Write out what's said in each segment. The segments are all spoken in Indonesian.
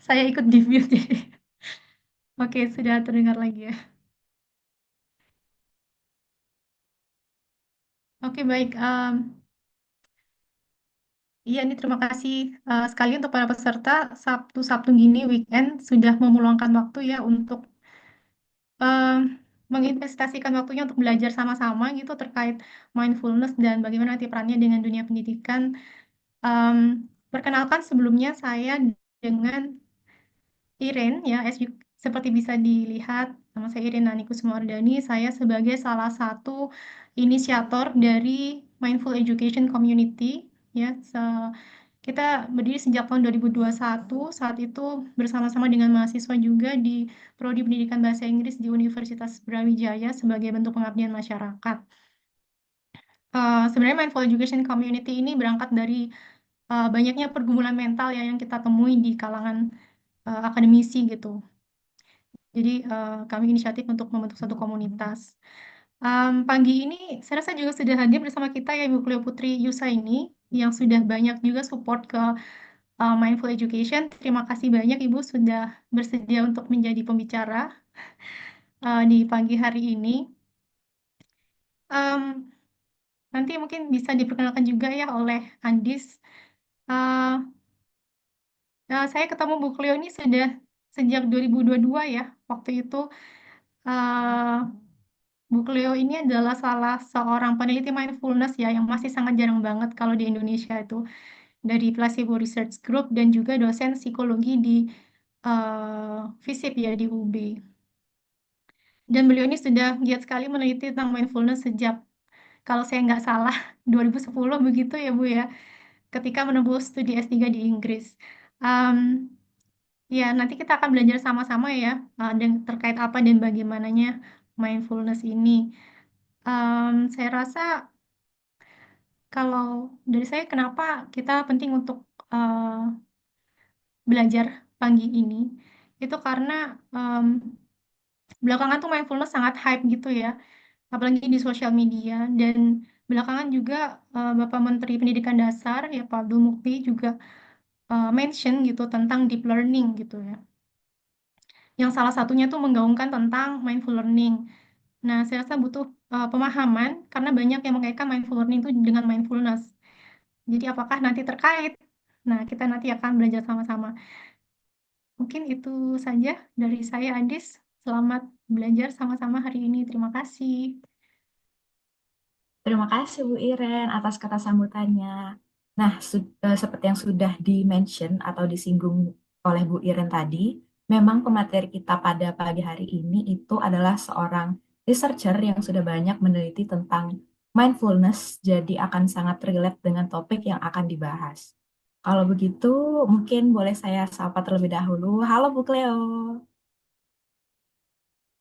Saya ikut di mute jadi. Oke, sudah terdengar lagi ya. Oke, baik. Iya, ini terima kasih sekali untuk para peserta. Sabtu-Sabtu gini, weekend, sudah meluangkan waktu ya untuk em, menginvestasikan waktunya untuk belajar sama-sama gitu terkait mindfulness dan bagaimana nanti perannya dengan dunia pendidikan. Em, Perkenalkan sebelumnya saya dengan Iren ya, seperti bisa dilihat, nama saya Iren Nani Kusumardani. Saya sebagai salah satu inisiator dari Mindful Education Community ya. Kita berdiri sejak tahun 2021. Saat itu bersama-sama dengan mahasiswa juga di Prodi Pendidikan Bahasa Inggris di Universitas Brawijaya sebagai bentuk pengabdian masyarakat. Sebenarnya Mindful Education Community ini berangkat dari banyaknya pergumulan mental ya yang kita temui di kalangan akademisi gitu. Jadi kami inisiatif untuk membentuk satu komunitas. Pagi ini saya rasa juga sudah hadir bersama kita ya Ibu Cleo Putri Yusa ini yang sudah banyak juga support ke Mindful Education. Terima kasih banyak Ibu sudah bersedia untuk menjadi pembicara di pagi hari ini. Em, Nanti mungkin bisa diperkenalkan juga ya oleh Andis. Eh, saya ketemu Bu Cleo ini sudah sejak 2022 ya. Waktu itu eh, Bu Cleo ini adalah salah seorang peneliti mindfulness ya yang masih sangat jarang banget kalau di Indonesia itu dari Placebo Research Group dan juga dosen psikologi di FISIP ya di UB. Dan beliau ini sudah giat sekali meneliti tentang mindfulness sejak kalau saya nggak salah 2010 begitu ya Bu ya, ketika menempuh studi S3 di Inggris. Um, Ya, nanti kita akan belajar sama-sama ya, dan terkait apa dan bagaimananya mindfulness ini. Saya rasa kalau dari saya kenapa kita penting untuk belajar pagi ini, itu karena belakangan tuh mindfulness sangat hype gitu ya, apalagi di sosial media. Dan belakangan juga Bapak Menteri Pendidikan Dasar ya Pak Abdul Mukti juga mention gitu tentang deep learning gitu ya. Yang salah satunya tuh menggaungkan tentang mindful learning. Nah, saya rasa butuh pemahaman karena banyak yang mengaitkan mindful learning itu dengan mindfulness. Jadi apakah nanti terkait? Nah, kita nanti akan belajar sama-sama. Mungkin itu saja dari saya, Adis. Selamat belajar sama-sama hari ini. Terima kasih. Terima kasih Bu Iren atas kata sambutannya. Nah, seperti yang sudah di-mention atau disinggung oleh Bu Iren tadi, memang pemateri kita pada pagi hari ini itu adalah seorang researcher yang sudah banyak meneliti tentang mindfulness, jadi akan sangat relate dengan topik yang akan dibahas. Kalau begitu, mungkin boleh saya sapa terlebih dahulu. Halo Bu Cleo.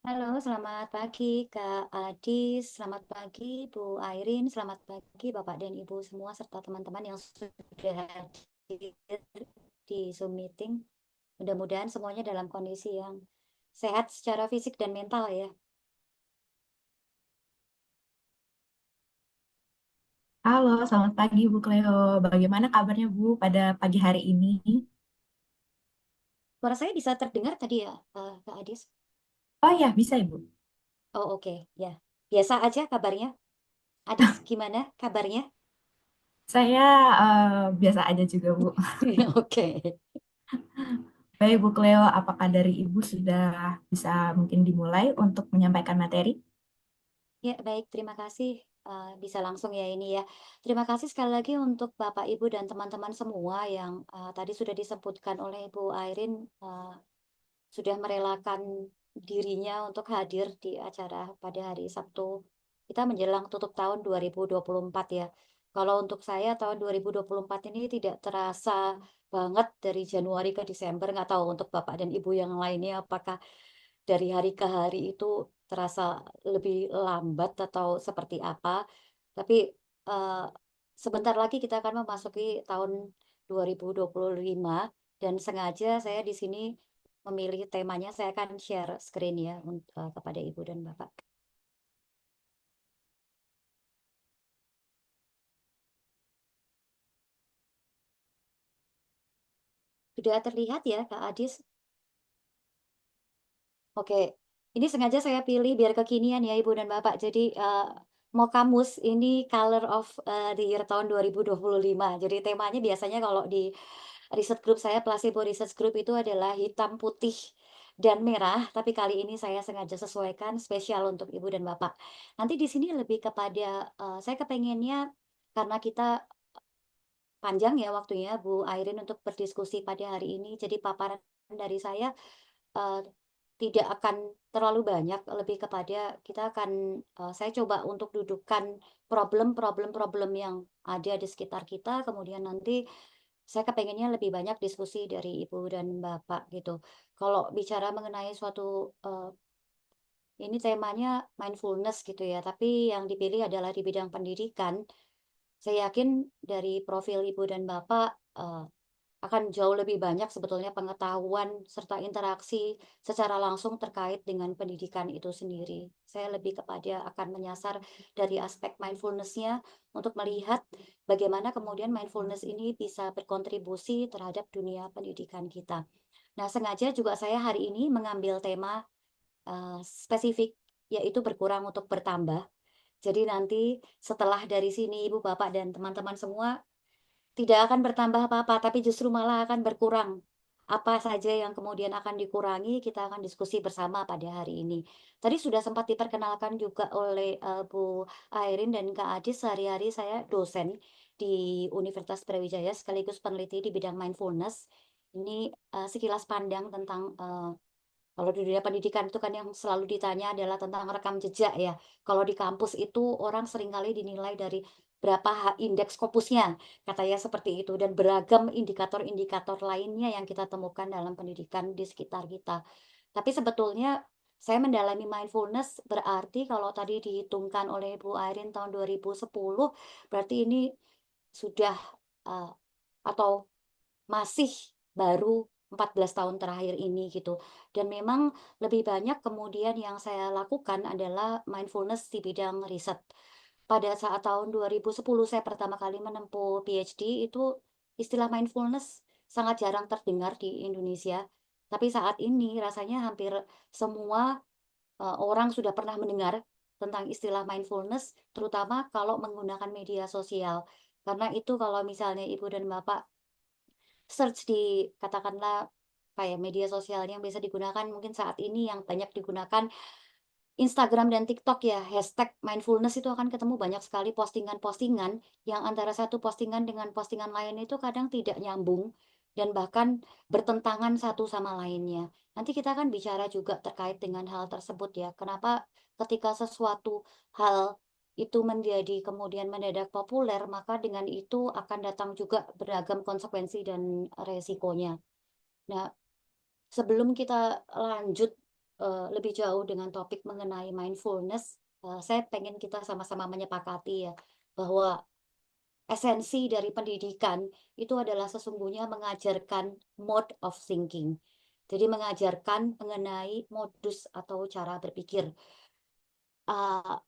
Halo, selamat pagi Kak Adis, selamat pagi Bu Airin, selamat pagi Bapak dan Ibu semua serta teman-teman yang sudah hadir di Zoom meeting. Mudah-mudahan semuanya dalam kondisi yang sehat secara fisik dan mental ya. Halo, selamat pagi Bu Cleo. Bagaimana kabarnya Bu pada pagi hari ini? Suara saya bisa terdengar tadi ya, Kak Adis? Oh ya, bisa Ibu. Oh oke, ya. Biasa aja kabarnya. Adis gimana kabarnya? Saya biasa aja juga, Bu. Oke. Baik, Bu Cleo, apakah dari Ibu sudah bisa mungkin dimulai untuk menyampaikan materi? Ya, baik. Terima kasih. Bisa langsung ya ini ya. Terima kasih sekali lagi untuk Bapak, Ibu, dan teman-teman semua yang tadi sudah disebutkan oleh Ibu Airin sudah merelakan dirinya untuk hadir di acara pada hari Sabtu. Kita menjelang tutup tahun 2024 ya. Kalau untuk saya tahun 2024 ini tidak terasa banget dari Januari ke Desember. Nggak tahu untuk Bapak dan Ibu yang lainnya apakah dari hari ke hari itu terasa lebih lambat atau seperti apa. Tapi eh, sebentar lagi kita akan memasuki tahun 2025 dan sengaja saya di sini memilih temanya, saya akan share screen ya kepada Ibu dan Bapak. Sudah terlihat ya, Kak Adis? Oke, ini sengaja saya pilih biar kekinian ya Ibu dan Bapak. Jadi mau kamus ini Color of the Year tahun 2025. Jadi temanya biasanya kalau di riset grup saya, Placebo Research Group, itu adalah hitam, putih, dan merah. Tapi kali ini saya sengaja sesuaikan spesial untuk Ibu dan Bapak. Nanti di sini lebih kepada saya kepengennya karena kita panjang ya waktunya Bu Airin untuk berdiskusi pada hari ini. Jadi paparan dari saya Eee, tidak akan terlalu banyak, lebih kepada kita akan saya coba untuk dudukkan problem yang ada di sekitar kita, kemudian nanti saya kepengennya lebih banyak diskusi dari Ibu dan Bapak gitu. Kalau bicara mengenai suatu, ini temanya mindfulness gitu ya, tapi yang dipilih adalah di bidang pendidikan. Saya yakin dari profil Ibu dan Bapak, akan jauh lebih banyak sebetulnya pengetahuan serta interaksi secara langsung terkait dengan pendidikan itu sendiri. Saya lebih kepada akan menyasar dari aspek mindfulness-nya untuk melihat bagaimana kemudian mindfulness ini bisa berkontribusi terhadap dunia pendidikan kita. Nah, sengaja juga saya hari ini mengambil tema spesifik, yaitu berkurang untuk bertambah. Jadi nanti setelah dari sini Ibu, Bapak, dan teman-teman semua tidak akan bertambah apa-apa, tapi justru malah akan berkurang. Apa saja yang kemudian akan dikurangi, kita akan diskusi bersama pada hari ini. Tadi sudah sempat diperkenalkan juga oleh Bu Airin dan Kak Adis, sehari-hari saya dosen di Universitas Brawijaya sekaligus peneliti di bidang mindfulness. Ini sekilas pandang tentang kalau di dunia pendidikan itu kan yang selalu ditanya adalah tentang rekam jejak ya. Kalau di kampus itu orang seringkali dinilai dari berapa indeks Scopusnya, katanya seperti itu, dan beragam indikator-indikator lainnya yang kita temukan dalam pendidikan di sekitar kita. Tapi sebetulnya saya mendalami mindfulness berarti kalau tadi dihitungkan oleh Bu Airin tahun 2010, berarti ini sudah uh, atau masih baru 14 tahun terakhir ini gitu. Dan memang lebih banyak kemudian yang saya lakukan adalah mindfulness di bidang riset. Pada saat tahun 2010 saya pertama kali menempuh PhD, itu istilah mindfulness sangat jarang terdengar di Indonesia. Tapi saat ini rasanya hampir semua orang sudah pernah mendengar tentang istilah mindfulness, terutama kalau menggunakan media sosial. Karena itu kalau misalnya Ibu dan Bapak search di katakanlah kayak media sosialnya yang biasa digunakan mungkin saat ini yang banyak digunakan Instagram dan TikTok ya, hashtag mindfulness itu akan ketemu banyak sekali postingan-postingan yang antara satu postingan dengan postingan lain itu kadang tidak nyambung dan bahkan bertentangan satu sama lainnya. Nanti kita akan bicara juga terkait dengan hal tersebut ya. Kenapa ketika sesuatu hal itu menjadi kemudian mendadak populer, maka dengan itu akan datang juga beragam konsekuensi dan resikonya. Nah, sebelum kita lanjut lebih jauh dengan topik mengenai mindfulness, saya pengen kita sama-sama menyepakati ya bahwa esensi dari pendidikan itu adalah sesungguhnya mengajarkan mode of thinking. Jadi mengajarkan mengenai modus atau cara berpikir. Uh,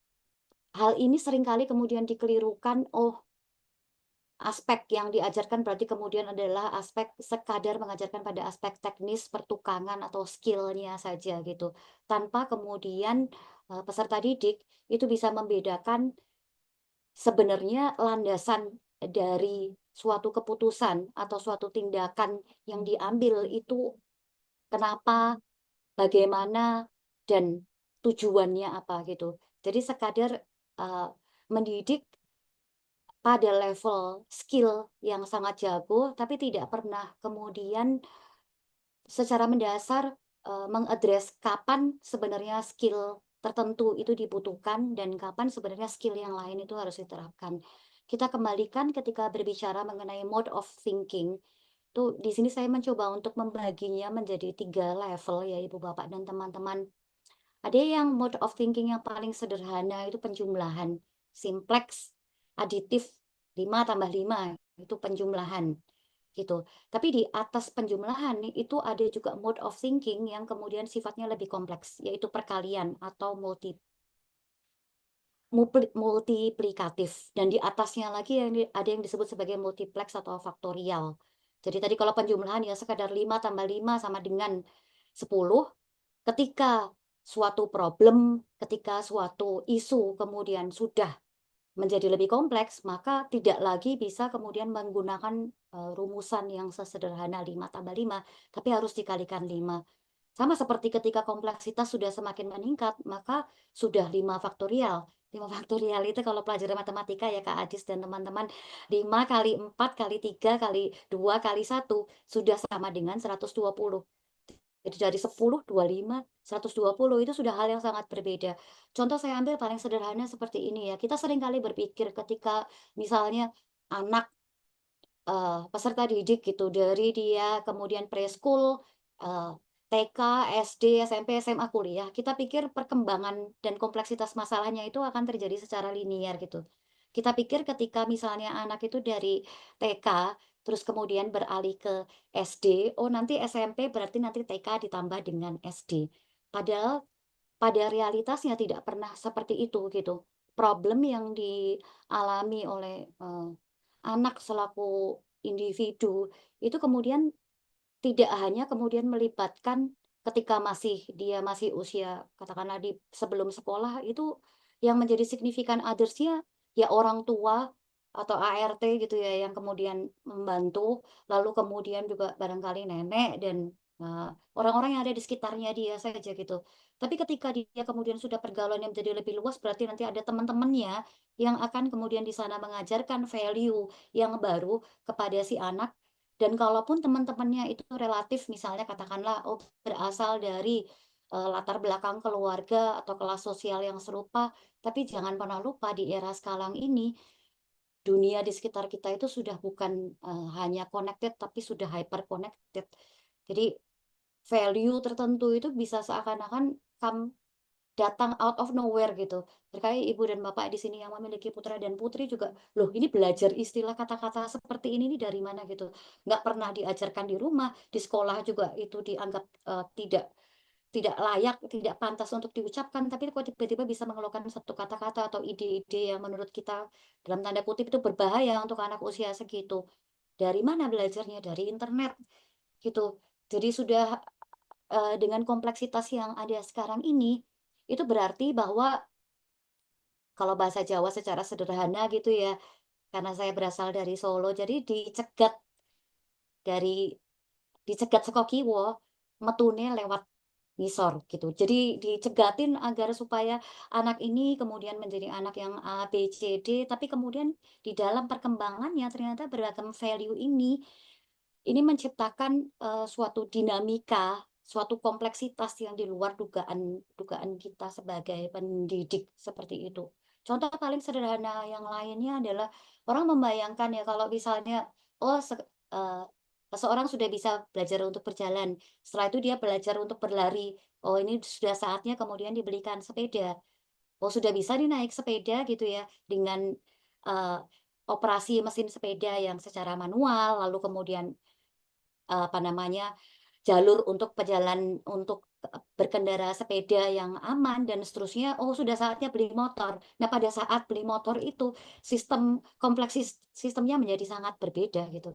Hal ini seringkali kemudian dikelirukan, oh aspek yang diajarkan berarti kemudian adalah aspek sekadar mengajarkan pada aspek teknis pertukangan atau skill-nya saja gitu. Tanpa kemudian peserta didik itu bisa membedakan sebenarnya landasan dari suatu keputusan atau suatu tindakan yang diambil itu kenapa, bagaimana, dan tujuannya apa gitu. Jadi sekadar mendidik pada level skill yang sangat jago, tapi tidak pernah kemudian secara mendasar mengadres kapan sebenarnya skill tertentu itu dibutuhkan dan kapan sebenarnya skill yang lain itu harus diterapkan. Kita kembalikan ketika berbicara mengenai mode of thinking. Tuh, di sini saya mencoba untuk membaginya menjadi 3 level ya Ibu Bapak dan teman-teman. Ada yang mode of thinking yang paling sederhana itu penjumlahan, simplex, aditif, 5 tambah 5 itu penjumlahan gitu. Tapi di atas penjumlahan nih itu ada juga mode of thinking yang kemudian sifatnya lebih kompleks, yaitu perkalian atau multiplikatif. Dan di atasnya lagi ada yang disebut sebagai multiplex atau faktorial. Jadi tadi kalau penjumlahan ya sekadar 5 tambah 5 sama dengan 10. Ketika suatu problem, ketika suatu isu kemudian sudah menjadi lebih kompleks, maka tidak lagi bisa kemudian menggunakan, rumusan yang sesederhana 5 tambah 5, tapi harus dikalikan 5. Sama seperti ketika kompleksitas sudah semakin meningkat, maka sudah 5 faktorial. 5 faktorial itu kalau pelajaran matematika ya Kak Adis dan teman-teman, 5 kali 4 kali 3 kali 2 kali 1 sudah sama dengan 120. Jadi dari 10, 25, 120 itu sudah hal yang sangat berbeda. Contoh saya ambil paling sederhana seperti ini ya, kita sering kali berpikir ketika misalnya anak, peserta didik gitu, dari dia kemudian preschool, TK, SD, SMP, SMA, kuliah, kita pikir perkembangan dan kompleksitas masalahnya itu akan terjadi secara linier gitu. Kita pikir ketika misalnya anak itu dari TK, terus kemudian beralih ke SD, oh nanti SMP berarti nanti TK ditambah dengan SD. Padahal pada realitasnya tidak pernah seperti itu gitu. Problem yang dialami oleh, anak selaku individu itu kemudian tidak hanya kemudian melibatkan ketika dia masih usia katakanlah di sebelum sekolah itu yang menjadi signifikan others-nya ya orang tua atau ART gitu ya yang kemudian membantu, lalu kemudian juga barangkali nenek dan, orang-orang yang ada di sekitarnya dia saja gitu. Tapi ketika dia kemudian sudah pergaulannya menjadi lebih luas berarti nanti ada teman-temannya yang akan kemudian di sana mengajarkan value yang baru kepada si anak dan kalaupun teman-temannya itu relatif misalnya katakanlah, oh berasal dari, latar belakang keluarga atau kelas sosial yang serupa, tapi jangan pernah lupa di era sekarang ini, dunia di sekitar kita itu sudah bukan, hanya connected tapi sudah hyper connected. Jadi value tertentu itu bisa seakan-akan datang out of nowhere gitu. Terkait ibu dan bapak di sini yang memiliki putra dan putri juga, "Loh ini belajar istilah kata-kata seperti ini nih dari mana?" gitu. Nggak pernah diajarkan di rumah, di sekolah juga itu dianggap, tidak tidak layak, tidak pantas untuk diucapkan, tapi kok tiba-tiba bisa mengeluarkan satu kata-kata atau ide-ide yang menurut kita dalam tanda kutip itu berbahaya untuk anak usia segitu. Dari mana belajarnya? Dari internet gitu. Jadi sudah dengan kompleksitas yang ada sekarang ini, itu berarti bahwa kalau bahasa Jawa secara sederhana gitu ya, karena saya berasal dari Solo, jadi dari dicegat saka kiwa, metune lewat ngisor gitu. Jadi dicegatin agar supaya anak ini kemudian menjadi anak yang A, B, C, D, tapi kemudian di dalam perkembangannya ternyata beragam value ini menciptakan, suatu dinamika, suatu kompleksitas yang di luar dugaan dugaan kita sebagai pendidik, seperti itu. Contoh paling sederhana yang lainnya adalah orang membayangkan ya kalau misalnya, oh seseorang sudah bisa belajar untuk berjalan, setelah itu dia belajar untuk berlari, oh ini sudah saatnya kemudian dibelikan sepeda. Oh sudah bisa nih naik sepeda gitu ya, dengan, eee, operasi mesin sepeda yang secara manual, lalu kemudian apa namanya, jalur untuk pejalan untuk, berkendara sepeda yang aman dan seterusnya, oh sudah saatnya beli motor. Nah pada saat beli motor itu, sistemnya menjadi sangat berbeda gitu.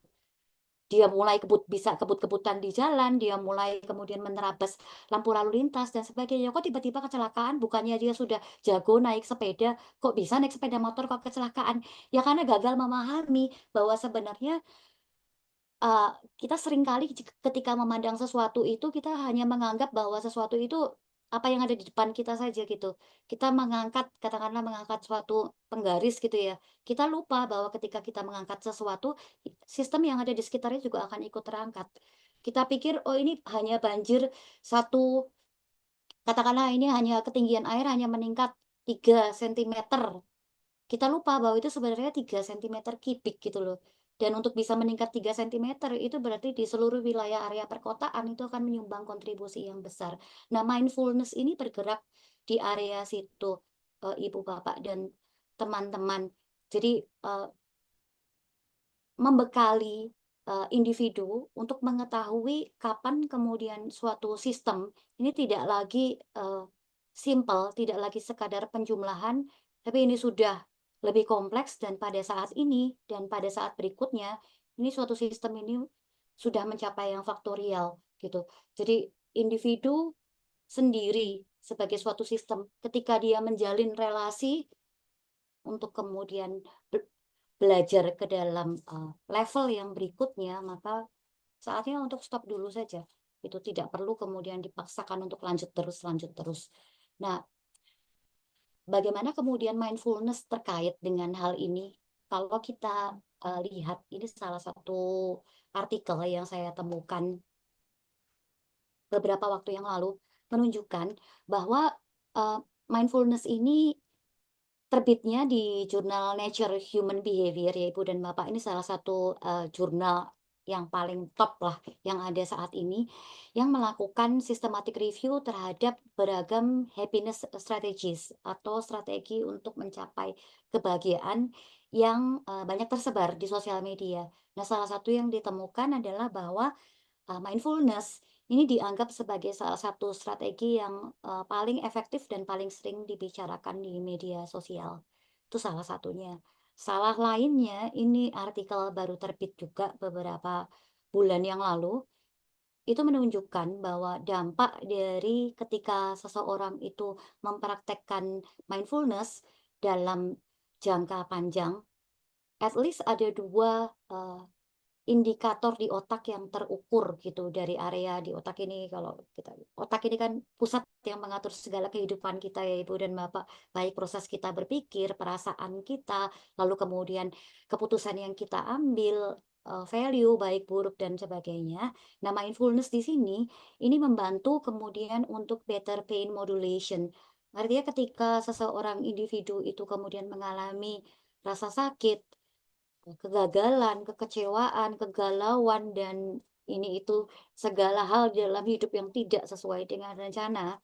Dia mulai bisa kebut-kebutan di jalan, dia mulai kemudian menerabas lampu lalu lintas dan sebagainya. Kok tiba-tiba kecelakaan, bukannya dia sudah jago naik sepeda, kok bisa naik sepeda motor kok kecelakaan? Ya karena gagal memahami bahwa sebenarnya Eee, kita seringkali ketika memandang sesuatu itu, kita hanya menganggap bahwa sesuatu itu apa yang ada di depan kita saja gitu. Kita katakanlah mengangkat suatu penggaris gitu ya, kita lupa bahwa ketika kita mengangkat sesuatu, sistem yang ada di sekitarnya juga akan ikut terangkat. Kita pikir, "Oh ini hanya banjir satu katakanlah ini hanya ketinggian air hanya meningkat 3 sentimeter. Kita lupa bahwa itu sebenarnya 3 sentimeter kubik gitu loh. Dan untuk bisa meningkat 3 sentimeter itu berarti di seluruh wilayah area perkotaan itu akan menyumbang kontribusi yang besar. Nah, mindfulness ini bergerak di area situ, Ibu, Bapak, dan teman-teman. Jadi, membekali, individu untuk mengetahui kapan kemudian suatu sistem ini tidak lagi, simpel, tidak lagi sekadar penjumlahan, tapi ini sudah lebih kompleks dan pada saat ini dan pada saat berikutnya, ini suatu sistem ini sudah mencapai yang faktorial gitu. Jadi individu sendiri sebagai suatu sistem ketika dia menjalin relasi untuk kemudian belajar ke dalam level yang berikutnya, maka saatnya untuk stop dulu saja. Itu tidak perlu kemudian dipaksakan untuk lanjut terus, lanjut terus. Nah, bagaimana kemudian mindfulness terkait dengan hal ini? Kalau kita lihat, ini salah satu artikel yang saya temukan beberapa waktu yang lalu, menunjukkan bahwa mindfulness ini terbitnya di jurnal Nature Human Behavior ya Ibu dan Bapak. Ini salah satu jurnal yang paling top lah yang ada saat ini, yang melakukan systematic review terhadap beragam happiness strategies atau strategi untuk mencapai kebahagiaan yang banyak tersebar di sosial media. Nah, salah satu yang ditemukan adalah bahwa mindfulness ini dianggap sebagai salah satu strategi yang paling efektif dan paling sering dibicarakan di media sosial. Itu salah satunya. Salah lainnya, ini artikel baru terbit juga beberapa bulan yang lalu, itu menunjukkan bahwa dampak dari ketika seseorang itu mempraktekkan mindfulness dalam jangka panjang, at least ada dua indikator di otak yang terukur gitu dari area di otak ini. Kalau kita otak ini kan pusat yang mengatur segala kehidupan kita ya Ibu dan Bapak, baik proses kita berpikir, perasaan kita, lalu kemudian keputusan yang kita ambil, value baik buruk dan sebagainya. Nah, mindfulness di sini ini membantu kemudian untuk better pain modulation. Artinya ketika seseorang individu itu kemudian mengalami rasa sakit, kegagalan, kekecewaan, kegalauan, dan ini itu segala hal di dalam hidup yang tidak sesuai dengan rencana.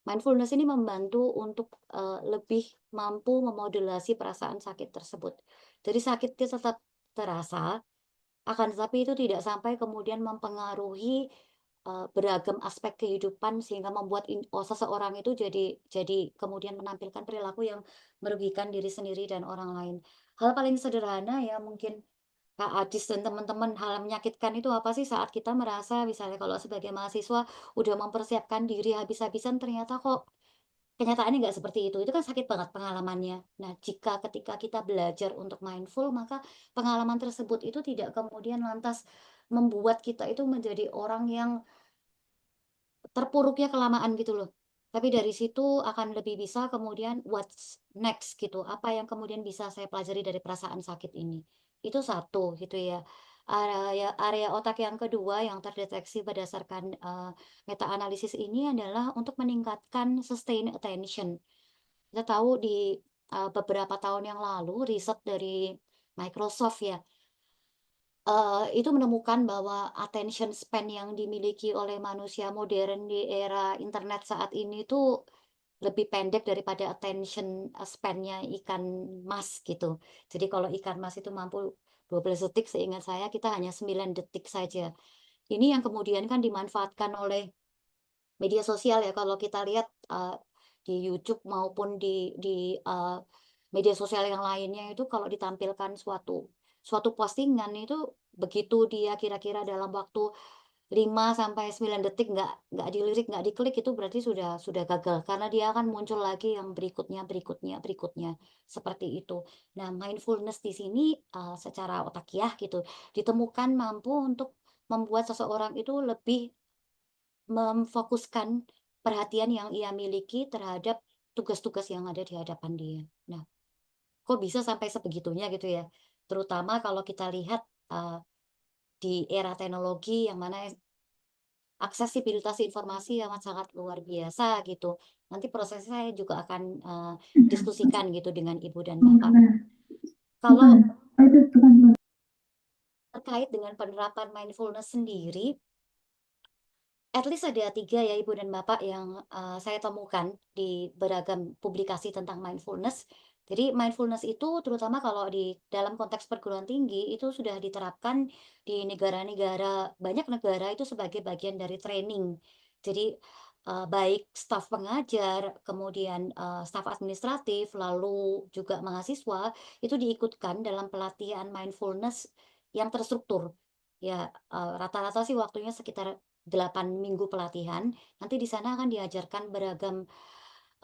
Mindfulness ini membantu untuk lebih mampu memodulasi perasaan sakit tersebut. Jadi sakitnya tetap terasa, akan tetapi itu tidak sampai kemudian mempengaruhi beragam aspek kehidupan sehingga membuat seseorang itu jadi kemudian menampilkan perilaku yang merugikan diri sendiri dan orang lain. Hal paling sederhana ya mungkin Kak Adis dan teman-teman, hal yang menyakitkan itu apa sih saat kita merasa misalnya kalau sebagai mahasiswa udah mempersiapkan diri habis-habisan ternyata kok kenyataannya nggak seperti itu kan sakit banget pengalamannya. Nah, jika ketika kita belajar untuk mindful, maka pengalaman tersebut itu tidak kemudian lantas membuat kita itu menjadi orang yang terpuruknya kelamaan gitu loh. Tapi dari situ akan lebih bisa kemudian what's next gitu. Apa yang kemudian bisa saya pelajari dari perasaan sakit ini. Itu satu gitu ya. Area otak yang kedua yang terdeteksi berdasarkan meta-analisis ini adalah untuk meningkatkan sustain attention. Kita tahu di beberapa tahun yang lalu riset dari Microsoft ya, itu menemukan bahwa attention span yang dimiliki oleh manusia modern di era internet saat ini tuh lebih pendek daripada attention span-nya ikan mas gitu. Jadi kalau ikan mas itu mampu 12 detik, seingat saya kita hanya 9 detik saja. Ini yang kemudian kan dimanfaatkan oleh media sosial ya, kalau kita lihat di YouTube maupun di media sosial yang lainnya itu kalau ditampilkan suatu suatu postingan itu begitu dia kira-kira dalam waktu 5 sampai 9 detik nggak dilirik, nggak diklik, itu berarti sudah gagal karena dia akan muncul lagi yang berikutnya, berikutnya, berikutnya, seperti itu. Nah, mindfulness di sini secara otakiah gitu ditemukan mampu untuk membuat seseorang itu lebih memfokuskan perhatian yang ia miliki terhadap tugas-tugas yang ada di hadapan dia. Nah, kok bisa sampai sebegitunya gitu ya? Terutama kalau kita lihat di era teknologi yang mana aksesibilitas informasi yang sangat luar biasa gitu. Nanti prosesnya saya juga akan diskusikan gitu dengan Ibu dan Bapak. Kalau terkait dengan penerapan mindfulness sendiri, at least ada 3 ya Ibu dan Bapak yang saya temukan di beragam publikasi tentang mindfulness. Jadi mindfulness itu terutama kalau di dalam konteks perguruan tinggi itu sudah diterapkan di negara-negara, banyak negara itu sebagai bagian dari training. Jadi baik staf pengajar, kemudian staf administratif, lalu juga mahasiswa itu diikutkan dalam pelatihan mindfulness yang terstruktur. Ya, rata-rata sih waktunya sekitar 8 minggu pelatihan. Nanti di sana akan diajarkan beragam,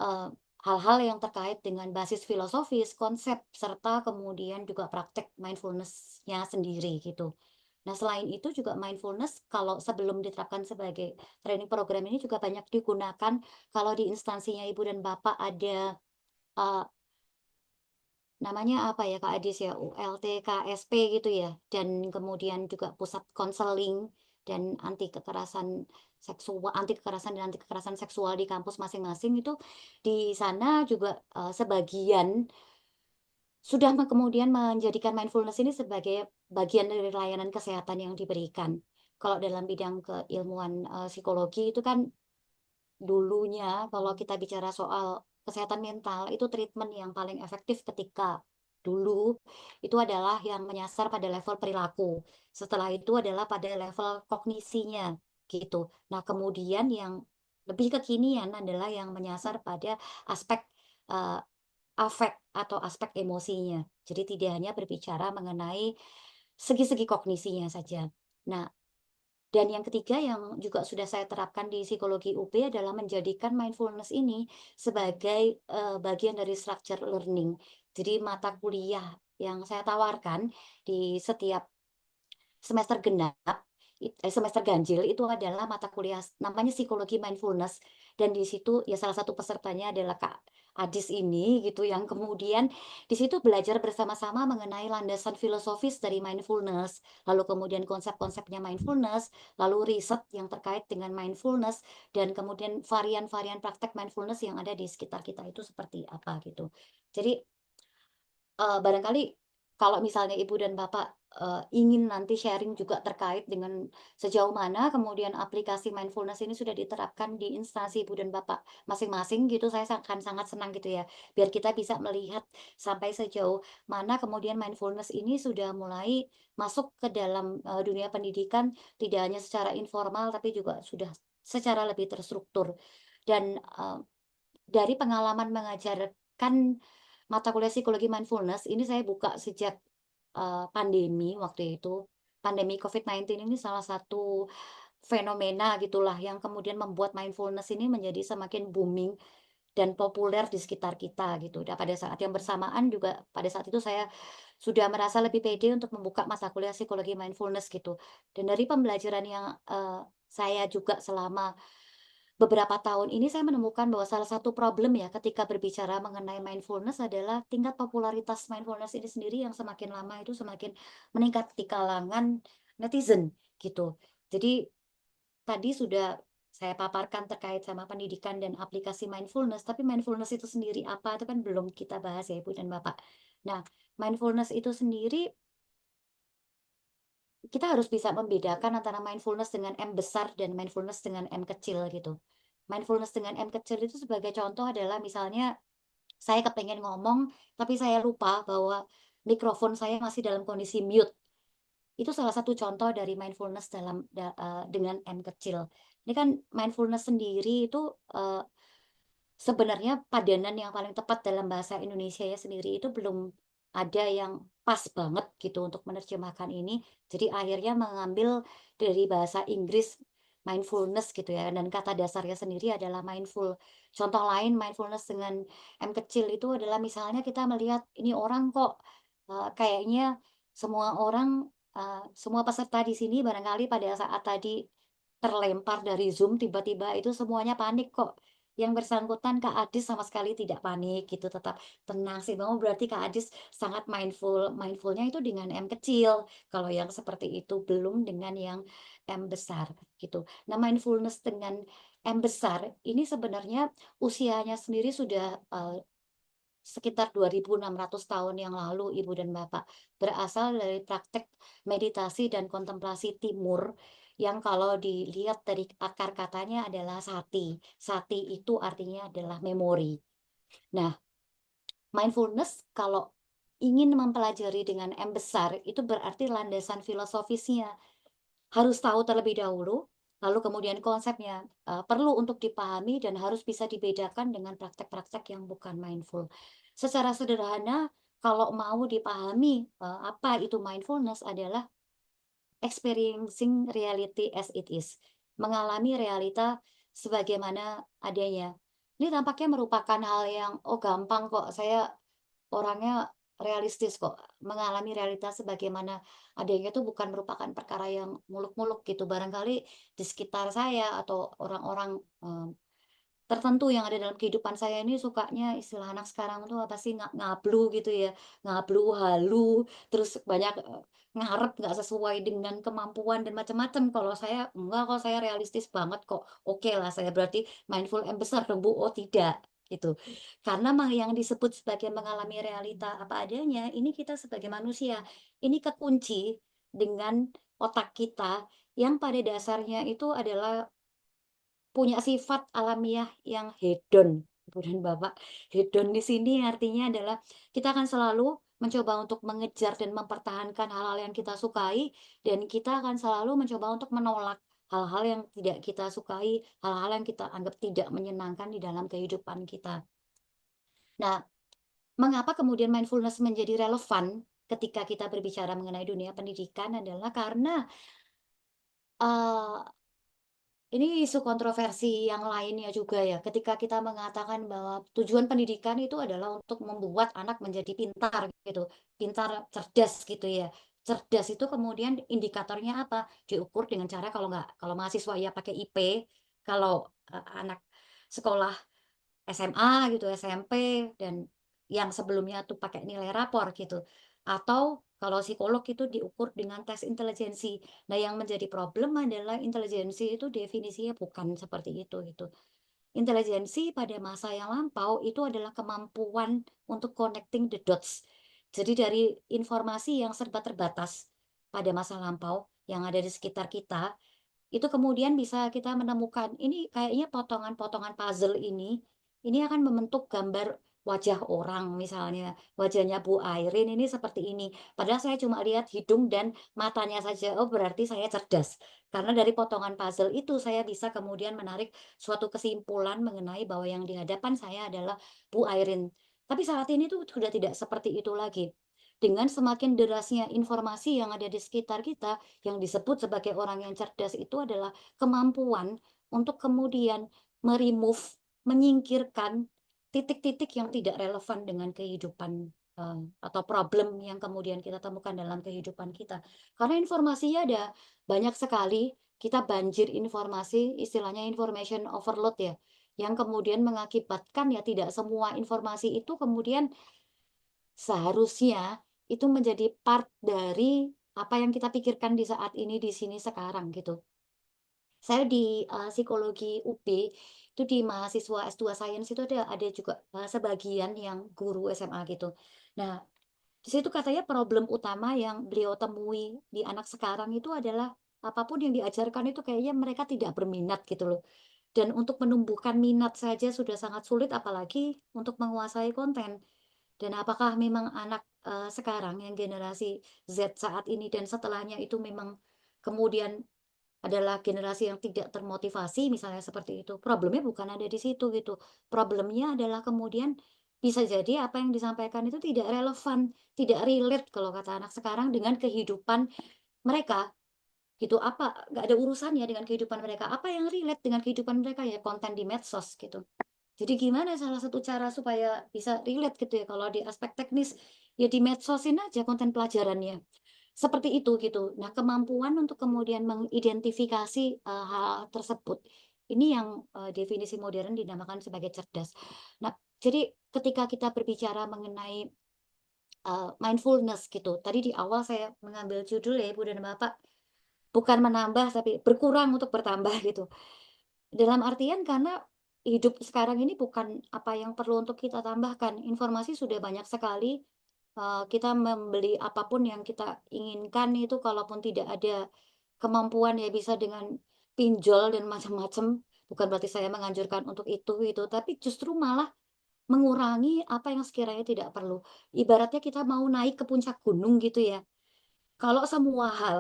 eee, hal-hal yang terkait dengan basis filosofis, konsep, serta kemudian juga praktek mindfulness-nya sendiri gitu. Nah, selain itu juga mindfulness kalau sebelum diterapkan sebagai training program ini juga banyak digunakan kalau di instansinya ibu dan bapak ada, eee, namanya apa ya Kak Adis ya, ULT, KSP gitu ya, dan kemudian juga pusat konseling dan anti kekerasan dan anti kekerasan seksual di kampus masing-masing itu di sana juga, sebagian sudah kemudian menjadikan mindfulness ini sebagai bagian dari layanan kesehatan yang diberikan. Kalau dalam bidang keilmuan, psikologi itu kan dulunya kalau kita bicara soal kesehatan mental, itu treatment yang paling efektif ketika dulu, itu adalah yang menyasar pada level perilaku. Setelah itu adalah pada level kognisinya, gitu. Nah, kemudian yang lebih kekinian adalah yang menyasar pada aspek, eee, afek atau aspek emosinya. Jadi tidak hanya berbicara mengenai segi-segi kognisinya saja. Nah, dan yang ketiga yang juga sudah saya terapkan di psikologi UP adalah menjadikan mindfulness ini sebagai, bagian dari structure learning. Jadi mata kuliah yang saya tawarkan di setiap semester genap, semester ganjil itu adalah mata kuliah namanya psikologi mindfulness dan di situ ya salah satu pesertanya adalah Kak Adis ini gitu yang kemudian di situ belajar bersama-sama mengenai landasan filosofis dari mindfulness, lalu kemudian konsep-konsepnya mindfulness, lalu riset yang terkait dengan mindfulness dan kemudian varian-varian praktek mindfulness yang ada di sekitar kita itu seperti apa gitu. Jadi barangkali kalau misalnya ibu dan bapak, ingin nanti sharing juga terkait dengan sejauh mana kemudian aplikasi mindfulness ini sudah diterapkan di instansi ibu dan bapak masing-masing gitu, saya akan sangat senang gitu ya, biar kita bisa melihat sampai sejauh mana kemudian mindfulness ini sudah mulai masuk ke dalam, dunia pendidikan, tidak hanya secara informal tapi juga sudah secara lebih terstruktur. Dan, dari pengalaman mengajarkan mata kuliah psikologi mindfulness ini saya buka sejak, pandemi waktu itu. Pandemi COVID-19 ini salah satu fenomena gitulah yang kemudian membuat mindfulness ini menjadi semakin booming dan populer di sekitar kita gitu. Dan pada saat yang bersamaan juga pada saat itu saya sudah merasa lebih pede untuk membuka mata kuliah psikologi mindfulness gitu. Dan dari pembelajaran yang, saya juga selama beberapa tahun ini saya menemukan bahwa salah satu problem ya ketika berbicara mengenai mindfulness adalah tingkat popularitas mindfulness ini sendiri yang semakin lama itu semakin meningkat di kalangan netizen gitu. Jadi tadi sudah saya paparkan terkait sama pendidikan dan aplikasi mindfulness, tapi mindfulness itu sendiri apa itu kan belum kita bahas ya Ibu dan Bapak. Nah, mindfulness itu sendiri kita harus bisa membedakan antara mindfulness dengan M besar dan mindfulness dengan M kecil gitu. Mindfulness dengan M kecil itu sebagai contoh adalah misalnya saya kepengen ngomong, tapi saya lupa bahwa mikrofon saya masih dalam kondisi mute. Itu salah satu contoh dari mindfulness dengan M kecil. Ini kan mindfulness sendiri itu, sebenarnya padanan yang paling tepat dalam bahasa Indonesia ya sendiri itu belum ada yang pas banget gitu untuk menerjemahkan ini. Jadi akhirnya mengambil dari bahasa Inggris mindfulness gitu ya dan kata dasarnya sendiri adalah mindful. Contoh lain mindfulness dengan M kecil itu adalah misalnya kita melihat ini orang kok, kayaknya semua orang, semua peserta di sini barangkali pada saat tadi terlempar dari Zoom tiba-tiba itu semuanya panik kok. Yang bersangkutan Kak Adis sama sekali tidak panik gitu, tetap tenang sih oh berarti Kak Adis sangat mindful. Mindful-nya itu dengan M kecil, kalau yang seperti itu belum dengan yang M besar gitu. Nah, mindfulness dengan M besar ini sebenarnya usianya sendiri sudah, sekitar 2.600 tahun yang lalu Ibu dan Bapak. Berasal dari praktek meditasi dan kontemplasi timur yang kalau dilihat dari akar katanya adalah sati. Sati itu artinya adalah memori. Nah, mindfulness kalau ingin mempelajari dengan M besar itu berarti landasan filosofisnya harus tahu terlebih dahulu, lalu kemudian konsepnya, perlu untuk dipahami dan harus bisa dibedakan dengan praktek-praktek yang bukan mindful. Secara sederhana, kalau mau dipahami, apa itu mindfulness adalah experiencing reality as it is, mengalami realita sebagaimana adanya. Ini tampaknya merupakan hal yang, oh gampang kok, saya orangnya realistis kok, mengalami realitas sebagaimana adanya itu bukan merupakan perkara yang muluk-muluk gitu. Barangkali di sekitar saya atau orang-orang tertentu yang ada dalam kehidupan saya ini sukanya istilah anak sekarang tuh apa sih, ngablu gitu ya, ngablu, halu, terus banyak, ngarep nggak sesuai dengan kemampuan dan macam-macam. Kalau saya enggak kok, saya realistis banget kok. Oke lah saya berarti mindful and besar dong Bu, oh tidak, gitu. Karena yang disebut sebagai mengalami realita apa adanya, ini kita sebagai manusia, ini kekunci dengan otak kita yang pada dasarnya itu adalah punya sifat alamiah yang hedon, Ibu dan Bapak. Hedon di sini artinya adalah kita akan selalu mencoba untuk mengejar dan mempertahankan hal-hal yang kita sukai, dan kita akan selalu mencoba untuk menolak hal-hal yang tidak kita sukai, hal-hal yang kita anggap tidak menyenangkan di dalam kehidupan kita. Nah, mengapa kemudian mindfulness menjadi relevan ketika kita berbicara mengenai dunia pendidikan adalah karena, eee ini isu kontroversi yang lainnya juga ya, ketika kita mengatakan bahwa tujuan pendidikan itu adalah untuk membuat anak menjadi pintar gitu, pintar cerdas gitu ya. Cerdas itu kemudian indikatornya apa? Diukur dengan cara kalau mahasiswa ya pakai IP, kalau, anak sekolah SMA gitu, SMP, dan yang sebelumnya tuh pakai nilai rapor gitu. Atau kalau psikolog itu diukur dengan tes intelijensi. Nah, yang menjadi problem adalah intelijensi itu definisinya bukan seperti itu gitu. Intelijensi pada masa yang lampau itu adalah kemampuan untuk connecting the dots. Jadi dari informasi yang serba terbatas pada masa lampau yang ada di sekitar kita, itu kemudian bisa kita menemukan, ini kayaknya potongan-potongan puzzle ini akan membentuk gambar wajah orang misalnya, wajahnya Bu Airin ini seperti ini. Padahal saya cuma lihat hidung dan matanya saja, oh berarti saya cerdas. Karena dari potongan puzzle itu saya bisa kemudian menarik suatu kesimpulan mengenai bahwa yang di hadapan saya adalah Bu Airin. Tapi saat ini tuh sudah tidak seperti itu lagi. Dengan semakin derasnya informasi yang ada di sekitar kita, yang disebut sebagai orang yang cerdas itu adalah kemampuan untuk kemudian menyingkirkan titik-titik yang tidak relevan dengan kehidupan, atau problem yang kemudian kita temukan dalam kehidupan kita. Karena informasinya ada banyak sekali, kita banjir informasi, istilahnya information overload ya, yang kemudian mengakibatkan ya tidak semua informasi itu kemudian seharusnya itu menjadi part dari apa yang kita pikirkan di saat ini, di sini, sekarang, gitu. Saya di, psikologi UB, itu di mahasiswa S2 Sains itu ada juga bahasa bagian yang guru SMA gitu. Nah, di situ katanya problem utama yang beliau temui di anak sekarang itu adalah apapun yang diajarkan itu kayaknya mereka tidak berminat gitu loh. Dan untuk menumbuhkan minat saja sudah sangat sulit apalagi untuk menguasai konten. Dan apakah memang anak, sekarang yang generasi Z saat ini dan setelahnya itu memang kemudian adalah generasi yang tidak termotivasi misalnya seperti itu. Problemnya bukan ada di situ gitu. Problemnya adalah kemudian bisa jadi apa yang disampaikan itu tidak relevan, tidak relate kalau kata anak sekarang dengan kehidupan mereka gitu. Apa nggak ada urusannya dengan kehidupan mereka. Apa yang relate dengan kehidupan mereka ya konten di medsos gitu. Jadi gimana salah satu cara supaya bisa relate gitu ya, kalau di aspek teknis, ya di medsosin aja konten pelajarannya. Seperti itu gitu. Nah, kemampuan untuk kemudian mengidentifikasi, hal tersebut, ini yang, definisi modern dinamakan sebagai cerdas. Nah, jadi ketika kita berbicara mengenai, mindfulness gitu, tadi di awal saya mengambil judul ya Ibu dan Bapak, bukan menambah tapi berkurang untuk bertambah gitu. Dalam artian karena hidup sekarang ini bukan apa yang perlu untuk kita tambahkan, informasi sudah banyak sekali, kita membeli apapun yang kita inginkan itu kalaupun tidak ada kemampuan ya bisa dengan pinjol dan macam-macam, bukan berarti saya menganjurkan untuk itu, tapi justru malah mengurangi apa yang sekiranya tidak perlu. Ibaratnya kita mau naik ke puncak gunung gitu ya, kalau semua hal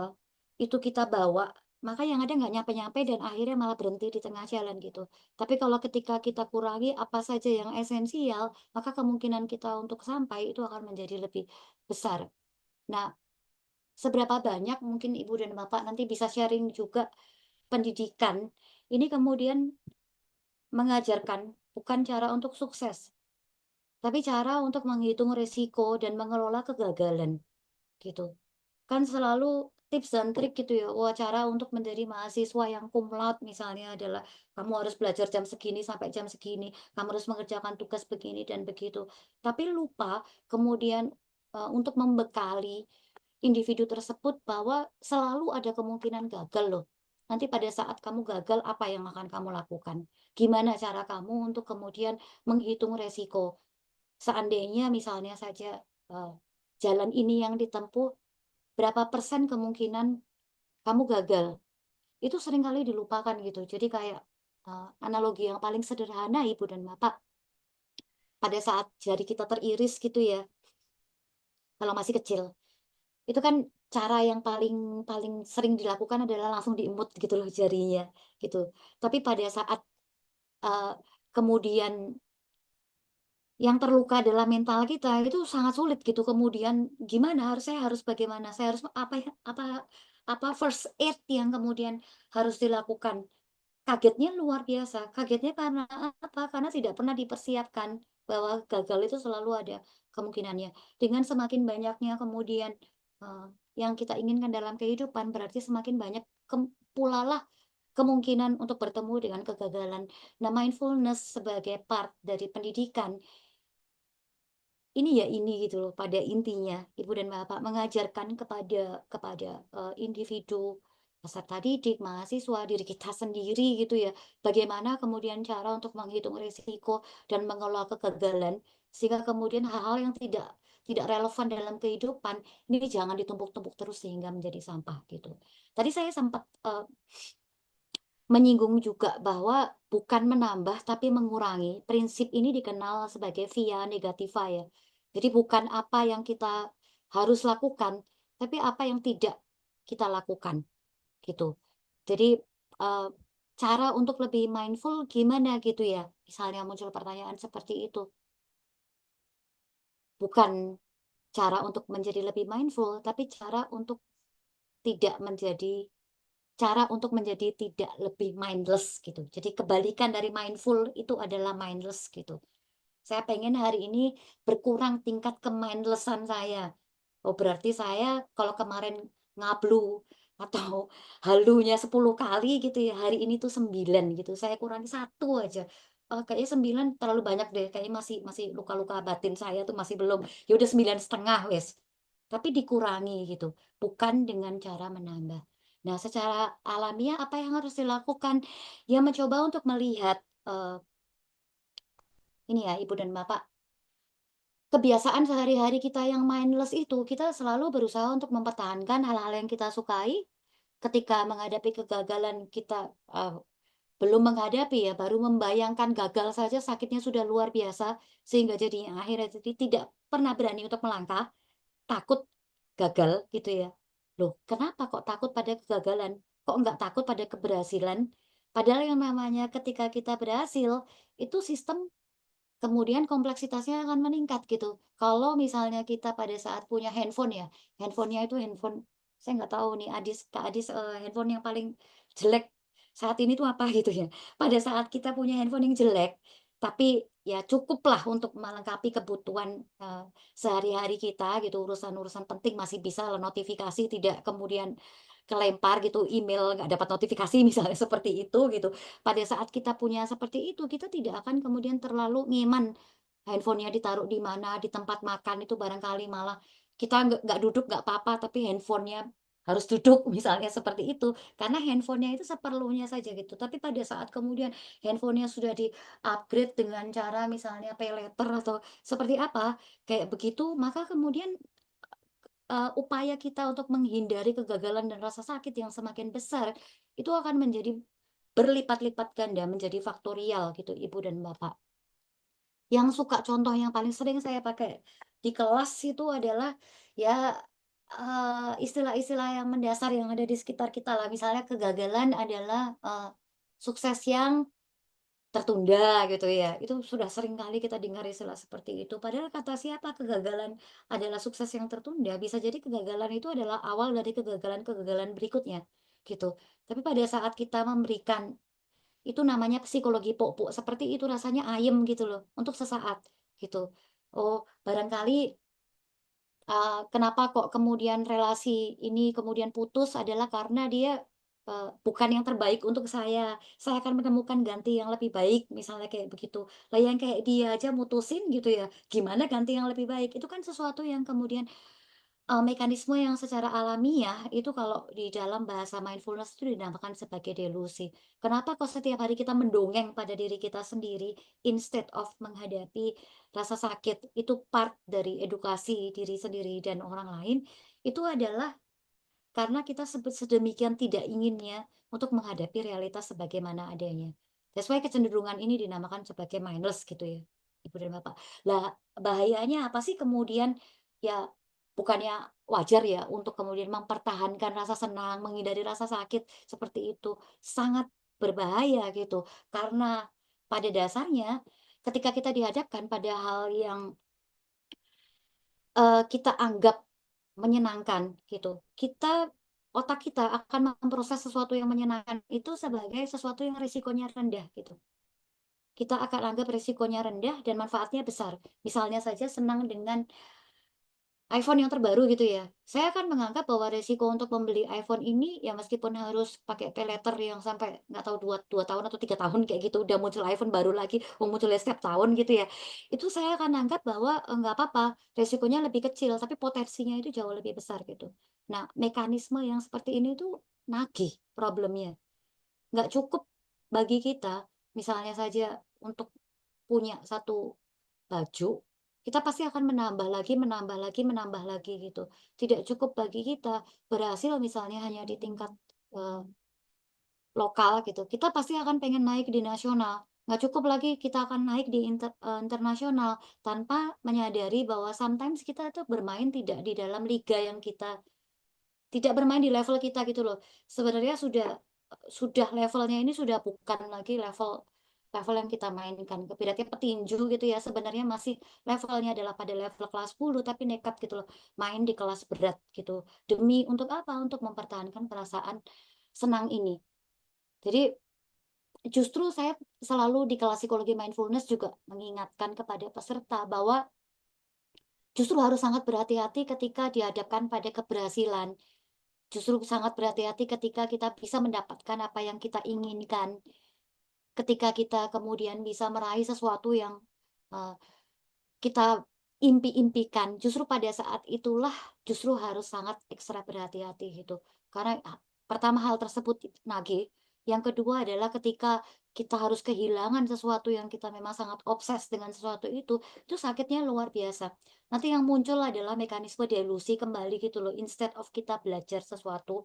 itu kita bawa, maka yang ada nggak nyampe-nyampe dan akhirnya malah berhenti di tengah jalan gitu. Tapi kalau ketika kita kurangi apa saja yang esensial, maka kemungkinan kita untuk sampai itu akan menjadi lebih besar. Nah, seberapa banyak mungkin Ibu dan Bapak nanti bisa sharing juga pendidikan ini kemudian mengajarkan bukan cara untuk sukses, tapi cara untuk menghitung risiko dan mengelola kegagalan gitu. Kan selalu tips dan trik gitu ya, wah cara untuk menjadi mahasiswa yang cum laude misalnya adalah kamu harus belajar jam segini sampai jam segini, kamu harus mengerjakan tugas begini dan begitu. Tapi lupa kemudian untuk membekali individu tersebut bahwa selalu ada kemungkinan gagal loh. Nanti pada saat kamu gagal, apa yang akan kamu lakukan? Gimana cara kamu untuk kemudian menghitung resiko? Seandainya misalnya saja eh, jalan ini yang ditempuh, berapa persen kemungkinan kamu gagal? Itu seringkali dilupakan gitu. Jadi kayak analogi yang paling sederhana Ibu dan Bapak, pada saat jari kita teriris gitu ya, kalau masih kecil, itu kan cara yang paling paling sering dilakukan adalah langsung diemut gitu loh jarinya, gitu. Tapi pada saat, eee, kemudian yang terluka adalah mental kita, itu sangat sulit gitu. Kemudian gimana saya harus bagaimana? Saya harus apa ya, apa first aid yang kemudian harus dilakukan. Kagetnya luar biasa, kagetnya karena apa? Karena tidak pernah dipersiapkan bahwa gagal itu selalu ada kemungkinannya. Dengan semakin banyaknya kemudian, yang kita inginkan dalam kehidupan, berarti semakin banyak pulalah kemungkinan untuk bertemu dengan kegagalan. Nah, mindfulness sebagai part dari pendidikan ini ya ini gitu loh pada intinya, Ibu dan Bapak mengajarkan kepada, individu, peserta didik, mahasiswa, diri kita sendiri gitu ya, bagaimana kemudian cara untuk menghitung risiko dan mengelola kegagalan, sehingga kemudian hal-hal yang tidak relevan dalam kehidupan, ini jangan ditumpuk-tumpuk terus sehingga menjadi sampah gitu. Tadi saya sempat, menyinggung juga bahwa bukan menambah tapi mengurangi. Prinsip ini dikenal sebagai via negativa ya. Jadi bukan apa yang kita harus lakukan, tapi apa yang tidak kita lakukan gitu. Jadi eh, cara untuk lebih mindful gimana gitu ya. Misalnya muncul pertanyaan seperti itu. Bukan cara untuk menjadi lebih mindful, tapi tidak menjadi cara untuk menjadi tidak lebih mindless gitu. Jadi kebalikan dari mindful itu adalah mindless gitu. Saya pengen hari ini berkurang tingkat ke-mindless-an saya. Oh, berarti saya kalau kemarin ngablu atau halunya 10 kali gitu ya, hari ini tuh 9 gitu. Saya kurangi satu aja. Kayaknya 9 terlalu banyak deh. Kayaknya masih masih luka-luka batin saya tuh masih belum. Ya udah 9,5 wes. Tapi dikurangi gitu, bukan dengan cara menambah. Nah, secara alamiah apa yang harus dilakukan? Ya mencoba untuk melihat ini ya Ibu dan Bapak, kebiasaan sehari-hari kita yang mindless itu, kita selalu berusaha untuk mempertahankan hal-hal yang kita sukai. Ketika menghadapi kegagalan kita belum menghadapi ya, baru membayangkan gagal saja sakitnya sudah luar biasa, sehingga jadinya akhirnya jadi tidak pernah berani untuk melangkah, takut gagal gitu ya. Loh, kenapa kok takut pada kegagalan? Kok enggak takut pada keberhasilan? Padahal yang namanya ketika kita berhasil, itu sistem kemudian kompleksitasnya akan meningkat gitu. Kalau misalnya kita pada saat punya handphone ya, handphonenya itu handphone, saya nggak tahu nih Kak Adis, handphone yang paling jelek saat ini tuh apa gitu ya. Pada saat kita punya handphone yang jelek, tapi ya cukuplah untuk melengkapi kebutuhan sehari-hari kita gitu, urusan-urusan penting masih bisa lah notifikasi tidak kemudian kelempar gitu email nggak dapat notifikasi misalnya seperti itu gitu. Pada saat kita punya seperti itu, kita tidak akan kemudian terlalu ngeman handphonenya ditaruh di mana, di tempat makan itu barangkali malah kita nggak duduk nggak apa-apa, tapi handphonenya harus duduk misalnya seperti itu. Karena handphonenya itu seperlunya saja gitu. Tapi pada saat kemudian handphonenya sudah di-upgrade dengan cara misalnya pay later atau seperti apa, kayak begitu, maka kemudian upaya kita untuk menghindari kegagalan dan rasa sakit yang semakin besar, itu akan menjadi berlipat-lipat ganda, menjadi faktorial gitu, Ibu dan Bapak. Yang suka contoh yang paling sering saya pakai di kelas itu adalah ya istilah-istilah yang mendasar yang ada di sekitar kita lah. Misalnya kegagalan adalah sukses yang tertunda gitu ya. Itu sudah sering kali kita dengar istilah seperti itu. Padahal kata siapa kegagalan adalah sukses yang tertunda, bisa jadi kegagalan itu adalah awal dari kegagalan-kegagalan berikutnya gitu. Tapi pada saat kita memberikan itu namanya psikologi pupuk, seperti itu rasanya ayem gitu loh untuk sesaat gitu. Oh, barangkali kenapa kok kemudian relasi ini kemudian putus adalah karena dia, bukan yang terbaik untuk saya akan menemukan ganti yang lebih baik, misalnya kayak begitu. Lah yang kayak dia aja mutusin gitu ya, gimana ganti yang lebih baik? Itu kan sesuatu yang kemudian mekanisme yang secara alamiah itu kalau di dalam bahasa mindfulness itu dinamakan sebagai delusi. Kenapa kok setiap hari kita mendongeng pada diri kita sendiri instead of menghadapi rasa sakit, itu part dari edukasi diri sendiri dan orang lain, itu adalah karena kita sedemikian tidak inginnya untuk menghadapi realitas sebagaimana adanya. That's why kecenderungan ini dinamakan sebagai mindless gitu ya, Ibu dan Bapak. Lah, bahayanya apa sih kemudian ya bukannya wajar ya untuk kemudian mempertahankan rasa senang, menghindari rasa sakit seperti itu. Sangat berbahaya gitu. Karena pada dasarnya ketika kita dihadapkan pada hal yang kita anggap menyenangkan gitu. Otak kita akan memproses sesuatu yang menyenangkan itu sebagai sesuatu yang risikonya rendah gitu. Kita akan anggap risikonya rendah dan manfaatnya besar. Misalnya saja senang dengan iPhone yang terbaru gitu ya. Saya akan menganggap bahwa resiko untuk membeli iPhone ini ya meskipun harus pakai pay later yang sampai nggak tahu dua tahun atau 3 tahun kayak gitu udah muncul iPhone baru lagi, munculnya setiap tahun gitu ya. Itu saya akan anggap bahwa nggak apa-apa, resikonya lebih kecil tapi potensinya itu jauh lebih besar gitu. Nah, mekanisme yang seperti ini tuh nagih problemnya. Nggak cukup bagi kita, misalnya saja untuk punya satu baju, kita pasti akan menambah lagi menambah lagi menambah lagi gitu. Tidak cukup bagi kita berhasil misalnya hanya di tingkat, eee, lokal gitu, kita pasti akan pengen naik di nasional. Nggak cukup lagi kita akan naik di internasional, tanpa menyadari bahwa sometimes kita tuh bermain tidak di dalam liga yang kita tidak bermain di level kita gitu loh. Sebenarnya sudah levelnya ini sudah bukan lagi level level yang kita mainkan. Ibaratnya petinju gitu ya, sebenarnya masih levelnya adalah pada level kelas 10 tapi nekat gitu loh, main di kelas berat gitu. Demi untuk apa? Untuk mempertahankan perasaan senang ini. Jadi justru saya selalu di kelas psikologi mindfulness juga mengingatkan kepada peserta bahwa justru harus sangat berhati-hati ketika dihadapkan pada keberhasilan. Justru sangat berhati-hati ketika kita bisa mendapatkan apa yang kita inginkan. Ketika kita kemudian bisa meraih sesuatu yang, eee, kita impi-impikan, justru pada saat itulah justru harus sangat ekstra berhati-hati gitu. Karena pertama hal tersebut nagih, yang kedua adalah ketika kita harus kehilangan sesuatu yang kita memang sangat obses dengan sesuatu itu sakitnya luar biasa. Nanti yang muncul adalah mekanisme delusi kembali gitu loh, instead of kita belajar sesuatu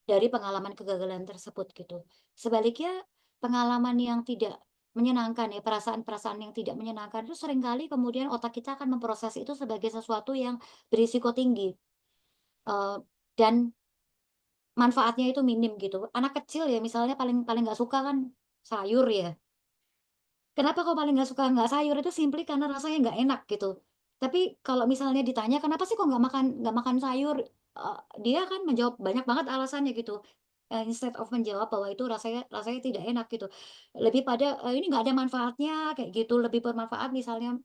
dari pengalaman kegagalan tersebut gitu. Sebaliknya, pengalaman yang tidak menyenangkan ya, perasaan-perasaan yang tidak menyenangkan itu seringkali kemudian otak kita akan memproses itu sebagai sesuatu yang berisiko tinggi, dan manfaatnya itu minim gitu. Anak kecil ya misalnya paling paling nggak suka kan sayur ya. Kenapa kok paling nggak sayur itu simply karena rasanya nggak enak gitu. Tapi kalau misalnya ditanya, "Kenapa sih kok nggak makan sayur?" Dia akan menjawab banyak banget alasannya gitu, instead of menjawab bahwa itu rasanya rasanya tidak enak gitu. Lebih pada, "Ini nggak ada manfaatnya," kayak gitu, lebih bermanfaat misalnya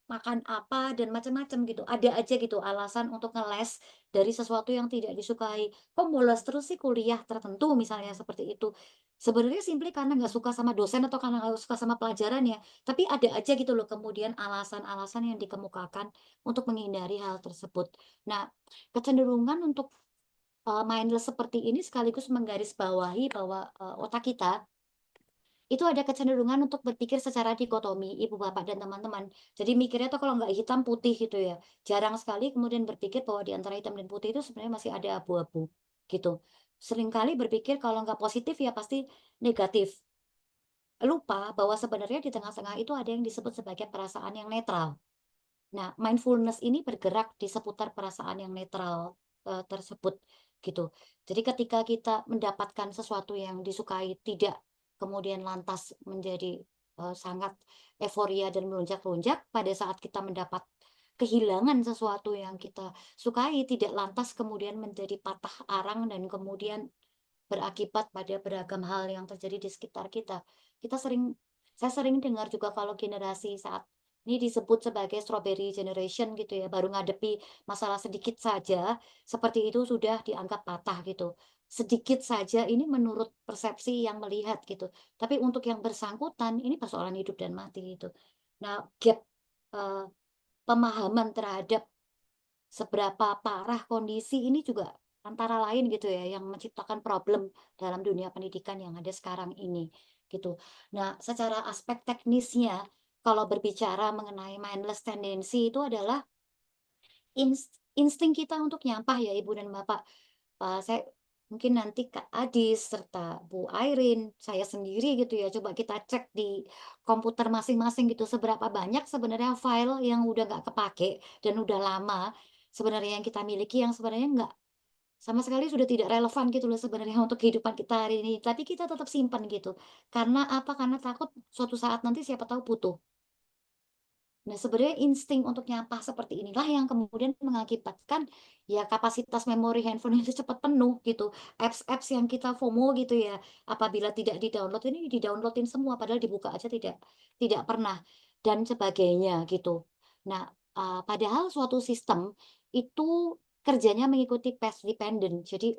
makan apa dan macam-macam gitu. Ada aja gitu alasan untuk ngeles dari sesuatu yang tidak disukai. Kok bolos terus sih kuliah tertentu misalnya seperti itu. Sebenarnya simply karena nggak suka sama dosen atau karena nggak suka sama pelajarannya. Tapi ada aja gitu loh kemudian alasan-alasan yang dikemukakan untuk menghindari hal tersebut. Nah, kecenderungan untuk, mindless seperti ini sekaligus menggarisbawahi bahwa, otak kita itu ada kecenderungan untuk berpikir secara dikotomi, ibu, bapak, dan teman-teman. Jadi mikirnya tuh kalau nggak hitam putih gitu ya. Jarang sekali kemudian berpikir bahwa di antara hitam dan putih itu sebenarnya masih ada abu-abu, gitu. Seringkali berpikir kalau nggak positif ya pasti negatif. Lupa bahwa sebenarnya di tengah-tengah itu ada yang disebut sebagai perasaan yang netral. Nah, mindfulness ini bergerak di seputar perasaan yang netral, tersebut, gitu. Jadi ketika kita mendapatkan sesuatu yang disukai tidak kemudian lantas menjadi sangat euforia dan melonjak-lonjak pada saat kita mendapat kehilangan sesuatu yang kita sukai, tidak lantas kemudian menjadi patah arang dan kemudian berakibat pada beragam hal yang terjadi di sekitar kita. Saya sering dengar juga kalau generasi saat ini disebut sebagai strawberry generation gitu ya, baru ngadepi masalah sedikit saja, seperti itu sudah dianggap patah gitu. Sedikit saja ini menurut persepsi yang melihat gitu. Tapi untuk yang bersangkutan ini persoalan hidup dan mati gitu. Nah, gap eh, pemahaman terhadap seberapa parah kondisi ini juga antara lain gitu ya yang menciptakan problem dalam dunia pendidikan yang ada sekarang ini gitu. Nah, secara aspek teknisnya kalau berbicara mengenai mindless tendency itu adalah insting kita untuk nyampah ya Ibu dan Bapak. Saya mungkin nanti Kak Adis serta Bu Airin, saya sendiri gitu ya, coba kita cek di komputer masing-masing gitu seberapa banyak sebenarnya file yang udah nggak kepake dan udah lama sebenarnya yang kita miliki yang sebenarnya nggak sama sekali sudah tidak relevan gitu loh sebenarnya untuk kehidupan kita hari ini, tapi kita tetap simpan gitu. Karena apa? Karena takut suatu saat nanti siapa tahu butuh. Nah, sebenarnya insting untuk nyampah seperti inilah yang kemudian mengakibatkan ya kapasitas memori handphone itu cepat penuh gitu. Apps-apps yang kita FOMO gitu ya, apabila tidak di-download ini di-downloadin semua padahal dibuka aja tidak pernah dan sebagainya gitu. Nah, padahal suatu sistem itu kerjanya mengikuti path dependent. Jadi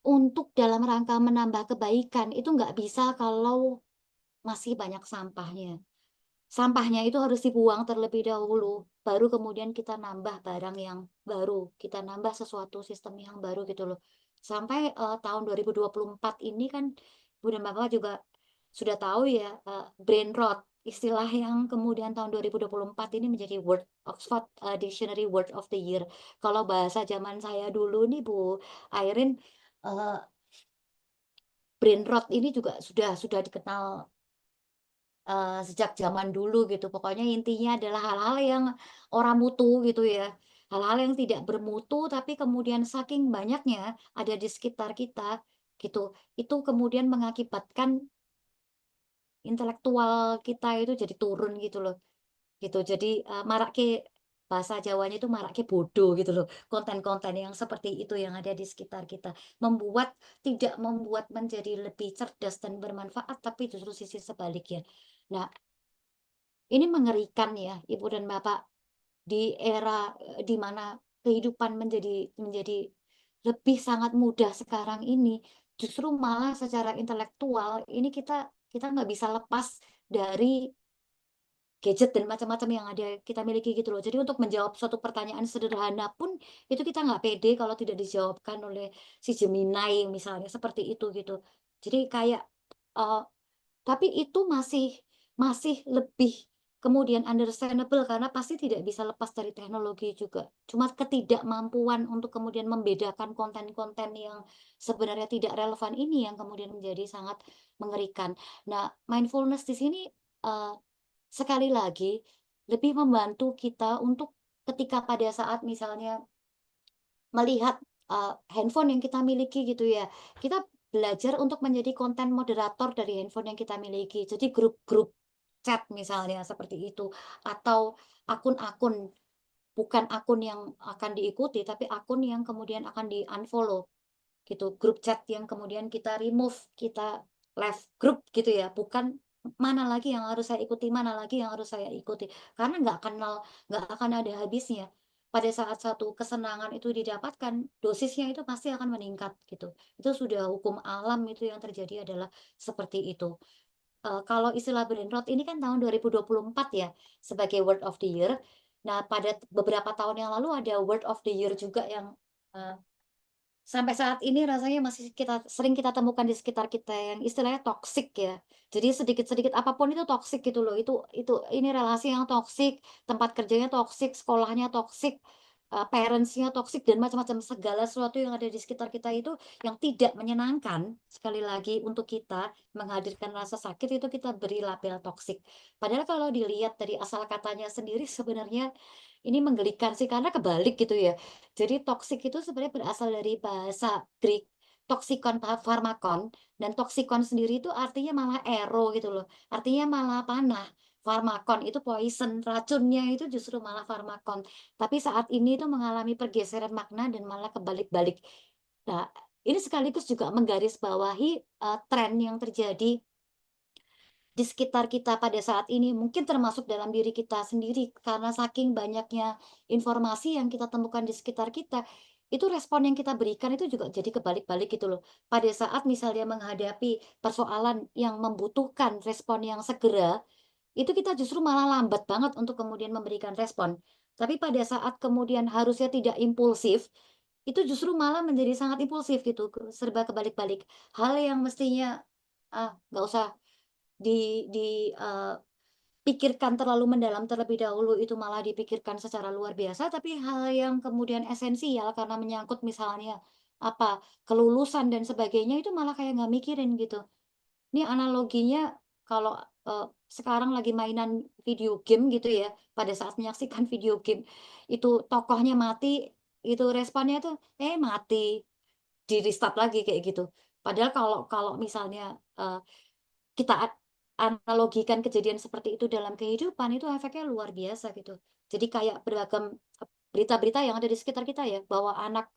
untuk dalam rangka menambah kebaikan itu nggak bisa kalau masih banyak sampahnya. Sampahnya itu harus dibuang terlebih dahulu, baru kemudian kita nambah barang yang baru, kita nambah sesuatu sistem yang baru gitu loh. Sampai tahun 2024 ini kan Bu dan Bapak juga sudah tahu ya, brain rot, istilah yang kemudian tahun 2024 ini menjadi word Oxford Dictionary Word of the Year. Kalau bahasa zaman saya dulu nih Bu Airin, eh, brain rot ini juga sudah dikenal sejak zaman dulu gitu. Pokoknya intinya adalah hal-hal yang ora mutu gitu ya. Hal-hal yang tidak bermutu tapi kemudian saking banyaknya ada di sekitar kita gitu. Itu kemudian mengakibatkan intelektual kita itu jadi turun gitu loh. Gitu. Jadi marake bahasa Jawanya itu marake bodoh gitu loh. Konten-konten yang seperti itu yang ada di sekitar kita. Tidak membuat menjadi lebih cerdas dan bermanfaat tapi justru sisi sebaliknya. Nah, ini mengerikan ya, Ibu dan Bapak, di era di mana kehidupan menjadi lebih sangat mudah sekarang ini. Justru malah secara intelektual ini kita nggak bisa lepas dari gadget dan macam-macam yang ada kita miliki gitu loh. Jadi untuk menjawab suatu pertanyaan sederhana pun itu kita nggak pede kalau tidak dijawabkan oleh si Gemini misalnya seperti itu gitu. Jadi kayak eh, tapi itu masih masih lebih kemudian understandable karena pasti tidak bisa lepas dari teknologi juga. Cuma ketidakmampuan untuk kemudian membedakan konten-konten yang sebenarnya tidak relevan ini yang kemudian menjadi sangat mengerikan. Nah, mindfulness di sini eh, sekali lagi lebih membantu kita untuk ketika pada saat misalnya melihat handphone yang kita miliki gitu ya. Kita belajar untuk menjadi konten moderator dari handphone yang kita miliki. Jadi grup-grup chat misalnya seperti itu atau akun-akun bukan akun yang akan diikuti tapi akun yang kemudian akan di-unfollow gitu. Grup chat yang kemudian kita remove, kita left group gitu ya. Bukan mana lagi yang harus saya ikuti, mana lagi yang harus saya ikuti. Karena nggak akan ada habisnya. Pada saat satu kesenangan itu didapatkan, dosisnya itu pasti akan meningkat gitu. Itu sudah hukum alam itu yang terjadi adalah seperti itu. Kalau istilah brain rot ini kan tahun 2024 ya sebagai word of the year. Nah, pada beberapa tahun yang lalu ada word of the year juga yang eh, sampai saat ini rasanya masih sering kita temukan di sekitar kita yang istilahnya toksik ya. Jadi sedikit-sedikit apapun itu toksik gitu loh. Ini relasi yang toksik, tempat kerjanya toksik, sekolahnya toksik, parentsnya toksik dan macam-macam segala sesuatu yang ada di sekitar kita itu yang tidak menyenangkan. Sekali lagi untuk kita menghadirkan rasa sakit itu kita beri label toksik. Padahal kalau dilihat dari asal katanya sendiri sebenarnya ini menggelikan sih karena kebalik gitu ya. Jadi toksik itu sebenarnya berasal dari bahasa Greek. toksikon farmakon, dan toksikon sendiri itu artinya malah ero gitu loh, artinya malah panah. Farmakon itu poison, racunnya itu justru malah farmakon. Tapi saat ini itu mengalami pergeseran makna dan malah kebalik-balik. Nah, ini sekaligus juga menggarisbawahi tren yang terjadi di sekitar kita pada saat ini, mungkin termasuk dalam diri kita sendiri, karena saking banyaknya informasi yang kita temukan di sekitar kita, itu respon yang kita berikan itu juga jadi kebalik-balik gitu loh. Pada saat misalnya menghadapi persoalan yang membutuhkan respon yang segera, itu kita justru malah lambat banget untuk kemudian memberikan respon. Tapi pada saat kemudian harusnya tidak impulsif, itu justru malah menjadi sangat impulsif gitu, serba kebalik-balik. Hal yang mestinya, nggak usah pikirkan terlalu mendalam terlebih dahulu, itu malah dipikirkan secara luar biasa, tapi hal yang kemudian esensial karena menyangkut misalnya, kelulusan dan sebagainya, itu malah kayak nggak mikirin gitu. Ini analoginya kalau, sekarang lagi mainan video game gitu ya, pada saat menyaksikan video game, itu tokohnya mati, itu responnya tuh, mati, di-restart lagi kayak gitu. Padahal kalau kalau misalnya, kita analogikan kejadian seperti itu dalam kehidupan, itu efeknya luar biasa gitu. Jadi kayak beragam berita-berita yang ada di sekitar kita ya, bahwa anak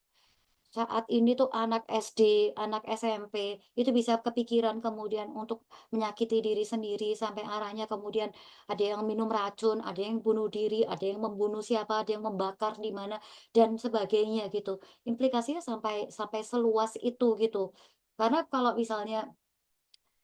saat ini tuh anak SD, anak SMP, itu bisa kepikiran kemudian untuk menyakiti diri sendiri sampai arahnya kemudian ada yang minum racun, ada yang bunuh diri, ada yang membunuh siapa, ada yang membakar di mana dan sebagainya gitu. Implikasinya sampai sampai seluas itu gitu. Karena kalau misalnya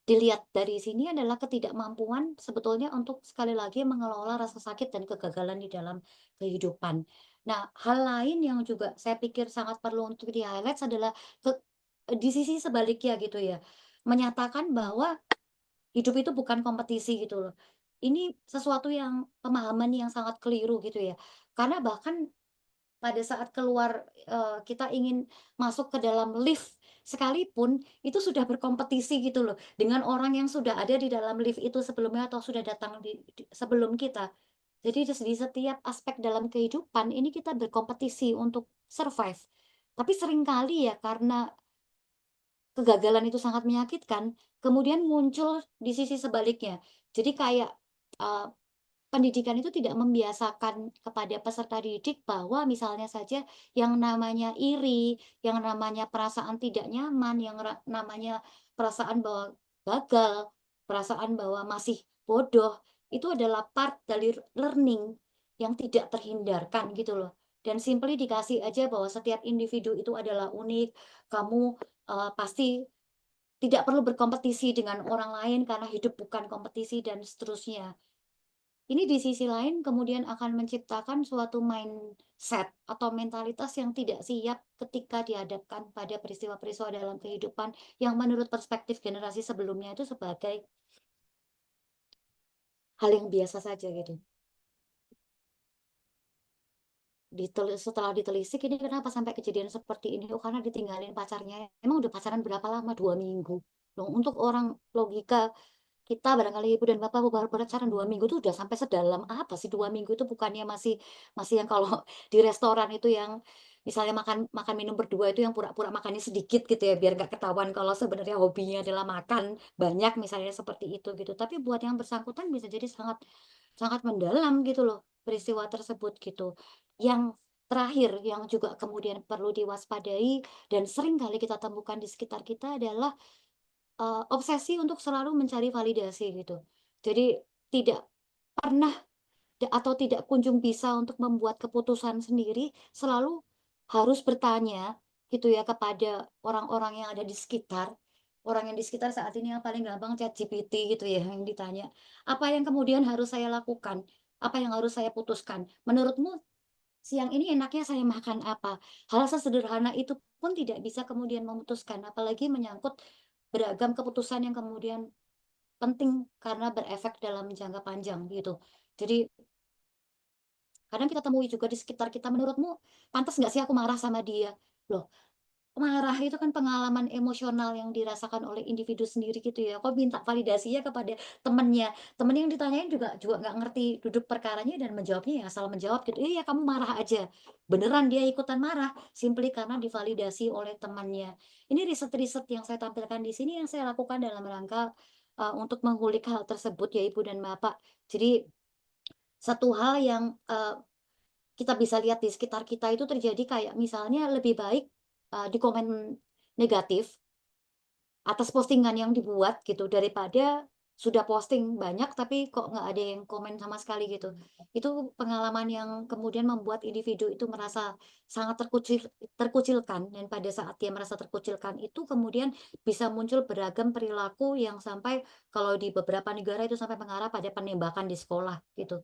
dilihat dari sini adalah ketidakmampuan sebetulnya untuk sekali lagi mengelola rasa sakit dan kegagalan di dalam kehidupan. Nah, hal lain yang juga saya pikir sangat perlu untuk di-highlight adalah ke di sisi sebaliknya gitu ya. Menyatakan bahwa hidup itu bukan kompetisi gitu loh. Ini sesuatu yang pemahaman yang sangat keliru gitu ya. Karena bahkan pada saat keluar, kita ingin masuk ke dalam lift sekalipun, itu sudah berkompetisi gitu loh, dengan orang yang sudah ada di dalam lift itu sebelumnya atau sudah datang di sebelum kita. Jadi di setiap aspek dalam kehidupan ini kita berkompetisi untuk survive. Tapi seringkali ya karena kegagalan itu sangat menyakitkan, kemudian muncul di sisi sebaliknya. Jadi kayak, eee pendidikan itu tidak membiasakan kepada peserta didik bahwa misalnya saja yang namanya iri, yang namanya perasaan tidak nyaman, yang namanya perasaan bahwa gagal, perasaan bahwa masih bodoh, itu adalah part dari learning yang tidak terhindarkan gitu loh. Dan simply dikasih aja bahwa setiap individu itu adalah unik, kamu, pasti tidak perlu berkompetisi dengan orang lain karena hidup bukan kompetisi dan seterusnya. Ini di sisi lain kemudian akan menciptakan suatu mindset atau mentalitas yang tidak siap ketika dihadapkan pada peristiwa-peristiwa dalam kehidupan yang menurut perspektif generasi sebelumnya itu sebagai hal yang biasa saja gitu. Setelah ditelisik ini kenapa sampai kejadian seperti ini? Oh, karena ditinggalin pacarnya. Emang udah pacaran berapa lama? 2 minggu. Loh, untuk orang logika kita barangkali ibu dan bapak baru pacaran 2 minggu itu udah sampai sedalam apa sih 2 minggu itu, bukannya masih masih yang kalau di restoran itu yang misalnya makan makan minum berdua itu yang pura-pura makannya sedikit gitu ya biar nggak ketahuan kalau sebenarnya hobinya adalah makan banyak misalnya seperti itu gitu. Tapi buat yang bersangkutan bisa jadi sangat sangat mendalam gitu loh peristiwa tersebut gitu. Yang terakhir yang juga kemudian perlu diwaspadai dan sering kali kita temukan di sekitar kita adalah obsesi untuk selalu mencari validasi gitu. Jadi tidak pernah atau tidak kunjung bisa untuk membuat keputusan sendiri, selalu harus bertanya gitu ya kepada orang-orang yang ada di sekitar. Orang yang di sekitar saat ini yang paling gampang ChatGPT gitu ya yang ditanya, "Apa yang kemudian harus saya lakukan? Apa yang harus saya putuskan? Menurutmu siang ini enaknya saya makan apa?" Hal sesederhana itu pun tidak bisa kemudian memutuskan, apalagi menyangkut beragam keputusan yang kemudian penting karena berefek dalam jangka panjang gitu. Jadi kadang kita temui juga di sekitar kita, "Menurutmu pantas nggak sih aku marah sama dia?" Loh, marah itu kan pengalaman emosional yang dirasakan oleh individu sendiri gitu ya. Kok minta validasinya kepada temennya. Temen yang ditanyain juga nggak ngerti duduk perkaranya dan menjawabnya ya asal menjawab gitu. Iya, kamu marah aja. Beneran dia ikutan marah, simply karena divalidasi oleh temannya. Ini riset-riset yang saya tampilkan di sini yang saya lakukan dalam rangka untuk mengulik hal tersebut ya Ibu dan Bapak. Jadi satu hal yang kita bisa lihat di sekitar kita itu terjadi kayak misalnya lebih baik di komen negatif atas postingan yang dibuat gitu daripada sudah posting banyak tapi kok nggak ada yang komen sama sekali gitu. Itu pengalaman yang kemudian membuat individu itu merasa sangat terkucilkan dan pada saat dia merasa terkucilkan itu kemudian bisa muncul beragam perilaku yang sampai kalau di beberapa negara itu sampai mengarah pada penembakan di sekolah gitu.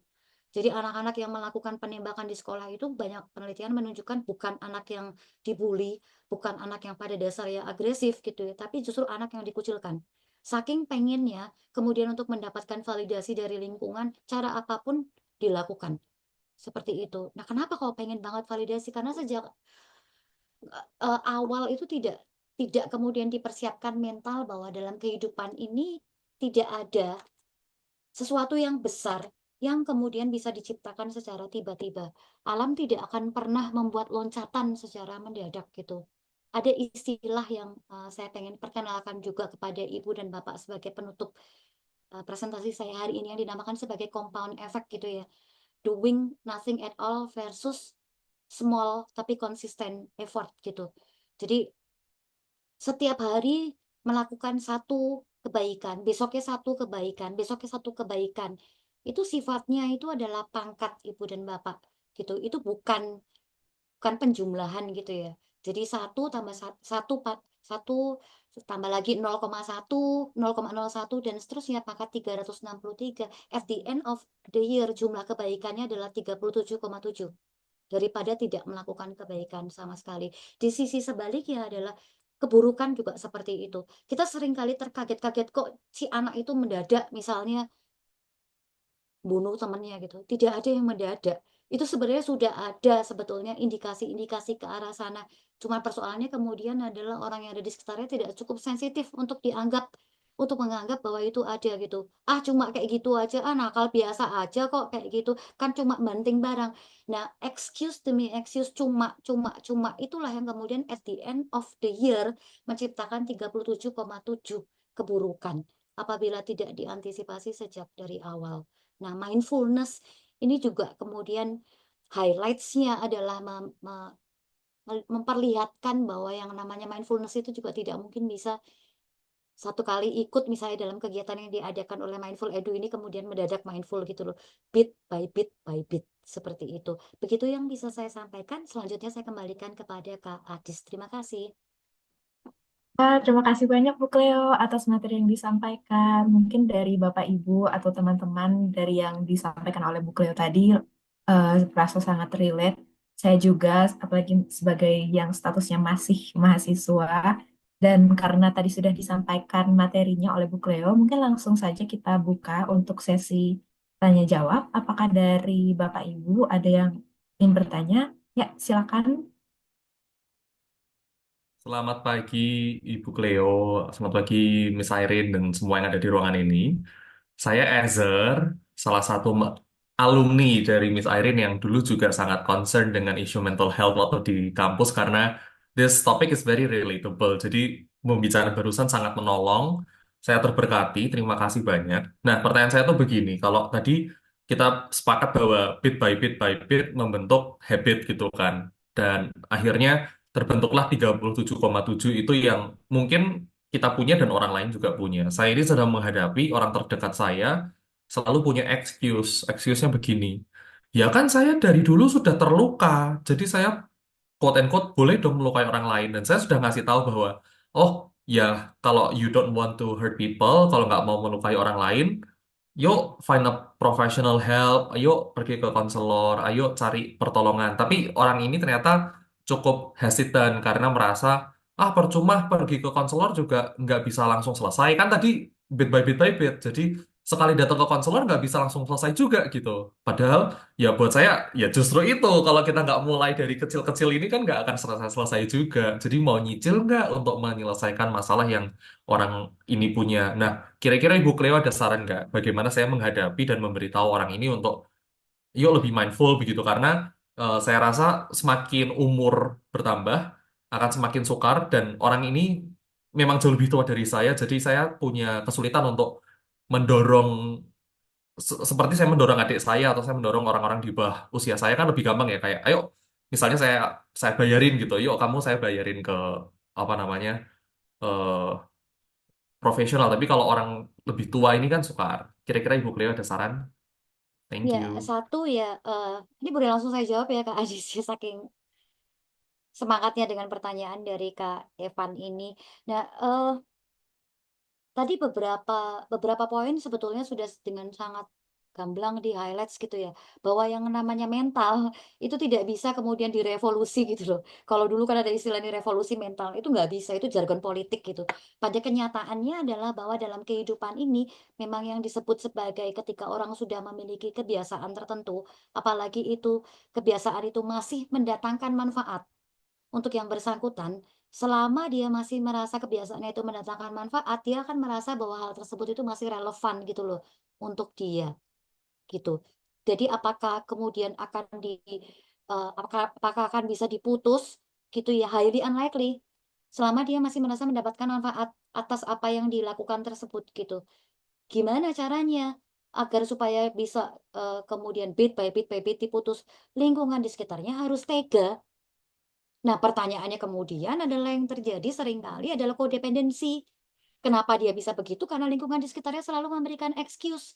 Jadi anak-anak yang melakukan penembakan di sekolah itu banyak penelitian menunjukkan bukan anak yang dibully, bukan anak yang pada dasarnya agresif gitu ya, tapi justru anak yang dikucilkan. Saking pengennya kemudian untuk mendapatkan validasi dari lingkungan, cara apapun dilakukan. Seperti itu. Nah, kenapa kau pengen banget validasi? Karena sejak awal itu tidak kemudian dipersiapkan mental bahwa dalam kehidupan ini tidak ada sesuatu yang besar yang kemudian bisa diciptakan secara tiba-tiba. Alam tidak akan pernah membuat loncatan secara mendadak gitu. Ada istilah yang saya pengen perkenalkan juga kepada Ibu dan Bapak sebagai penutup presentasi saya hari ini yang dinamakan sebagai compound effect gitu ya. Doing nothing at all versus small tapi konsisten effort gitu. Jadi setiap hari melakukan satu kebaikan, besoknya satu kebaikan, besoknya satu kebaikan. Itu sifatnya itu adalah pangkat Ibu dan Bapak gitu. Itu bukan penjumlahan gitu ya. Jadi satu tambah satu tambah lagi 0,1, 0,01 dan seterusnya pangkat 363. At the end of the year jumlah kebaikannya adalah 37,7 daripada tidak melakukan kebaikan sama sekali. Di sisi sebaliknya adalah keburukan juga seperti itu. Kita seringkali terkaget-kaget kok si anak itu mendadak misalnya bunuh temannya gitu. Tidak ada yang mendadak. Itu sebenarnya sudah ada sebetulnya indikasi-indikasi ke arah sana. Cuma persoalannya kemudian adalah orang yang ada di sekitarnya tidak cukup sensitif untuk menganggap bahwa itu ada gitu. Ah, cuma kayak gitu aja, ah nakal biasa aja kok kayak gitu. Kan cuma banting barang. Nah, excuse demi excuse cuma itulah yang kemudian at the end of the year menciptakan 37,7 keburukan apabila tidak diantisipasi sejak dari awal. Nah, mindfulness ini juga kemudian highlights-nya adalah memperlihatkan bahwa yang namanya mindfulness itu juga tidak mungkin bisa satu kali ikut misalnya dalam kegiatan yang diadakan oleh Mindful Edu ini kemudian mendadak mindful gitu loh. Bit by bit by bit seperti itu. Begitu yang bisa saya sampaikan. Selanjutnya saya kembalikan kepada Kak Adis. Terima kasih. Terima kasih banyak Bu Cleo atas materi yang disampaikan. Mungkin dari Bapak Ibu atau teman-teman dari yang disampaikan oleh Bu Cleo tadi merasa sangat relate. Saya juga, apalagi sebagai yang statusnya masih mahasiswa, dan karena tadi sudah disampaikan materinya oleh Bu Cleo, mungkin langsung saja kita buka untuk sesi tanya jawab. Apakah dari Bapak Ibu ada yang ingin bertanya? Ya, silakan. Selamat pagi Ibu Cleo, selamat pagi Miss Irene dan semua yang ada di ruangan ini. Saya Ezer, salah satu alumni dari Miss Irene yang dulu juga sangat concern dengan isu mental health waktu di kampus karena this topic is very relatable. Jadi pembicaraan barusan sangat menolong. Saya terberkati, terima kasih banyak. Nah, pertanyaan saya tuh begini, kalau tadi kita sepakat bahwa bit by bit membentuk habit gitu kan. Dan akhirnya terbentuklah 37,7 itu yang mungkin kita punya dan orang lain juga punya. Saya ini sedang menghadapi orang terdekat saya selalu punya excuse. Excuse-nya begini. Ya kan saya dari dulu sudah terluka. Jadi saya quote and quote boleh dong melukai orang lain. Dan saya sudah ngasih tahu bahwa, oh ya kalau you don't want to hurt people, kalau nggak mau melukai orang lain, yuk find a professional help, ayo pergi ke konselor, ayo cari pertolongan. Tapi orang ini ternyata cukup hesitant karena merasa, ah percuma pergi ke konselor juga nggak bisa langsung selesai. Kan tadi bit by bit by bit. Jadi sekali datang ke konselor nggak bisa langsung selesai juga gitu. Padahal ya buat saya ya justru itu kalau kita nggak mulai dari kecil-kecil ini kan nggak akan selesai-selesai juga. Jadi mau nyicil nggak untuk menyelesaikan masalah yang orang ini punya. Nah, kira-kira Ibu Cleo ada saran nggak bagaimana saya menghadapi dan memberitahu orang ini untuk yuk lebih mindful begitu karena saya rasa semakin umur bertambah akan semakin sukar dan orang ini memang jauh lebih tua dari saya jadi saya punya kesulitan untuk mendorong seperti saya mendorong adik saya atau saya mendorong orang-orang di bawah usia saya kan lebih gampang ya kayak ayo misalnya saya bayarin gitu yuk kamu saya bayarin ke apa namanya eh, profesional tapi kalau orang lebih tua ini kan sukar kira-kira Ibu Cleo ada saran thank Ya, you. satu ya, ini boleh langsung saya jawab ya Kak Ajis, ya, saking semangatnya dengan pertanyaan dari Kak Evan ini. Nah, tadi beberapa poin sebetulnya sudah dengan sangat gamblang di-highlights gitu ya, bahwa yang namanya mental itu tidak bisa kemudian direvolusi gitu loh. Kalau dulu kan ada istilah ini revolusi mental, itu nggak bisa, itu jargon politik gitu. Pada kenyataannya adalah bahwa dalam kehidupan ini memang yang disebut sebagai ketika orang sudah memiliki kebiasaan tertentu, apalagi itu kebiasaan itu masih mendatangkan manfaat untuk yang bersangkutan, selama dia masih merasa kebiasaannya itu mendatangkan manfaat, dia akan merasa bahwa hal tersebut itu masih relevan gitu loh untuk dia, gitu. Jadi apakah kemudian akan apakah akan bisa diputus gitu ya, highly unlikely. Selama dia masih merasa mendapatkan manfaat atas apa yang dilakukan tersebut gitu. Gimana caranya agar supaya bisa kemudian bit by bit by bit diputus? Lingkungan di sekitarnya harus tega. Nah, pertanyaannya kemudian adalah yang terjadi seringkali adalah kodependensi. Kenapa dia bisa begitu? Karena lingkungan di sekitarnya selalu memberikan excuse,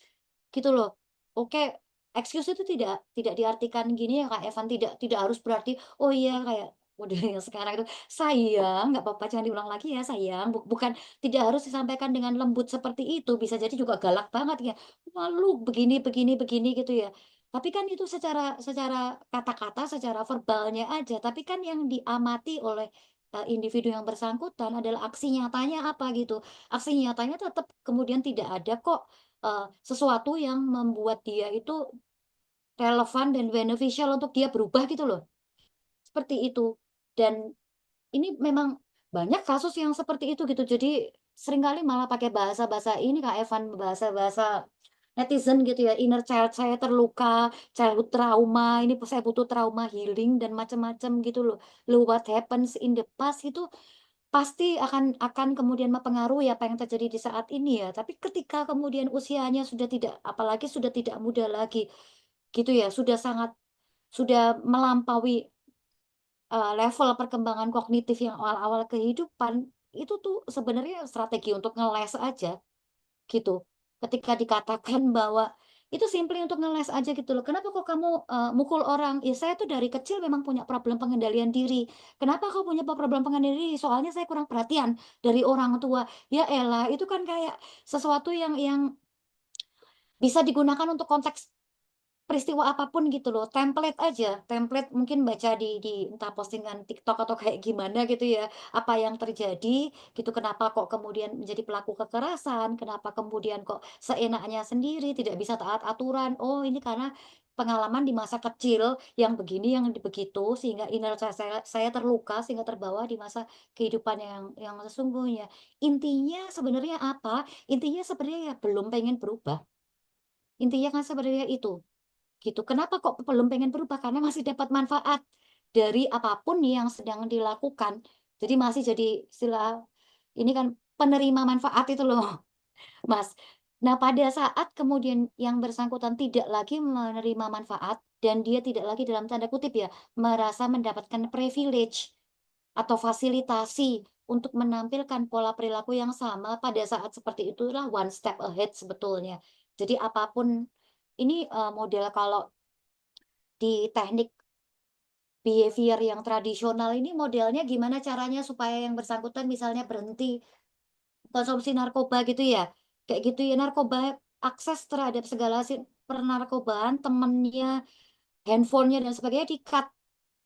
gitu loh. Oke, excuse itu tidak diartikan gini ya Kak Evan, tidak harus berarti, oh iya kayak model yang sekarang itu, sayang, nggak apa-apa, jangan diulang lagi ya sayang. Bukan, tidak harus disampaikan dengan lembut seperti itu. Bisa jadi juga galak banget ya. Wah, lu begini, begini, begini gitu ya. Tapi kan itu secara secara kata-kata, secara verbalnya aja, tapi kan yang diamati oleh, individu yang bersangkutan adalah aksi nyatanya apa gitu. Aksi nyatanya tetap kemudian tidak ada kok, sesuatu yang membuat dia itu relevan dan beneficial untuk dia berubah gitu loh, seperti itu. Dan ini memang banyak kasus yang seperti itu gitu. Jadi seringkali malah pakai bahasa-bahasa ini Kak Evan, bahasa-bahasa netizen gitu ya, inner child saya terluka, childhood trauma, ini saya butuh trauma healing dan macam-macam gitu loh. Loh, what happens in the past itu pasti akan kemudian mempengaruhi apa yang terjadi di saat ini ya. Tapi ketika kemudian usianya sudah tidak, apalagi sudah tidak muda lagi gitu ya, sudah melampaui level perkembangan kognitif yang awal-awal kehidupan, itu tuh sebenarnya strategi untuk ngeles aja, gitu. Ketika dikatakan bahwa itu simply untuk ngeles aja gitu loh, "Kenapa kok kamu, mukul orang?" "Ya saya tuh dari kecil memang punya problem pengendalian diri." "Kenapa kau punya problem pengendalian diri?" "Soalnya saya kurang perhatian dari orang tua." Ya elah, itu kan kayak sesuatu yang bisa digunakan untuk konteks peristiwa apapun gitu loh, template aja, template mungkin baca di entah postingan TikTok atau kayak gimana gitu ya, apa yang terjadi gitu, kenapa kok kemudian menjadi pelaku kekerasan, kenapa kemudian kok seenaknya sendiri, tidak bisa taat aturan, oh ini karena pengalaman di masa kecil yang begini, yang begitu, sehingga inner child saya terluka, sehingga terbawa di masa kehidupan yang sesungguhnya. Intinya sebenarnya apa? Intinya sebenarnya ya belum pengen berubah, intinya kan sebenarnya itu. Gitu. Kenapa kok belum pengen berubah? Karena masih dapat manfaat dari apapun yang sedang dilakukan. Jadi masih jadi istilah ini kan penerima manfaat itu loh, Mas. Nah, pada saat kemudian yang bersangkutan tidak lagi menerima manfaat dan dia tidak lagi dalam tanda kutip ya, merasa mendapatkan privilege atau fasilitasi untuk menampilkan pola perilaku yang sama pada saat seperti itulah one step ahead sebetulnya. Jadi apapun ini model kalau di teknik behavior yang tradisional ini modelnya gimana caranya supaya yang bersangkutan misalnya berhenti konsumsi narkoba gitu ya, kayak gitu ya, narkoba akses terhadap segala pernarkobaan, temennya, handphonenya dan sebagainya di-cut,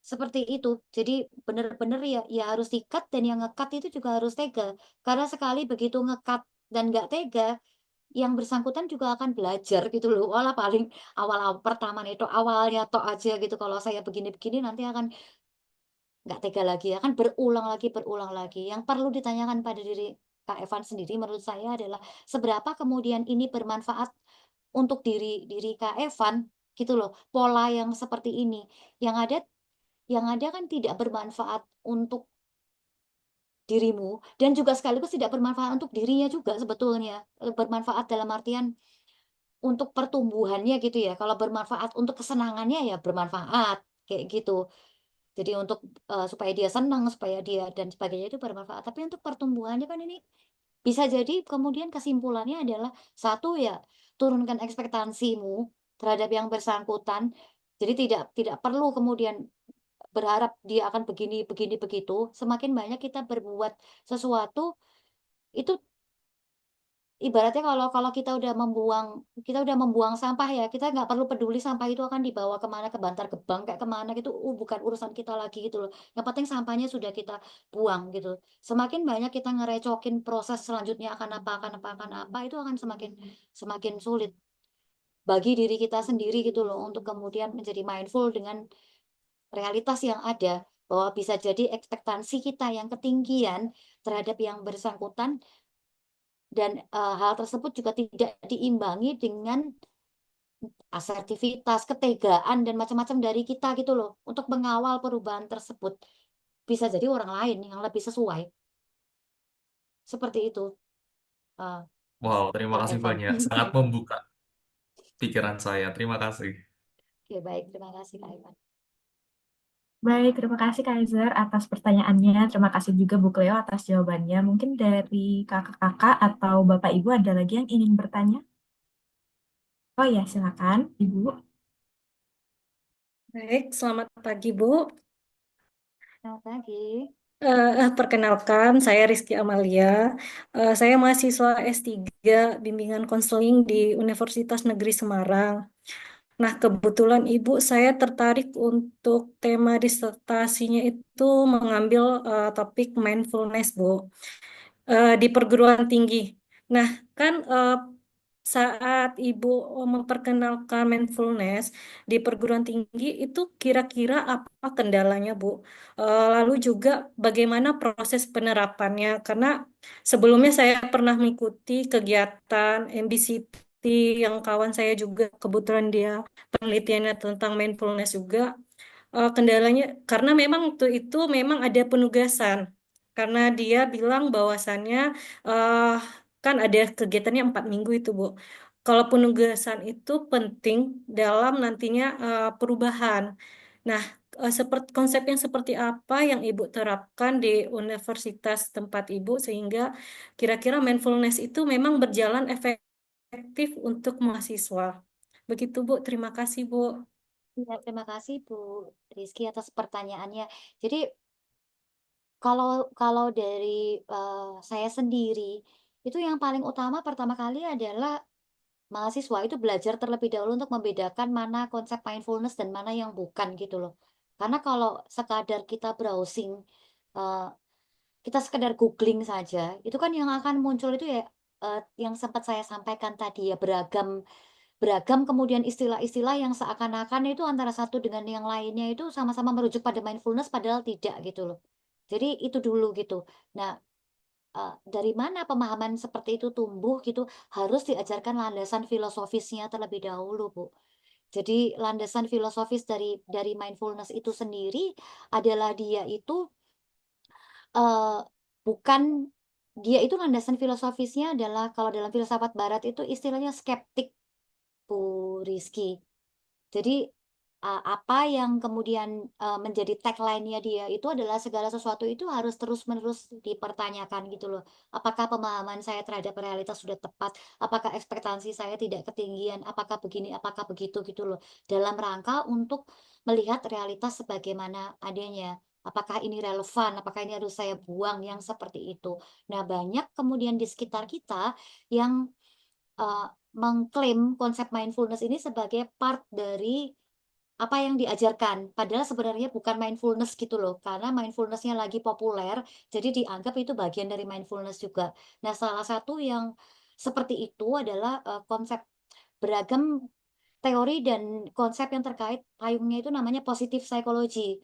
seperti itu. Jadi bener-bener ya harus di-cut dan yang nge-cut itu juga harus tega, karena sekali begitu nge-cut dan nggak tega, yang bersangkutan juga akan belajar gitu loh. Walah paling awal-awal pertama itu awalnya tok aja gitu. Kalau saya begini-begini nanti akan nggak tega lagi, akan berulang lagi, berulang lagi. Yang perlu ditanyakan pada diri Kak Evan sendiri menurut saya adalah seberapa kemudian ini bermanfaat untuk diri diri Kak Evan gitu loh. Pola yang seperti ini. Yang ada kan tidak bermanfaat untuk dirimu dan juga sekaligus tidak bermanfaat untuk dirinya juga sebetulnya. Bermanfaat dalam artian untuk pertumbuhannya gitu ya. Kalau bermanfaat untuk kesenangannya ya bermanfaat kayak gitu. Jadi untuk supaya dia senang, supaya dia dan sebagainya itu bermanfaat. Tapi untuk pertumbuhannya kan ini bisa jadi kemudian kesimpulannya adalah satu ya turunkan ekspektasimu terhadap yang bersangkutan. Jadi tidak perlu kemudian berharap dia akan begini, begini, begitu. Semakin banyak kita berbuat sesuatu, itu ibaratnya kalau kalau kita udah membuang sampah ya, kita nggak perlu peduli sampah itu akan dibawa kemana, ke Bantar Gebang, kayak kemana gitu, bukan urusan kita lagi gitu loh. Yang penting sampahnya sudah kita buang gitu. Semakin banyak kita ngerecokin proses selanjutnya akan apa, itu akan semakin semakin sulit bagi diri kita sendiri gitu loh, untuk kemudian menjadi mindful dengan realitas yang ada, bahwa bisa jadi ekspektasi kita yang ketinggian terhadap yang bersangkutan dan, hal tersebut juga tidak diimbangi dengan asertivitas, ketegaan, dan macam-macam dari kita gitu loh, untuk mengawal perubahan tersebut. Bisa jadi orang lain yang lebih sesuai, seperti itu, eee, Wow, terima Kak kasih Evan. banyak. Sangat membuka pikiran saya. Terima kasih. Oke, baik, terima kasih Kak Evan. Baik, terima kasih Kaiser atas pertanyaannya. Terima kasih juga Bu Cleo atas jawabannya. Mungkin dari kakak-kakak atau Bapak Ibu ada lagi yang ingin bertanya? Oh ya, silakan Ibu. Baik, selamat pagi Bu. Selamat pagi. Perkenalkan, saya Rizky Amalia. Saya mahasiswa S3 Bimbingan Konseling di Universitas Negeri Semarang. Nah, kebetulan Ibu, saya tertarik untuk tema disertasinya itu mengambil topik mindfulness, Bu, di perguruan tinggi. Nah, kan saat Ibu memperkenalkan mindfulness di perguruan tinggi itu kira-kira apa kendalanya, Bu? Lalu juga bagaimana proses penerapannya? Karena sebelumnya saya pernah mengikuti kegiatan MBCT yang kawan saya juga kebetulan dia penelitiannya tentang mindfulness juga. Kendalanya karena memang waktu itu memang ada penugasan karena dia bilang bahwasannya eh, kan ada kegiatannya 4 minggu itu Bu. Kalau penugasan itu penting dalam nantinya perubahan. Nah, seperti konsep yang seperti apa yang Ibu terapkan di universitas tempat Ibu sehingga kira-kira mindfulness itu memang berjalan efektif untuk mahasiswa. Begitu Bu, terima kasih Bu. Iya, terima kasih Bu Rizky atas pertanyaannya. Jadi kalau kalau dari, saya sendiri, itu yang paling utama pertama kali adalah mahasiswa itu belajar terlebih dahulu untuk membedakan mana konsep mindfulness dan mana yang bukan gitu loh. Karena kalau sekadar kita browsing, eee, kita sekedar googling saja, itu kan yang akan muncul itu ya, yang sempat saya sampaikan tadi ya, beragam beragam kemudian istilah-istilah yang seakan-akan itu antara satu dengan yang lainnya itu sama-sama merujuk pada mindfulness padahal tidak gitu loh. Jadi itu dulu gitu. Nah, dari mana pemahaman seperti itu tumbuh gitu, harus diajarkan landasan filosofisnya terlebih dahulu, Bu. Jadi landasan filosofis dari mindfulness itu sendiri adalah dia itu, eee, bukan dia itu landasan filosofisnya adalah kalau dalam filsafat barat itu istilahnya skeptik, Bu Rizky. Jadi, apa yang kemudian, menjadi tagline-nya dia itu adalah segala sesuatu itu harus terus-menerus dipertanyakan gitu loh. Apakah pemahaman saya terhadap realitas sudah tepat? Apakah ekspektasi saya tidak ketinggian? Apakah begini, apakah begitu gitu loh. Dalam rangka untuk melihat realitas sebagaimana adanya. Apakah ini relevan? Apakah ini harus saya buang? Yang seperti itu. Nah, banyak kemudian di sekitar kita yang mengklaim konsep mindfulness ini sebagai part dari apa yang diajarkan, padahal sebenarnya bukan mindfulness gitu loh, karena mindfulness-nya lagi populer, jadi dianggap itu bagian dari mindfulness juga. Nah, salah satu yang seperti itu adalah konsep beragam teori dan konsep yang terkait payungnya itu namanya positive psychology.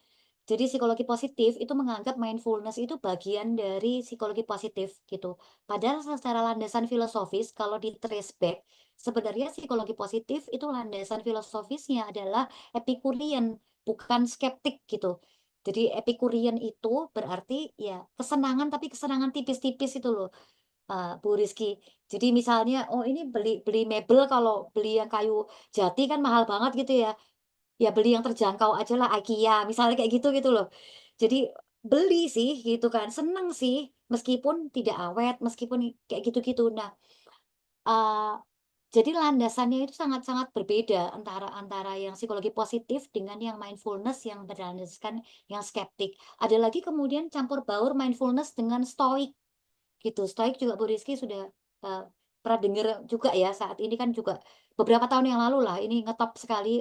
Jadi psikologi positif itu menganggap mindfulness itu bagian dari psikologi positif gitu. Padahal secara landasan filosofis kalau di trace back sebenarnya psikologi positif itu landasan filosofisnya adalah Epicurean, bukan skeptik gitu. Jadi Epicurean itu berarti ya kesenangan tapi kesenangan tipis-tipis itu loh. Bu Rizky. Jadi misalnya, oh ini beli beli mebel kalau beli yang kayu jati kan mahal banget gitu ya. Ya beli yang terjangkau aja lah IKEA, misalnya kayak gitu gitu loh. Jadi beli sih gitu kan, seneng sih meskipun tidak awet, meskipun kayak gitu-gitu. Nah, eh, jadi landasannya itu sangat-sangat berbeda antara antara yang psikologi positif dengan yang mindfulness yang berlandaskan yang skeptik. Ada lagi kemudian campur baur mindfulness dengan stoik gitu. Stoik juga Bu Rizky sudah eh, pernah dengar juga ya, saat ini kan juga beberapa tahun yang lalu lah ini ngetop sekali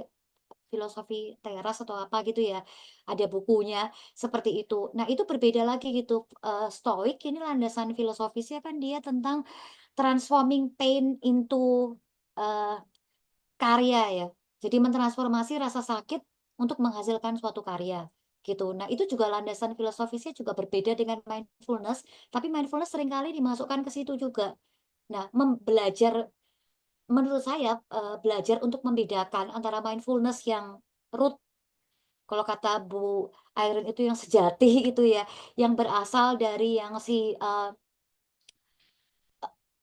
filosofi teras atau apa gitu ya, ada bukunya seperti itu. Nah itu berbeda lagi gitu. Stoik ini landasan filosofisnya kan dia tentang transforming pain into eh, karya ya. Jadi mentransformasi rasa sakit untuk menghasilkan suatu karya gitu. Nah, itu juga landasan filosofisnya juga berbeda dengan mindfulness, tapi mindfulness seringkali dimasukkan ke situ juga. Nah, belajar menurut saya belajar untuk membedakan antara mindfulness yang root, kalau kata Bu Airin itu yang sejati itu ya, yang berasal dari yang si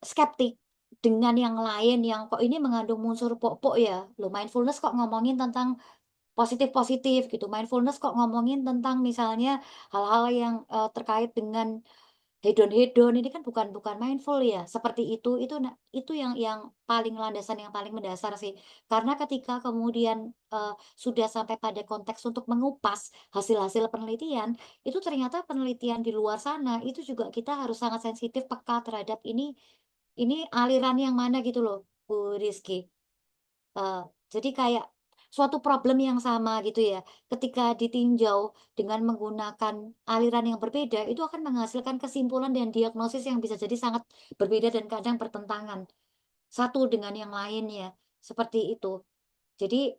skeptik dengan yang lain yang kok ini mengandung unsur pokok ya. Loh, mindfulness kok ngomongin tentang positif-positif gitu. Mindfulness kok ngomongin tentang misalnya hal-hal yang terkait dengan hedon-hedon ini kan bukan bukan mindful ya. Seperti itu itu yang paling landasan yang paling mendasar sih. Karena ketika kemudian sudah sampai pada konteks untuk mengupas hasil-hasil penelitian, itu ternyata penelitian di luar sana itu juga kita harus sangat sensitif peka terhadap ini aliran yang mana gitu loh, Bu Rizky. Eh, jadi kayak suatu problem yang sama gitu ya, ketika ditinjau dengan menggunakan aliran yang berbeda, itu akan menghasilkan kesimpulan dan diagnosis yang bisa jadi sangat berbeda dan kadang bertentangan satu dengan yang lainnya, seperti itu. Jadi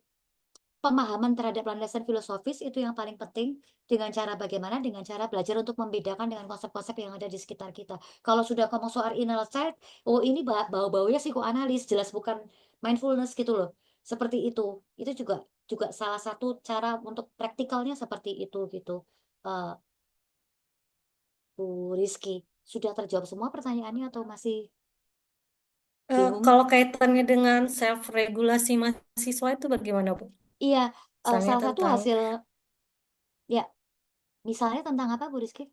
pemahaman terhadap landasan filosofis itu yang paling penting dengan cara bagaimana? Dengan cara belajar untuk membedakan dengan konsep-konsep yang ada di sekitar kita. Kalau sudah ngomong soal inner child, oh ini bau-baunya psikoanalis, jelas bukan mindfulness gitu loh. Seperti itu. Itu juga juga salah satu cara untuk praktikalnya seperti itu gitu. Eh, Bu Rizky, sudah terjawab semua pertanyaannya atau masih bingung? Kalau kaitannya dengan self regulasi mahasiswa itu bagaimana, Bu? Iya, Misalnya salah satu tentang hasil ya, misalnya tentang apa Bu Rizky?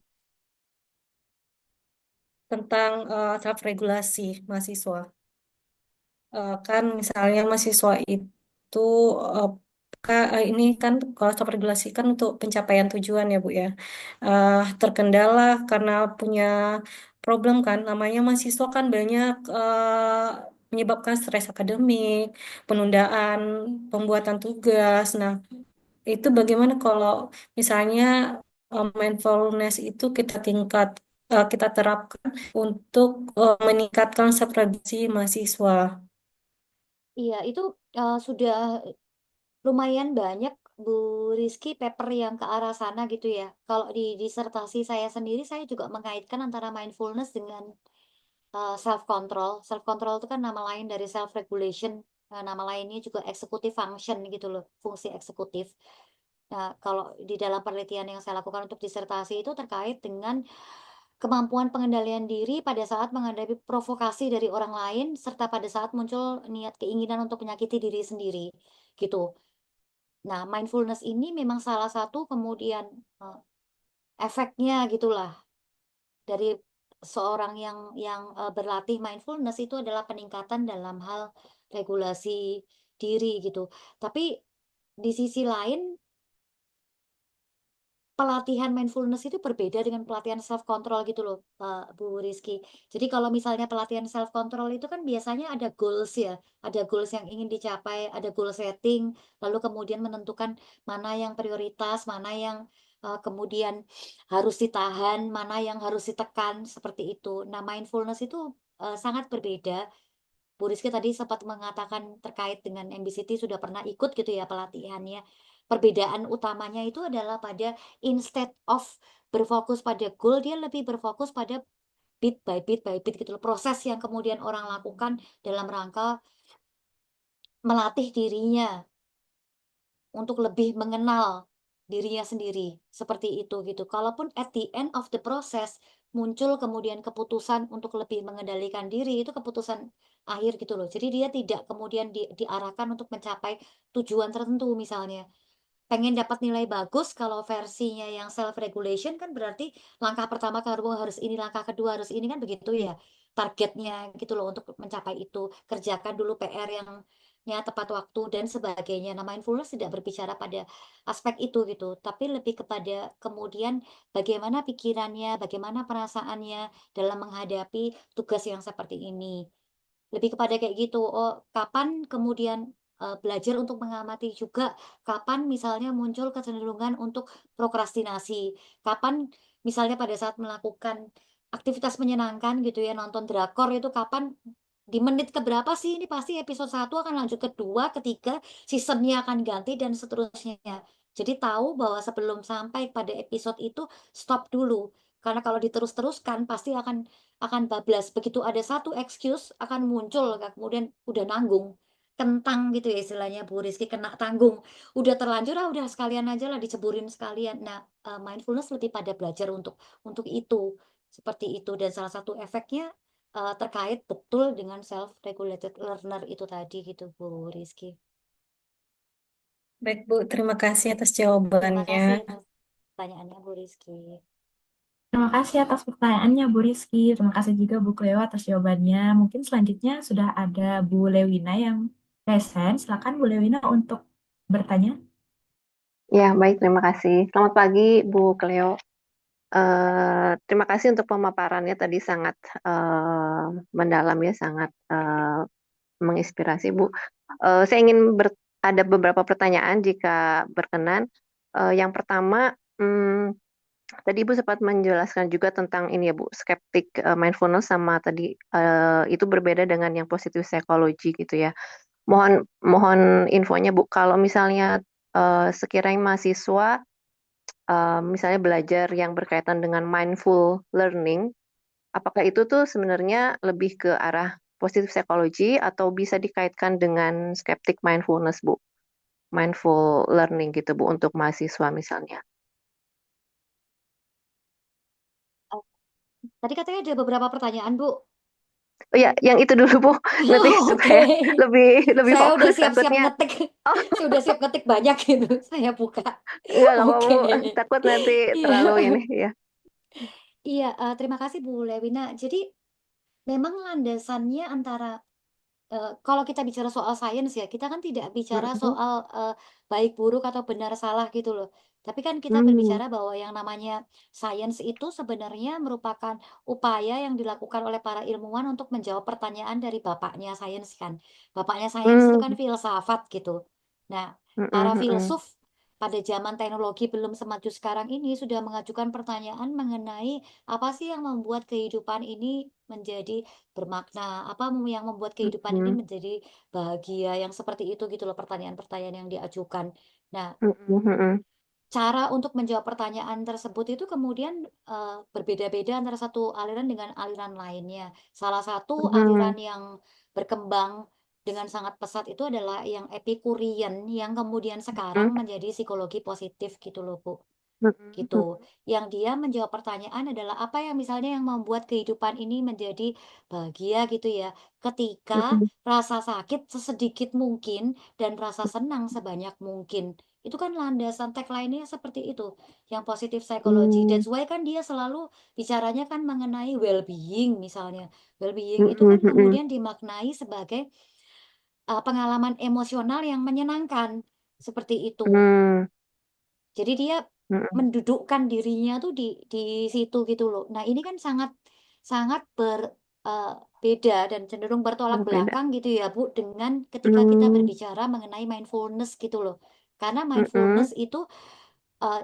tentang self regulasi mahasiswa. Kan misalnya mahasiswa itu ini kan kalau terregulasi kan untuk pencapaian tujuan ya Bu ya. Terkendala karena punya problem kan, namanya mahasiswa kan banyak menyebabkan stres akademik, penundaan pembuatan tugas. Nah, itu bagaimana kalau misalnya mindfulness itu kita terapkan untuk meningkatkan self-regulasi mahasiswa. Iya, itu sudah lumayan banyak Bu Rizky paper yang ke arah sana gitu ya. Kalau di disertasi saya sendiri, saya juga mengaitkan antara mindfulness dengan self control. Self control itu kan nama lain dari self regulation. Nama lainnya juga executive function gitu loh, fungsi eksekutif. Nah, kalau di dalam penelitian yang saya lakukan untuk disertasi itu terkait dengan kemampuan pengendalian diri pada saat menghadapi provokasi dari orang lain, serta pada saat muncul niat keinginan untuk menyakiti diri sendiri, gitu. Nah, mindfulness ini memang salah satu kemudian eh, efeknya gitulah dari seorang yang berlatih mindfulness itu adalah peningkatan dalam hal regulasi diri gitu. Tapi di sisi lain pelatihan mindfulness itu berbeda dengan pelatihan self control gitu loh, Bu Rizky. Jadi kalau misalnya pelatihan self control itu kan biasanya ada goals ya, ada goals yang ingin dicapai, ada goal setting, lalu kemudian menentukan mana yang prioritas, mana yang kemudian harus ditahan, mana yang harus ditekan seperti itu. Nah, mindfulness itu sangat berbeda. Bu Rizky tadi sempat mengatakan terkait dengan MBCT sudah pernah ikut gitu ya pelatihannya. Perbedaan utamanya itu adalah pada instead of berfokus pada goal, dia lebih berfokus pada bit by bit by bit gitu loh. Proses yang kemudian orang lakukan dalam rangka melatih dirinya untuk lebih mengenal dirinya sendiri, seperti itu gitu. Kalaupun at the end of the process muncul kemudian keputusan untuk lebih mengendalikan diri, itu keputusan akhir gitu loh. Jadi dia tidak kemudian diarahkan untuk mencapai tujuan tertentu misalnya. Pengen dapat nilai bagus kalau versinya yang self regulation kan berarti langkah pertama kamu harus ini, langkah kedua harus ini, kan begitu ya. Targetnya gitu loh untuk mencapai itu. Kerjakan dulu PR yang tepat waktu dan sebagainya. Nah, mindfulness tidak berbicara pada aspek itu gitu, tapi lebih kepada kemudian bagaimana pikirannya, bagaimana perasaannya dalam menghadapi tugas yang seperti ini. Lebih kepada kayak gitu. Oh, kapan kemudian, belajar untuk mengamati juga, kapan misalnya muncul kecenderungan untuk prokrastinasi, kapan misalnya pada saat melakukan aktivitas menyenangkan gitu ya, nonton drakor itu kapan, di menit ke berapa sih, ini pasti episode 1 akan lanjut ke 2, ketiga, season-nya akan ganti dan seterusnya. Jadi tahu bahwa sebelum sampai pada episode itu, stop dulu. Karena kalau diterus-teruskan pasti akan bablas. Begitu ada satu excuse akan muncul, kemudian udah nanggung, kentang gitu ya istilahnya Bu Rizky, kena tanggung. Udah terlanjur, udah sekalian aja lah diceburin sekalian. Nah, mindfulness lebih pada belajar untuk itu, seperti itu. Dan salah satu efeknya terkait betul dengan self regulated learner itu tadi gitu Bu Rizky. Baik, Bu. Terima kasih atas Terima kasih jawabannya. atas pertanyaannya Bu Rizky. Terima kasih atas pertanyaannya Bu Rizky. Terima kasih juga Bu Cleo atas jawabannya. Mungkin selanjutnya sudah ada Bu Lewina yang present. Silakan Bu Lewina untuk bertanya. Ya, baik, terima kasih. Selamat pagi, Bu Cleo. Terima kasih untuk pemaparannya tadi sangat mendalam ya, sangat menginspirasi, Bu. Saya ingin ada beberapa pertanyaan jika berkenan. Yang pertama, tadi Ibu sempat menjelaskan juga tentang ini ya Bu, skeptik mindfulness sama tadi itu berbeda dengan yang positif psychology gitu ya. Mohon mohon infonya Bu, kalau misalnya sekiranya mahasiswa misalnya belajar yang berkaitan dengan mindful learning, apakah itu tuh sebenarnya lebih ke arah positive psychology atau bisa dikaitkan dengan skeptic mindfulness, Bu? Mindful learning gitu, Bu, untuk mahasiswa misalnya. Oh, tadi katanya ada beberapa pertanyaan Bu. Oh ya, yang itu dulu, Bu. Nanti Oh, supaya oke. lebih Saya udah fokus siap-siap takutnya. ngetik. Oh, Saya udah siap ngetik banyak gitu. Saya buka. enggak apa-apa, Oke. Bu. Takut nanti Iya. terlalu ini ya. Iya, terima kasih Bu Lewina. Jadi memang landasannya antara kalau kita bicara soal sains ya, kita kan tidak bicara Mm-mm. soal baik buruk atau benar salah gitu loh. Tapi kan kita Hmm. berbicara bahwa yang namanya sains itu sebenarnya merupakan upaya yang dilakukan oleh para ilmuwan untuk menjawab pertanyaan dari bapaknya sains kan. Bapaknya sains itu kan Hmm. filsafat gitu. Nah, para Mm-mm. Mm-mm. filsuf pada zaman teknologi belum semaju sekarang ini sudah mengajukan pertanyaan mengenai apa sih yang membuat kehidupan ini menjadi bermakna, apa yang membuat kehidupan ini Mm-mm. menjadi bahagia, yang seperti itu gitu loh pertanyaan-pertanyaan yang diajukan. Nah, Mm-mm. Mm-mm. cara untuk menjawab pertanyaan tersebut itu kemudian berbeda-beda antara satu aliran dengan aliran lainnya. Salah satu aliran yang berkembang dengan sangat pesat itu adalah yang Epicurian yang kemudian sekarang menjadi psikologi positif gitu loh Bu. Mm-mm. Gitu. Yang dia menjawab pertanyaan adalah apa yang misalnya yang membuat kehidupan ini menjadi bahagia gitu ya. Ketika Mm-mm. rasa sakit sesedikit mungkin dan rasa senang sebanyak mungkin. Itu kan landasan tagline-nya seperti itu. Yang positive psychology. Mm-mm. That's why kan dia selalu bicaranya kan mengenai well-being misalnya. Well-being itu Mm-mm. kan Mm-mm. kemudian dimaknai sebagai pengalaman emosional yang menyenangkan. Seperti itu. Mm-mm. Jadi dia Mm-mm. mendudukkan dirinya tuh di situ gitu loh. Nah, ini kan sangat sangat beda dan cenderung bertolak Berbeda. belakang gitu ya, Bu, dengan ketika kita Mm. berbicara mengenai mindfulness gitu loh. Karena Mm-mm. mindfulness itu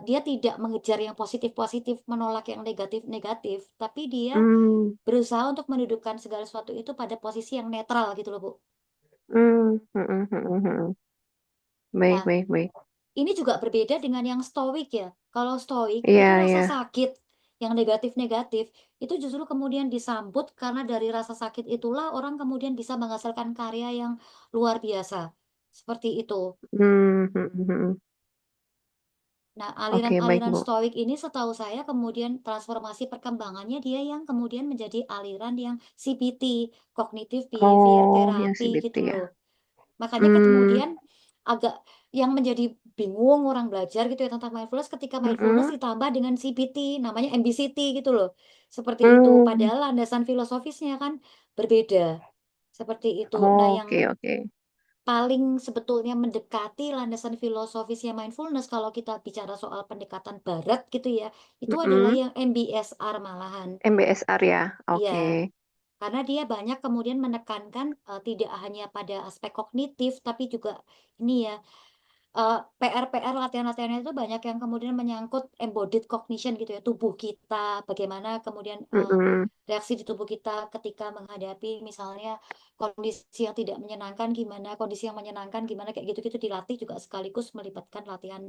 dia tidak mengejar yang positif-positif, menolak yang negatif-negatif, tapi dia Hmm, berusaha untuk mendudukkan segala sesuatu itu pada posisi yang netral gitu loh, Bu. hmm. Baik, Nah, baik, baik. ini juga berbeda dengan yang stoik ya. Kalau stoik Iya, itu iya. rasa sakit yang negatif-negatif itu justru kemudian disambut karena dari rasa sakit itulah orang kemudian bisa menghasilkan karya yang luar biasa. Seperti itu. Hmm. Nah, Oke, baik, aliran-aliran Bu. stoik ini setahu saya kemudian transformasi perkembangannya dia yang kemudian menjadi aliran yang CBT, Cognitive Behavior Oh, yang Therapy CBT gitu ya. loh. Makanya Hmm, kemudian agak yang menjadi bingung orang belajar gitu ya tentang mindfulness ketika mindfulness mm-mm. ditambah dengan CBT, namanya MBCT gitu loh. Seperti itu. Hmm. Padahal landasan filosofisnya kan berbeda. Seperti itu. Nah, yang Oke, oke. paling sebetulnya mendekati landasan filosofisnya mindfulness kalau kita bicara soal pendekatan barat gitu ya, itu adalah Mm-mm. yang MBSR malahan. MBSR ya. Iya, Oke. karena dia banyak kemudian menekankan tidak hanya pada aspek kognitif tapi juga ini ya, PR-PR latihan-latihannya itu banyak yang kemudian menyangkut embodied cognition gitu ya, tubuh kita, bagaimana kemudian Mm-mm. reaksi di tubuh kita ketika menghadapi misalnya kondisi yang tidak menyenangkan gimana, kondisi yang menyenangkan gimana, kayak gitu-gitu dilatih juga sekaligus melibatkan latihan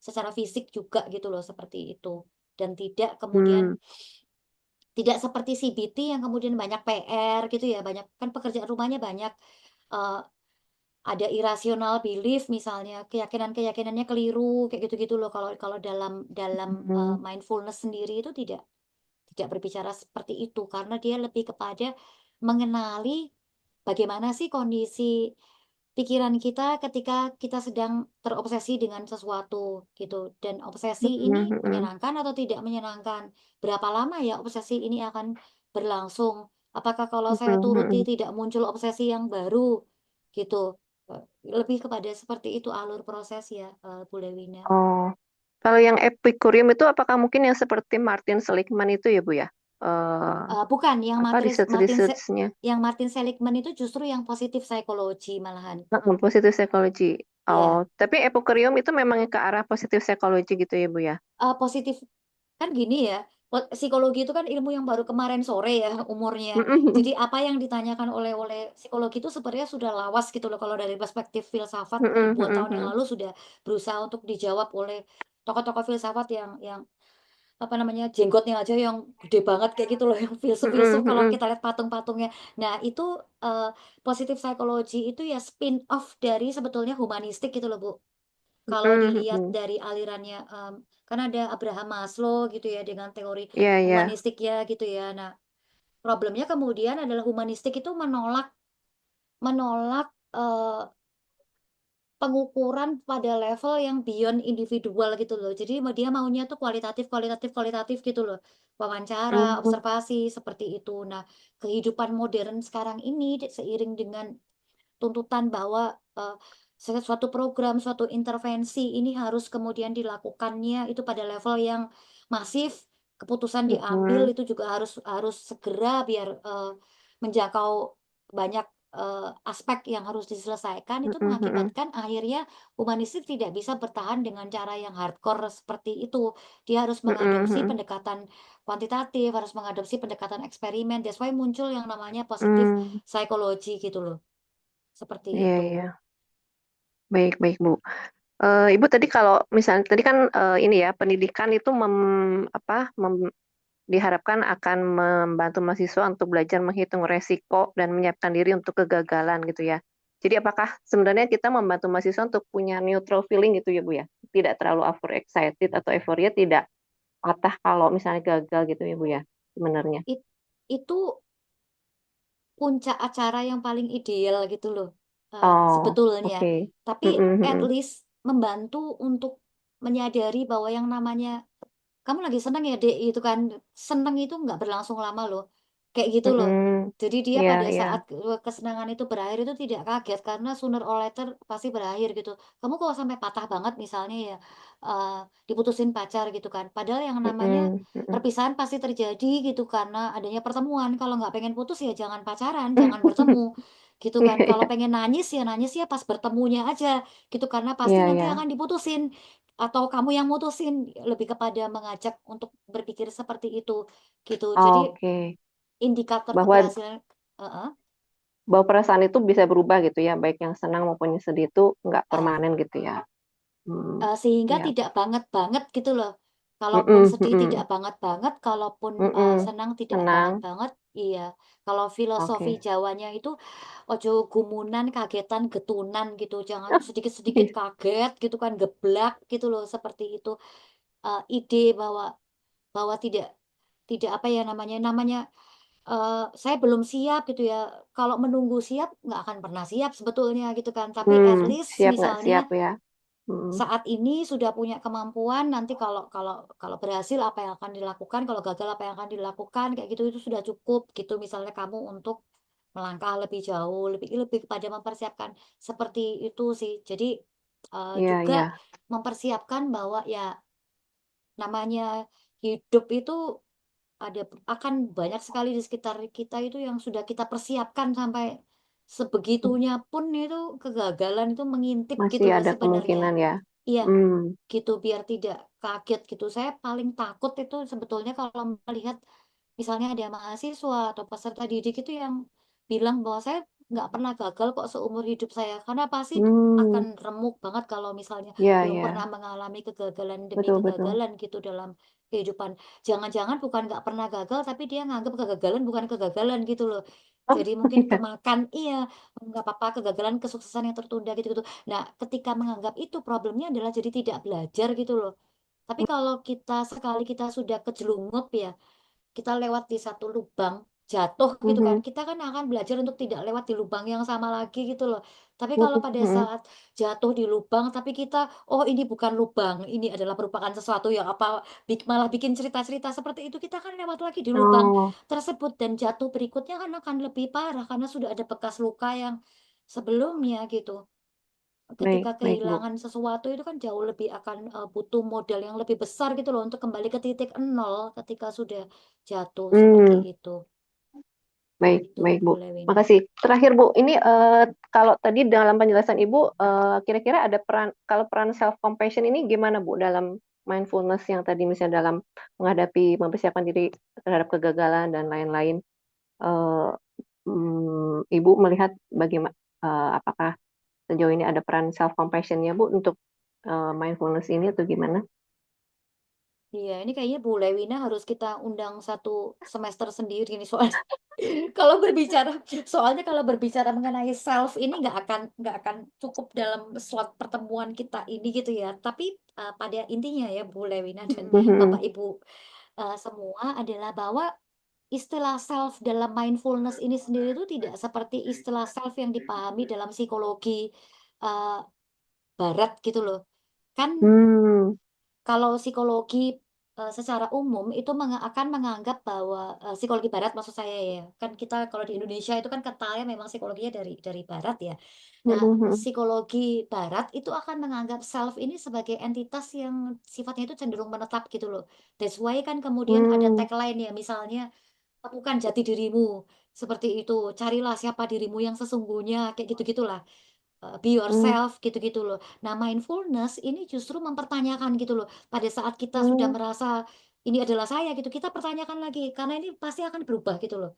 secara fisik juga gitu loh, seperti itu. Dan tidak kemudian Hmm. tidak seperti CBT yang kemudian banyak PR gitu ya, banyak kan pekerjaan rumahnya banyak. eh, ada irrational belief misalnya, keyakinan-keyakinannya keliru kayak gitu-gitu loh. Kalau kalau dalam dalam Hmm. mindfulness sendiri itu tidak berbicara seperti itu karena dia lebih kepada mengenali bagaimana sih kondisi pikiran kita ketika kita sedang terobsesi dengan sesuatu gitu. Dan obsesi ini Mm-mm. menyenangkan atau tidak menyenangkan? Berapa lama ya obsesi ini akan berlangsung? Apakah kalau saya turuti Mm-mm. tidak muncul obsesi yang baru gitu? Lebih kepada seperti itu alur proses ya, Bu Lewina. Oh, kalau yang Epicurium itu apakah mungkin yang seperti Martin Seligman itu ya, Bu ya? Bukan, Apa research-researchnya? Yang Martin Seligman itu justru yang positif psikologi malahan. Positive psychology. Oh, Iya, tapi Epicurium itu memang ke arah positive psychology gitu ya, Bu ya? positif kan gini ya. Psikologi itu kan ilmu yang baru kemarin sore ya umurnya. Jadi Mm-mm. apa yang ditanyakan oleh psikologi itu sebenarnya sudah lawas gitu loh kalau dari perspektif filsafat Mm-mm. ribuan tahun yang Mm-mm. lalu sudah berusaha untuk dijawab oleh tokoh-tokoh filsafat yang apa namanya jenggotnya aja yang gede banget kayak gitu loh yang filsuf-filsuf Mm-mm. kalau Mm-mm. kita lihat patung-patungnya. Nah itu positif psychology itu ya spin off dari sebetulnya humanistik gitu loh Bu. Kalau Mm-mm. dilihat Mm-mm. dari alirannya, kan ada Abraham Maslow gitu ya dengan teori Iya, iya. humanistik ya gitu ya. Nah problemnya kemudian adalah humanistik itu menolak menolak eh, pengukuran pada level yang beyond individual gitu loh. Jadi dia maunya tuh kualitatif, kualitatif, kualitatif gitu loh. Wawancara, Mm. observasi, seperti itu. Nah, kehidupan modern sekarang ini seiring dengan tuntutan bahwa suatu program, suatu intervensi ini harus kemudian dilakukannya itu pada level yang masif, keputusan diambil Mm-mm. itu juga harus harus segera biar menjangkau banyak aspek yang harus diselesaikan itu Mm-mm. Mm-mm. mengakibatkan akhirnya humanistik tidak bisa bertahan dengan cara yang hardcore seperti itu. Dia harus Mm-mm. mengadopsi Mm-mm. pendekatan kuantitatif, harus mengadopsi pendekatan eksperimen. That's why muncul yang namanya positif Mm. psychology gitu loh. Seperti Iya, itu. iya. Baik, baik, Bu. Ibu tadi kalau misalnya tadi kan ini ya pendidikan itu apa diharapkan akan membantu mahasiswa untuk belajar menghitung resiko dan menyiapkan diri untuk kegagalan gitu ya. Jadi apakah sebenarnya kita membantu mahasiswa untuk punya neutral feeling gitu ya Bu ya? Tidak terlalu over excited atau euforia, tidak patah kalau misalnya gagal gitu ya Bu ya sebenarnya. It- itu puncak acara yang paling ideal gitu loh, Oh, sebetulnya. oke. Tapi Mm-mm. at Mm-mm. least membantu untuk menyadari bahwa yang namanya kamu lagi seneng ya dek itu kan seneng itu nggak berlangsung lama loh kayak gitu loh. Mm-mm. Jadi dia Iya, pada iya. saat kesenangan itu berakhir itu tidak kaget karena sooner or later pasti berakhir gitu. Kamu kalau sampai patah banget misalnya ya eh, diputusin pacar gitu kan padahal yang namanya Mm-mm. Mm-mm. perpisahan pasti terjadi gitu karena adanya pertemuan. Kalau nggak pengen putus ya jangan pacaran, jangan bertemu gitu kan. Iya, Kalau iya. pengen nangis ya pas bertemunya aja gitu karena pasti Iya, nanti iya. akan diputusin. atau kamu yang mutusin, lebih kepada mengajak untuk berpikir seperti itu gitu. Jadi Oke, indikator bahwa keberhasilan, heeh, bahwa perasaan itu bisa berubah gitu ya, baik yang senang maupun yang sedih itu nggak ah, permanen gitu ya. sehingga Ya. tidak banget-banget gitu loh. Kalaupun Mm-mm, sedih tidak mm-mm, banget-banget, kalaupun mm-mm. senang tidak Tenang. banget-banget. Iya, kalau filosofi Oke. Jawanya itu ojo gumunan, kagetan, getunan gitu. Jangan sedikit-sedikit Iya. kaget gitu kan, geblak gitu loh, seperti itu. Ide bahwa bahwa tidak tidak apa ya namanya namanya saya belum siap gitu ya. Kalau menunggu siap nggak akan pernah siap sebetulnya gitu kan. Tapi at least Siap nggak siap misalnya ya. Mm, saat ini sudah punya kemampuan, nanti kalau kalau kalau berhasil apa yang akan dilakukan, kalau gagal apa yang akan dilakukan, kayak gitu itu sudah cukup gitu. Misalnya kamu untuk melangkah lebih jauh, lebih lebih kepada mempersiapkan seperti itu sih. Jadi iya, iya. juga mempersiapkan bahwa ya namanya hidup itu ada akan banyak sekali di sekitar kita itu yang sudah kita persiapkan sampai sebegitunya pun itu kegagalan itu mengintip Masih gitu loh ada sebenarnya. kemungkinan ya. Iya, Hmm. gitu biar tidak kaget gitu. Saya paling takut itu sebetulnya kalau melihat misalnya ada mahasiswa atau peserta didik itu yang bilang bahwa saya nggak pernah gagal kok seumur hidup saya. Karena pasti Hmm. akan remuk banget kalau misalnya Ya, belum ya. pernah mengalami kegagalan demi Betul, betul. kegagalan gitu dalam kehidupan. Jangan-jangan bukan nggak pernah gagal, tapi dia nganggap kegagalan bukan kegagalan gitu loh. Oh, Jadi mungkin iya. kemakan, iya, nggak apa-apa kegagalan, kesuksesan yang tertunda gitu-gitu. Nah, ketika menganggap itu problemnya adalah jadi tidak belajar gitu loh. Tapi kalau kita sekali kita sudah kejelungup ya, kita lewat di satu lubang jatuh gitu kan, Mhm. kita kan akan belajar untuk tidak lewat di lubang yang sama lagi gitu loh. Tapi kalau Mhm, pada mhm. saat jatuh di lubang tapi kita oh ini bukan lubang, ini adalah merupakan sesuatu yang apa malah bikin cerita-cerita seperti itu, kita kan lewat lagi di lubang Oh, tersebut dan jatuh berikutnya kan akan lebih parah karena sudah ada bekas luka yang sebelumnya gitu. baik, Ketika baik, Bu. kehilangan sesuatu itu kan jauh lebih akan butuh modal yang lebih besar gitu loh untuk kembali ke titik nol ketika sudah jatuh seperti Hmm. itu. Baik, Gitu, baik Bu Bu. Lewina. Makasih. Terakhir Bu, ini kalau tadi dalam penjelasan Ibu, kira-kira ada kalau peran self compassion ini gimana Bu dalam mindfulness yang tadi misalnya dalam menghadapi, mempersiapkan diri terhadap kegagalan dan lain-lain. Eh, Ibu melihat bagaimana, apakah sejauh ini ada peran self compassionnya Bu untuk mindfulness ini atau gimana? Iya, ini kayaknya Bu Lewina harus kita undang satu semester sendiri nih soalnya. Kalau berbicara, soalnya kalau berbicara mengenai self ini nggak akan cukup dalam slot pertemuan kita ini gitu ya. Tapi pada intinya ya Bu Lewina dan Bapak Ibu semua adalah bahwa istilah self dalam mindfulness ini sendiri itu tidak seperti istilah self yang dipahami dalam psikologi eh, barat gitu loh. Kan Hmm, kalau psikologi secara umum itu akan menganggap bahwa psikologi barat maksud saya ya. Kan kita kalau di Indonesia itu kan kentalnya memang psikologinya dari barat ya. Nah, psikologi barat itu akan menganggap self ini sebagai entitas yang sifatnya itu cenderung menetap gitu loh. That's why kan kemudian ada hmm, tagline ya misalnya temukan jati dirimu seperti itu. Carilah siapa dirimu yang sesungguhnya kayak gitu-gitulah. Be hmm, yourself gitu-gitu loh. Nah, mindfulness ini justru mempertanyakan gitu loh. Pada saat kita sudah hmm, merasa ini adalah saya gitu, kita pertanyakan lagi karena ini pasti akan berubah gitu loh.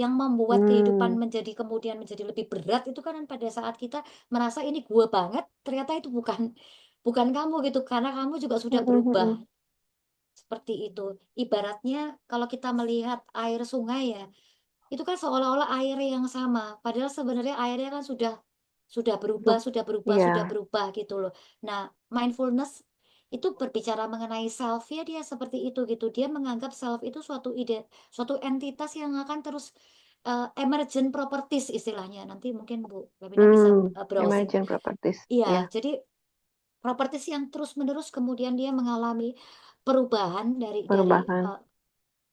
Yang membuat kehidupan hmm, menjadi kemudian menjadi lebih berat itu kan pada saat kita merasa ini gue banget, ternyata itu bukan bukan kamu gitu karena kamu juga sudah hmm, hmm, hmm, berubah seperti itu. Ibaratnya kalau kita melihat air sungai ya, itu kan seolah-olah air yang sama, padahal sebenarnya airnya kan sudah berubah, hmm. sudah berubah, Iya. sudah berubah gitu loh. Nah, mindfulness itu berbicara mengenai self ya dia seperti itu gitu. Dia menganggap self itu suatu ide, suatu entitas yang akan terus emergent properties istilahnya. Nanti mungkin Bu Webina bisa browsing. Emergent properties. Iya, Ya, jadi properties yang terus-menerus kemudian dia mengalami perubahan dari perubahan.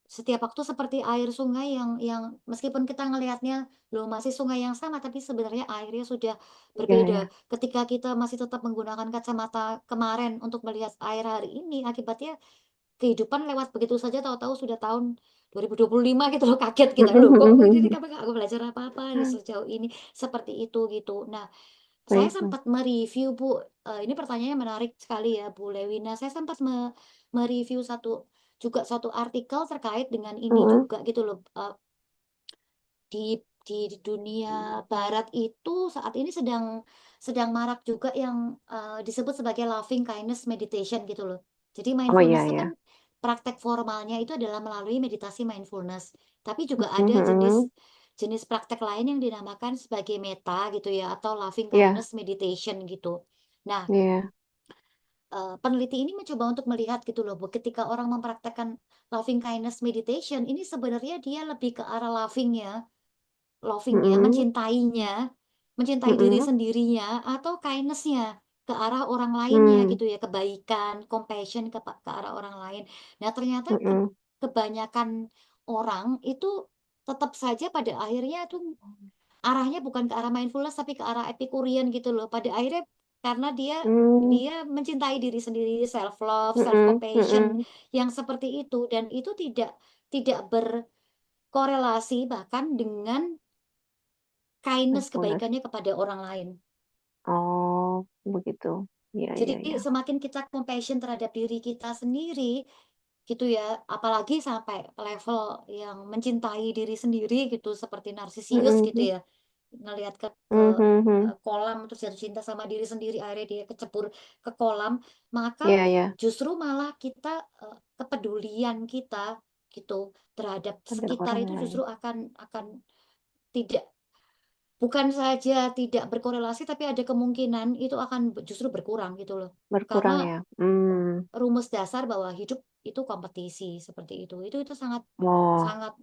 setiap waktu seperti air sungai yang meskipun kita ngelihatnya loh masih sungai yang sama tapi sebenarnya airnya sudah Iya, ya. berbeda. Ketika kita masih tetap menggunakan kacamata kemarin untuk melihat air hari ini, akibatnya kehidupan lewat begitu saja tahu-tahu sudah tahun 2025 gitu loh, kaget kita. Loh kok ini kami nggak belajar apa-apa nih sejauh ini, seperti itu gitu. Nah, Saya Baik. sempat mereview Bu, ini pertanyaannya menarik sekali ya Bu Lewina. Saya sempat mereview satu artikel terkait dengan ini Mm-mm. juga gitu loh. Di dunia barat itu saat ini sedang marak juga yang disebut sebagai loving kindness meditation gitu loh. Jadi Oh iya mindfulness itu ya. kan praktek formalnya itu adalah melalui meditasi mindfulness. Tapi juga Mhm, ada jenis mhm. jenis praktek lain yang dinamakan sebagai meta gitu ya atau loving Iya, kindness meditation gitu. Nah, iya. peneliti ini mencoba untuk melihat gitu loh, Bu, ketika orang mempraktekkan loving kindness meditation ini sebenarnya dia lebih ke arah lovingnya, Mhm, mencintai diri mhm, sendirinya atau kindness-nya ke arah orang lainnya hmm, gitu ya, kebaikan, compassion ke arah orang lain. Nah, ternyata mhm. kebanyakan orang itu tetap saja pada akhirnya tuh arahnya bukan ke arah mindfulness tapi ke arah Epicurean gitu loh. Pada akhirnya karena dia Hmm, dia mencintai diri sendiri, self love, self mhm, compassion mhm. yang seperti itu dan itu tidak berkorelasi bahkan dengan kindness Mindfulness. kebaikannya kepada orang lain. Oh, begitu. Iya, Jadi iya, iya. semakin kita compassion terhadap diri kita sendiri gitu ya, apalagi sampai level yang mencintai diri sendiri gitu seperti narsisius gitu Mhm, ya. Ngelihat ke mhm, mhm. kolam terus jatuh cinta sama diri sendiri akhirnya dia kecebur ke kolam, maka Iya, iya. justru malah kita kepedulian kita gitu terhadap Pada sekitar orang itu lain justru akan tidak bukan saja tidak berkorelasi, tapi ada kemungkinan itu akan justru berkurang gitu loh. berkurang Karena ya. Hmm. rumus dasar bahwa hidup itu kompetisi seperti itu. Itu sangat Oh, sangat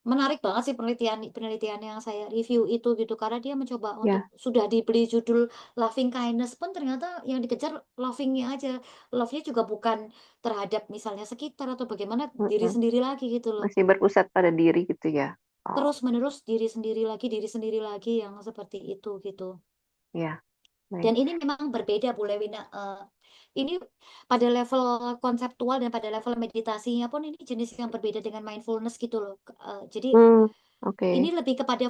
menarik banget sih penelitian penelitian yang saya review itu gitu karena dia mencoba untuk ya. sudah diberi judul loving kindness pun ternyata yang dikejar lovingnya aja. Love-nya juga bukan terhadap misalnya sekitar atau bagaimana diri Mhm. sendiri lagi gitu loh. Masih berpusat pada diri gitu ya. Oh, Terus menerus diri sendiri lagi yang seperti itu gitu. ya. Baik. Dan ini memang berbeda Bu Lewina. Ini pada level konseptual dan pada level meditasinya pun ini jenis yang berbeda dengan mindfulness gitu loh. Jadi Hmm, ini oke. lebih kepada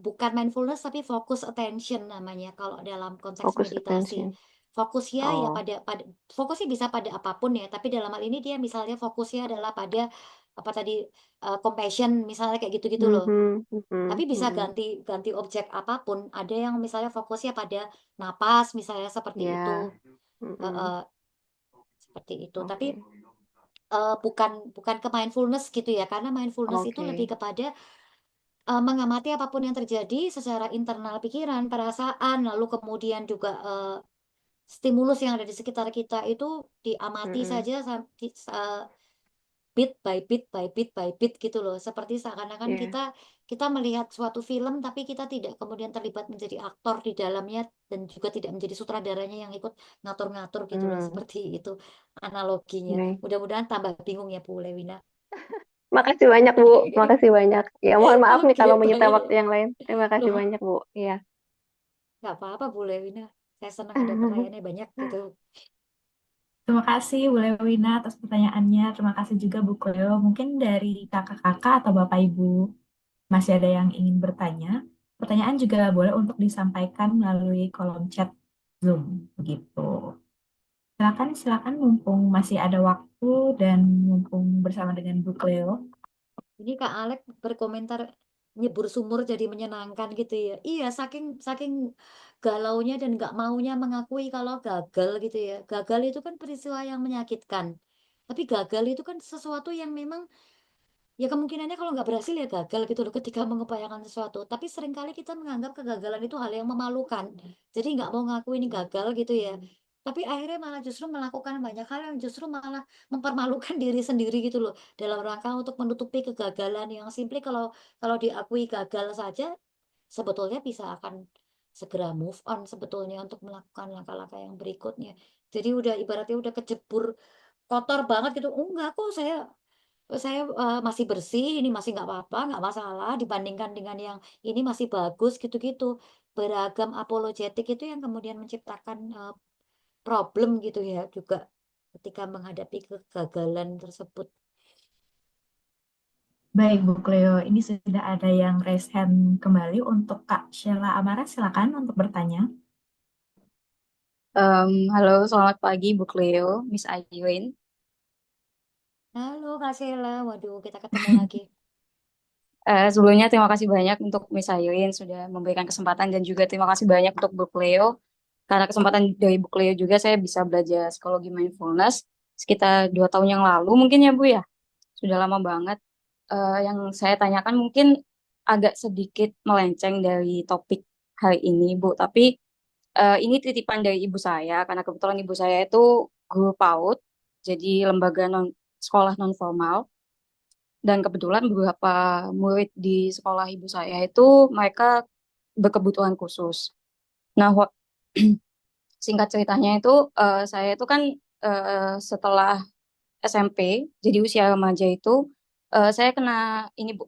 bukan mindfulness tapi focus attention namanya kalau dalam konteks Focus meditasi. attention. Fokusnya ya Oh. pada fokusnya bisa pada apapun ya, tapi dalam hal ini dia misalnya fokusnya adalah pada apa tadi compassion misalnya kayak gitu-gitu loh. Mhm, Tapi mhm, bisa mhm. ganti ganti objek apapun. Ada yang misalnya fokusnya pada napas misalnya seperti itu. Ya. Mhm. Heeh, seperti itu. Tapi Oke. bukan bukan ke mindfulness gitu ya, karena mindfulness itu lebih Oke. kepada mengamati apapun yang terjadi secara internal pikiran, perasaan, lalu kemudian juga stimulus yang ada di sekitar kita itu diamati Mhm. saja bit by bit by bit by bit gitu loh. Seperti seakan-akan Ya. kita melihat suatu film tapi kita tidak kemudian terlibat menjadi aktor di dalamnya dan juga tidak menjadi sutradaranya yang ikut ngatur-ngatur gitu loh. Hmm. Seperti itu analoginya. Baik. Mudah-mudahan tambah bingung ya Bu Lewina. Makasih banyak, Bu. Makasih banyak. Ya, mohon maaf nih Oke, kalau menyita waktu baik. yang lain. Terima kasih Loh, banyak, Bu. Iya. nggak apa-apa Bu Lewina. Saya senang ada pertanyaannya banyak gitu. Terima kasih Bu Lewina atas pertanyaannya. Terima kasih juga Bu Cleo. Mungkin dari kakak-kakak atau Bapak Ibu masih ada yang ingin bertanya. Pertanyaan juga boleh untuk disampaikan melalui kolom chat Zoom. Begitu. Silakan, silakan mumpung masih ada waktu dan mumpung bersama dengan Bu Cleo. Ini Kak Alek berkomentar nyebur sumur jadi menyenangkan gitu ya. Iya, saking saking galaunya dan nggak maunya mengakui kalau gagal gitu ya. Gagal itu kan peristiwa yang menyakitkan. Tapi gagal itu kan sesuatu yang memang ya kemungkinannya kalau nggak berhasil ya gagal gitu loh ketika mengupayakan sesuatu. Tapi seringkali kita menganggap kegagalan itu hal yang memalukan. Jadi nggak mau ngaku ini gagal gitu ya. Tapi akhirnya malah justru melakukan banyak hal yang justru malah mempermalukan diri sendiri gitu loh. Dalam rangka untuk menutupi kegagalan yang simply kalau kalau diakui gagal saja sebetulnya bisa akan segera move on sebetulnya untuk melakukan langkah-langkah yang berikutnya. Jadi udah ibaratnya udah kejebur kotor banget gitu. Enggak kok saya, masih bersih, ini masih nggak apa-apa, nggak masalah dibandingkan dengan yang ini masih bagus gitu-gitu. Beragam apologetik itu yang kemudian menciptakan, problem gitu ya juga ketika menghadapi kegagalan tersebut. Baik, Bu Cleo, ini sudah ada yang raise hand kembali untuk Kak Sheila Amara. Silakan untuk bertanya. Halo, selamat pagi Bu Cleo, Miss Ayuin. Halo Kak Sheila, waduh kita ketemu lagi. Sebelumnya terima kasih banyak untuk Miss Ayuin sudah memberikan kesempatan dan juga terima kasih banyak untuk Bu Cleo. Karena kesempatan dari Bu Cleo juga saya bisa belajar psikologi mindfulness sekitar 2 tahun yang lalu mungkin ya Bu ya. Sudah lama banget. Yang saya tanyakan mungkin agak sedikit melenceng dari topik hari ini Bu, tapi ini titipan dari ibu saya karena kebetulan ibu saya itu guru PAUD, jadi lembaga sekolah non formal. Dan kebetulan beberapa murid di sekolah ibu saya itu mereka berkebutuhan khusus. Nah, singkat ceritanya itu saya itu kan setelah SMP, jadi usia remaja itu saya kena ini Bu,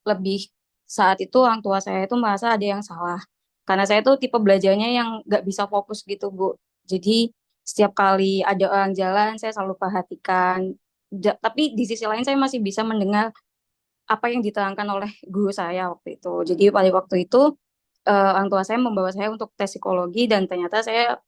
lebih saat itu orang tua saya itu merasa ada yang salah. Karena saya tuh tipe belajarnya yang nggak bisa fokus gitu Bu. Jadi setiap kali ada orang jalan saya selalu perhatikan. Tapi di sisi lain saya masih bisa mendengar apa yang diterangkan oleh guru saya waktu itu. Jadi pada waktu itu orang tua saya membawa saya untuk tes psikologi dan ternyata saya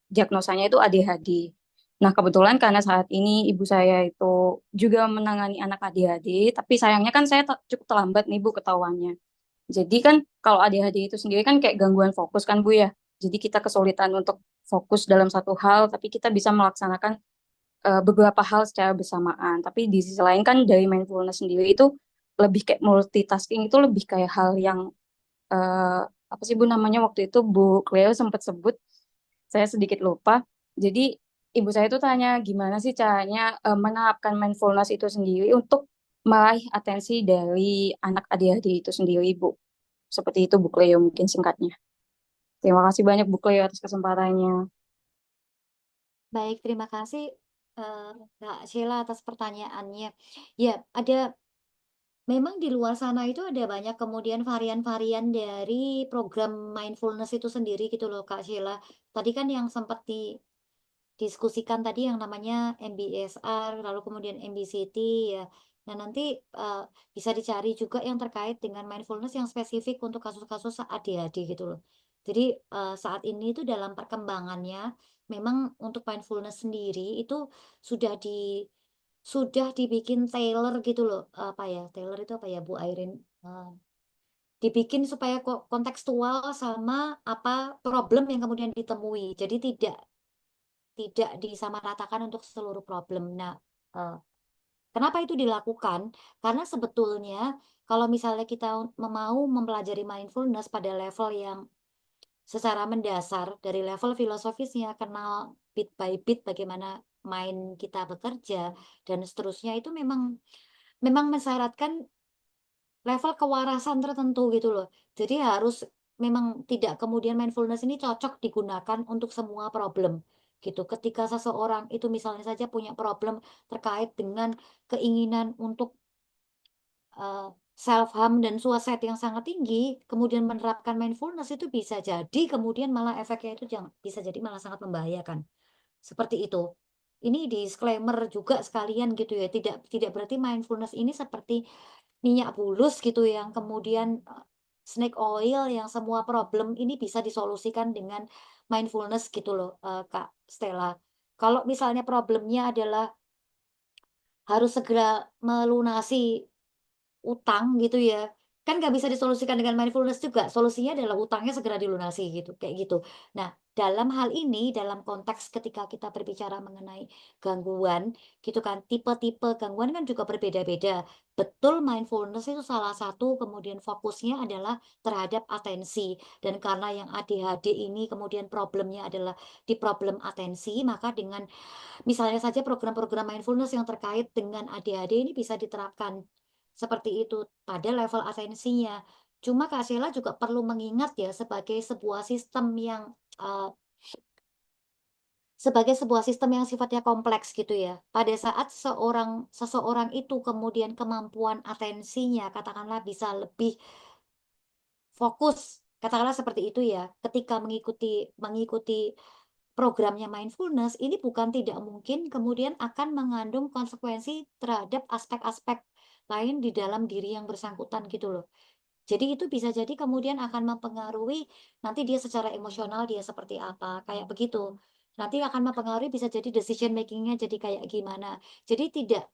diagnosanya itu ADHD. Nah, kebetulan karena saat ini ibu saya itu juga menangani anak ADHD, tapi sayangnya kan saya cukup terlambat nih Bu ketahuannya. Jadi kan kalau ADHD itu sendiri kan kayak gangguan fokus kan Bu ya. Jadi kita kesulitan untuk fokus dalam satu hal, tapi kita bisa melaksanakan beberapa hal secara bersamaan. Tapi di sisi lain kan dari mindfulness sendiri itu lebih kayak multitasking itu lebih kayak hal yang eh, apa sih Bu namanya waktu itu Bu Cleo sempat sebut, saya sedikit lupa. Jadi ibu saya itu tanya gimana sih caranya menerapkan mindfulness itu sendiri untuk meraih atensi dari anak ADHD itu sendiri Bu. Seperti itu Bu Cleo mungkin singkatnya. Terima kasih banyak Bu Cleo atas kesempatannya. Baik, terima kasih Kak Sheila atas pertanyaannya. Ya, memang di luar sana itu ada banyak kemudian varian-varian dari program mindfulness itu sendiri gitu loh Kak Sheila. Tadi kan yang sempat didiskusikan tadi yang namanya MBSR, lalu kemudian MBCT ya. Nah, nanti bisa dicari juga yang terkait dengan mindfulness yang spesifik untuk kasus-kasus ADHD gitu loh. Jadi saat ini itu dalam perkembangannya memang untuk mindfulness sendiri itu sudah dibikin Taylor gitu loh. Apa ya? Taylor itu apa ya Bu Airin? Eh, Dibikin supaya kontekstual sama apa problem yang kemudian ditemui. Jadi tidak disamaratakan untuk seluruh problem. Nah, eh, kenapa itu dilakukan? Karena sebetulnya kalau misalnya kita mau mempelajari mindfulness pada level yang secara mendasar dari level filosofisnya, kenal bit by bit bagaimana mind kita bekerja dan seterusnya itu memang mensyaratkan level kewarasan tertentu gitu loh. Jadi harus memang tidak kemudian mindfulness ini cocok digunakan untuk semua problem gitu. Ketika seseorang itu misalnya saja punya problem terkait dengan keinginan untuk self harm dan suicide yang sangat tinggi, kemudian menerapkan mindfulness itu bisa jadi kemudian malah efeknya itu bisa jadi malah sangat membahayakan. Seperti itu. Ini disclaimer juga sekalian gitu ya. Tidak tidak berarti mindfulness ini seperti minyak bulus gitu yang kemudian snake oil yang semua problem ini bisa disolusikan dengan mindfulness gitu loh, Kak Stella. Kalau misalnya problemnya adalah harus segera melunasi utang gitu ya, kan nggak bisa disolusikan dengan mindfulness juga, solusinya adalah utangnya segera dilunasi gitu, kayak gitu. Nah, dalam hal ini, dalam konteks ketika kita berbicara mengenai gangguan gitu kan, tipe-tipe gangguan kan juga berbeda-beda. Betul mindfulness itu salah satu kemudian fokusnya adalah terhadap atensi dan karena yang ADHD ini kemudian problemnya adalah di problem atensi, maka dengan misalnya saja program-program mindfulness yang terkait dengan ADHD ini bisa diterapkan seperti itu pada level atensinya. Cuma Kak Sheila juga perlu mengingat ya uh, sebagai sebuah sistem yang sifatnya kompleks gitu ya. Pada saat seseorang itu kemudian kemampuan atensinya katakanlah bisa lebih fokus, katakanlah seperti itu ya. Ketika mengikuti programnya mindfulness ini bukan tidak mungkin kemudian akan mengandung konsekuensi terhadap aspek-aspek lain di dalam diri yang bersangkutan gitu loh. Jadi itu bisa jadi kemudian akan mempengaruhi nanti dia secara emosional dia seperti apa, kayak begitu. Nanti akan mempengaruhi bisa jadi decision making-nya jadi kayak gimana. Jadi tidak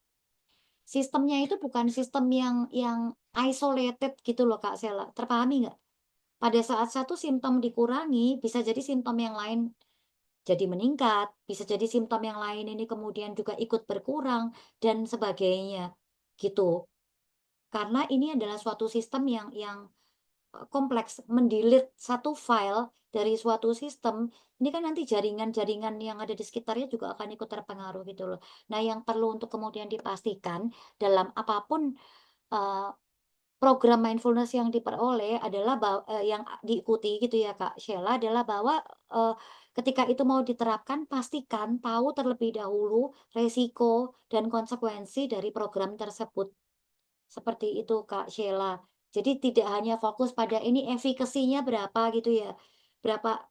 sistemnya itu bukan sistem yang isolated gitu loh Kak Sela. Terpahami nggak? Pada saat satu simptom dikurangi, bisa jadi simptom yang lain jadi meningkat, bisa jadi simptom yang lain ini kemudian juga ikut berkurang dan sebagainya gitu. Karena ini adalah suatu sistem yang kompleks, mendelete satu file dari suatu sistem, ini kan nanti jaringan-jaringan yang ada di sekitarnya juga akan ikut terpengaruh gitu loh. Nah, yang perlu untuk kemudian dipastikan dalam apapun eh, program mindfulness yang diperoleh adalah yang diikuti gitu ya Kak Sheila adalah bahwa eh, ketika itu mau diterapkan pastikan tahu terlebih dahulu resiko dan konsekuensi dari program tersebut. Seperti itu Kak Sheila. Jadi tidak hanya fokus pada ini efikasinya berapa gitu ya.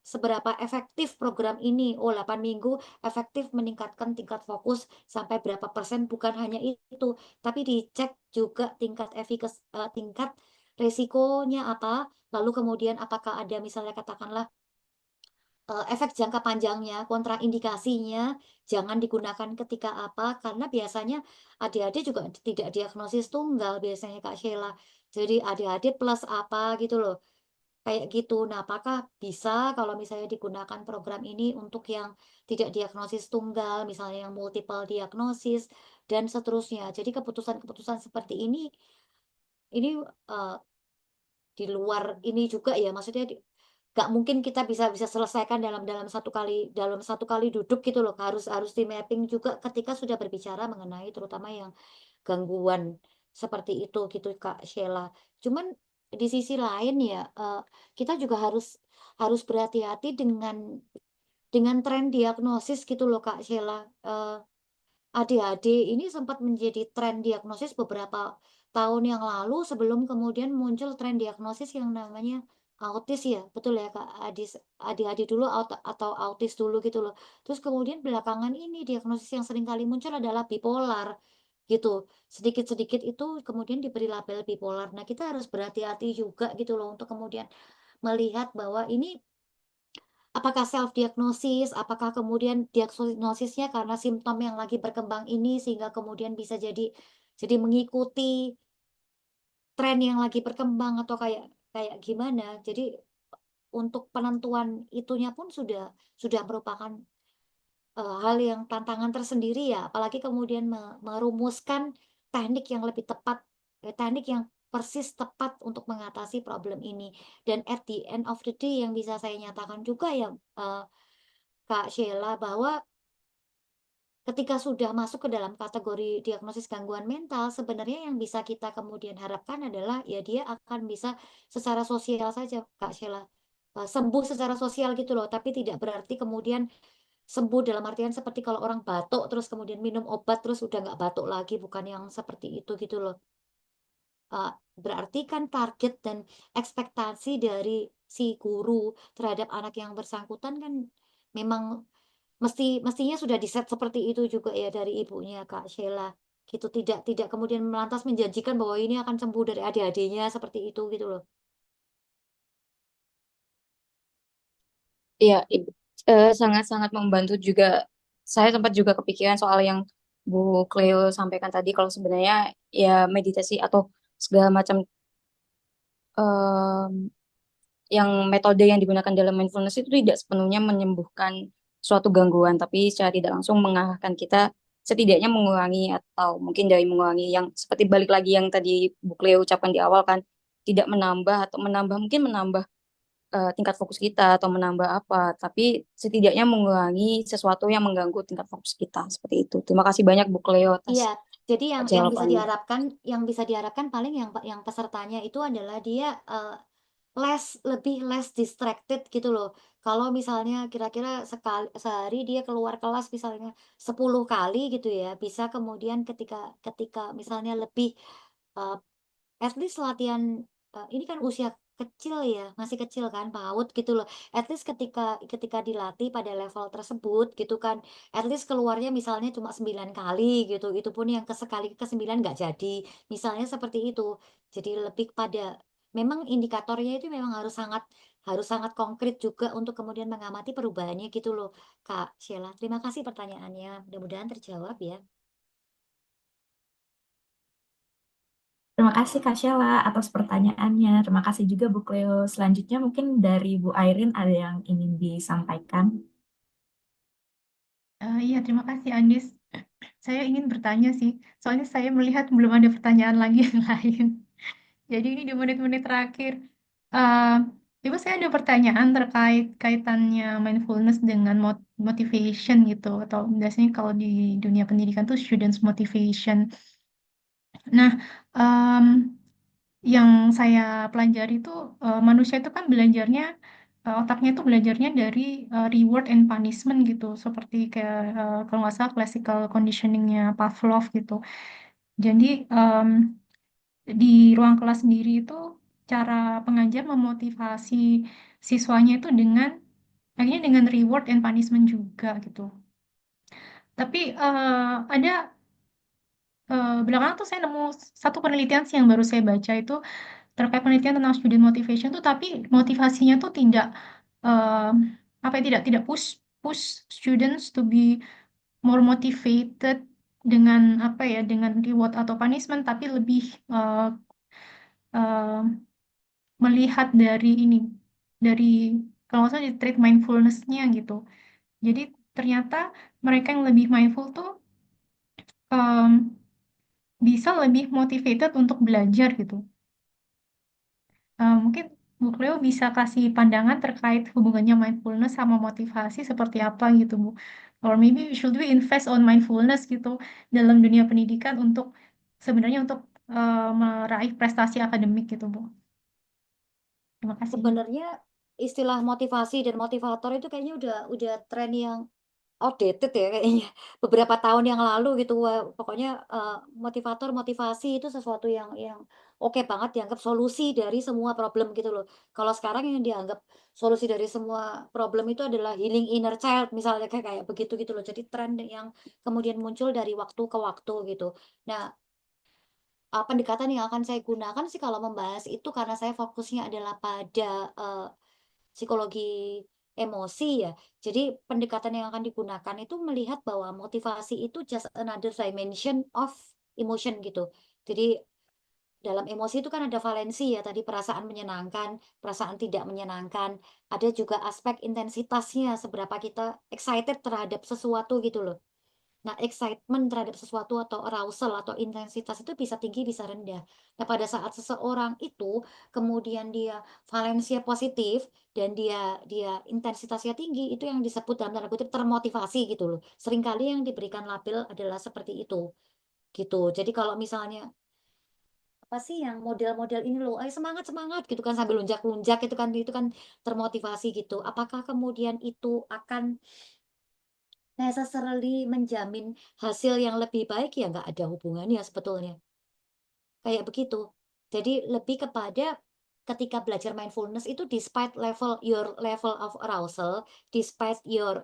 Seberapa efektif program ini. Oh, 8 minggu efektif meningkatkan tingkat fokus sampai berapa persen, bukan hanya itu, tapi dicek juga tingkat resikonya apa, lalu kemudian apakah ada misalnya katakanlah efek jangka panjangnya, kontraindikasinya, jangan digunakan ketika apa, karena biasanya ADHD juga tidak diagnosis tunggal biasanya Kak Sheila. Jadi ADHD plus apa gitu loh, kayak gitu. Nah, apakah bisa kalau misalnya digunakan program ini untuk yang tidak diagnosis tunggal, misalnya yang multiple diagnosis, dan seterusnya. Jadi keputusan-keputusan seperti ini eh, di luar ini juga ya, maksudnya nggak mungkin kita bisa selesaikan dalam satu kali duduk gitu loh, harus harus di mapping juga ketika sudah berbicara mengenai terutama yang gangguan seperti itu gitu Kak Sheila. Cuman di sisi lain ya kita juga harus harus berhati-hati dengan tren diagnosis gitu loh Kak Sheila. ADHD ini sempat menjadi tren diagnosis beberapa tahun yang lalu sebelum kemudian muncul tren diagnosis yang namanya autis ya, betul ya Kak? ADHD dulu atau autis dulu gitu loh. Terus kemudian belakangan ini diagnosis yang sering kali muncul adalah bipolar gitu. Sedikit-sedikit itu kemudian diberi label bipolar. Nah, kita harus berhati-hati juga gitu loh untuk kemudian melihat bahwa ini apakah self diagnosis, apakah kemudian diagnosisnya karena simptom yang lagi berkembang ini sehingga kemudian bisa jadi mengikuti tren yang lagi berkembang atau kayak kayak gimana. Jadi untuk penentuan itunya pun sudah merupakan hal yang tantangan tersendiri ya, apalagi kemudian merumuskan teknik yang lebih tepat, teknik yang persis tepat untuk mengatasi problem ini. Dan at the end of the day yang bisa saya nyatakan juga ya Kak Sheila bahwa ketika sudah masuk ke dalam kategori diagnosis gangguan mental, sebenarnya yang bisa kita kemudian harapkan adalah ya dia akan bisa secara sosial saja, Kak Sheila. Sembuh secara sosial gitu loh, tapi tidak berarti kemudian sembuh dalam artian seperti kalau orang batuk terus kemudian minum obat terus udah nggak batuk lagi, bukan yang seperti itu gitu loh. Eh, Berarti kan target dan ekspektasi dari si guru terhadap anak yang bersangkutan kan memang mestinya sudah diset seperti itu juga ya dari ibunya Kak Sheila gitu, tidak kemudian melantas menjanjikan bahwa ini akan sembuh dari ADHD-nya seperti itu gitu loh. Iya, sangat-sangat membantu juga. Saya sempat juga kepikiran soal yang Bu Cleo sampaikan tadi, kalau sebenarnya ya meditasi atau segala macam em, yang metode yang digunakan dalam mindfulness itu tidak sepenuhnya menyembuhkan suatu gangguan, tapi secara tidak langsung mengarahkan kita setidaknya mengurangi atau mungkin dari mengurangi yang seperti balik lagi yang tadi Bu Cleo ucapkan di awal kan, tidak menambah atau menambah mungkin menambah tingkat fokus kita atau menambah apa, tapi setidaknya mengurangi sesuatu yang mengganggu tingkat fokus kita seperti itu. Terima kasih banyak Bu Cleo Iya, atas jadi yang bisa jawabannya. diharapkan, paling yang pesertanya itu adalah dia lebih less distracted gitu loh. Kalau misalnya kira-kira sehari dia keluar kelas misalnya 10 kali gitu ya, bisa kemudian ketika ketika misalnya lebih at least latihan ini kan usia kecil ya, masih kecil kan, PAUD gitu loh. At least ketika ketika dilatih pada level tersebut gitu kan, at least keluarnya misalnya cuma 9 kali gitu, itu pun yang sekali ke-9 nggak jadi, misalnya seperti itu. Jadi lebih pada memang indikatornya itu memang harus sangat konkret juga untuk kemudian mengamati perubahannya gitu loh, Kak Sheila. Terima kasih pertanyaannya, mudah-mudahan terjawab ya. Terima kasih Kak Sheila atas pertanyaannya. Terima kasih juga Bu Cleo. Selanjutnya mungkin dari Bu Airin ada yang ingin disampaikan. Iya, terima kasih Andis. Saya ingin bertanya sih, soalnya saya melihat belum ada pertanyaan lagi yang lain. Jadi ini di menit-menit terakhir. Eh, Ibu, saya ada pertanyaan terkait kaitannya mindfulness dengan motivation gitu, atau biasanya kalau di dunia pendidikan tuh students motivation. Nah, em, yang saya pelajari itu manusia itu kan belajarnya otaknya itu belajarnya dari reward and punishment gitu, seperti kayak kalau nggak salah classical conditioningnya Pavlov gitu. Jadi di ruang kelas sendiri itu cara pengajar memotivasi siswanya itu dengan akhirnya dengan reward and punishment juga gitu. Tapi ada belakangan tuh saya nemu satu penelitian sih yang baru saya baca itu terkait penelitian tentang student motivation tuh, tapi motivasinya tuh tidak eh, apa ya, tidak push push students to be more motivated dengan apa ya, dengan reward atau punishment, tapi lebih eh, eh, melihat dari ini, dari kalau nggak salah di trait mindfulness-nya gitu. Jadi ternyata mereka yang lebih mindful tuh em, bisa lebih motivated untuk belajar gitu. Mungkin Bu Cleo bisa kasih pandangan terkait hubungannya mindfulness sama motivasi seperti apa gitu, Bu. Or maybe should we invest on mindfulness gitu dalam dunia pendidikan untuk sebenarnya untuk meraih prestasi akademik gitu, Bu. Terima kasih. Sebenarnya istilah motivasi dan motivator itu kayaknya udah tren yang outdated ya kayaknya. Beberapa tahun yang lalu gitu. Wah, pokoknya motivator, motivasi itu sesuatu yang oke banget dianggap solusi dari semua problem gitu loh. Kalau sekarang yang dianggap solusi dari semua problem itu adalah healing inner child misalnya kayak kayak begitu gitu loh. Jadi tren yang kemudian muncul dari waktu ke waktu gitu. Nah, pendekatan yang akan saya gunakan sih kalau membahas itu karena saya fokusnya adalah pada psikologi emosi ya. Jadi pendekatan yang akan digunakan itu melihat bahwa motivasi itu just another dimension of emotion gitu. Jadi dalam emosi itu kan ada valensi ya, tadi perasaan menyenangkan, perasaan tidak menyenangkan. Ada juga aspek intensitasnya, seberapa kita excited terhadap sesuatu gitu loh. Nah, excitement terhadap sesuatu atau arousal atau intensitas itu bisa tinggi, bisa rendah. Nah, pada saat seseorang itu kemudian dia valensia positif dan dia intensitasnya tinggi, itu yang disebut dalam tanda kutip termotivasi gitu loh. Seringkali yang diberikan label adalah seperti itu, gitu. Jadi kalau misalnya apa sih yang model-model ini loh, ayo semangat semangat gitu kan sambil lunjak-lunjak itu kan termotivasi gitu. Apakah kemudian itu akan necessarily menjamin hasil yang lebih baik? Ya nggak ada hubungannya sebetulnya. Kayak begitu. Jadi lebih kepada ketika belajar mindfulness itu despite your level of arousal, despite your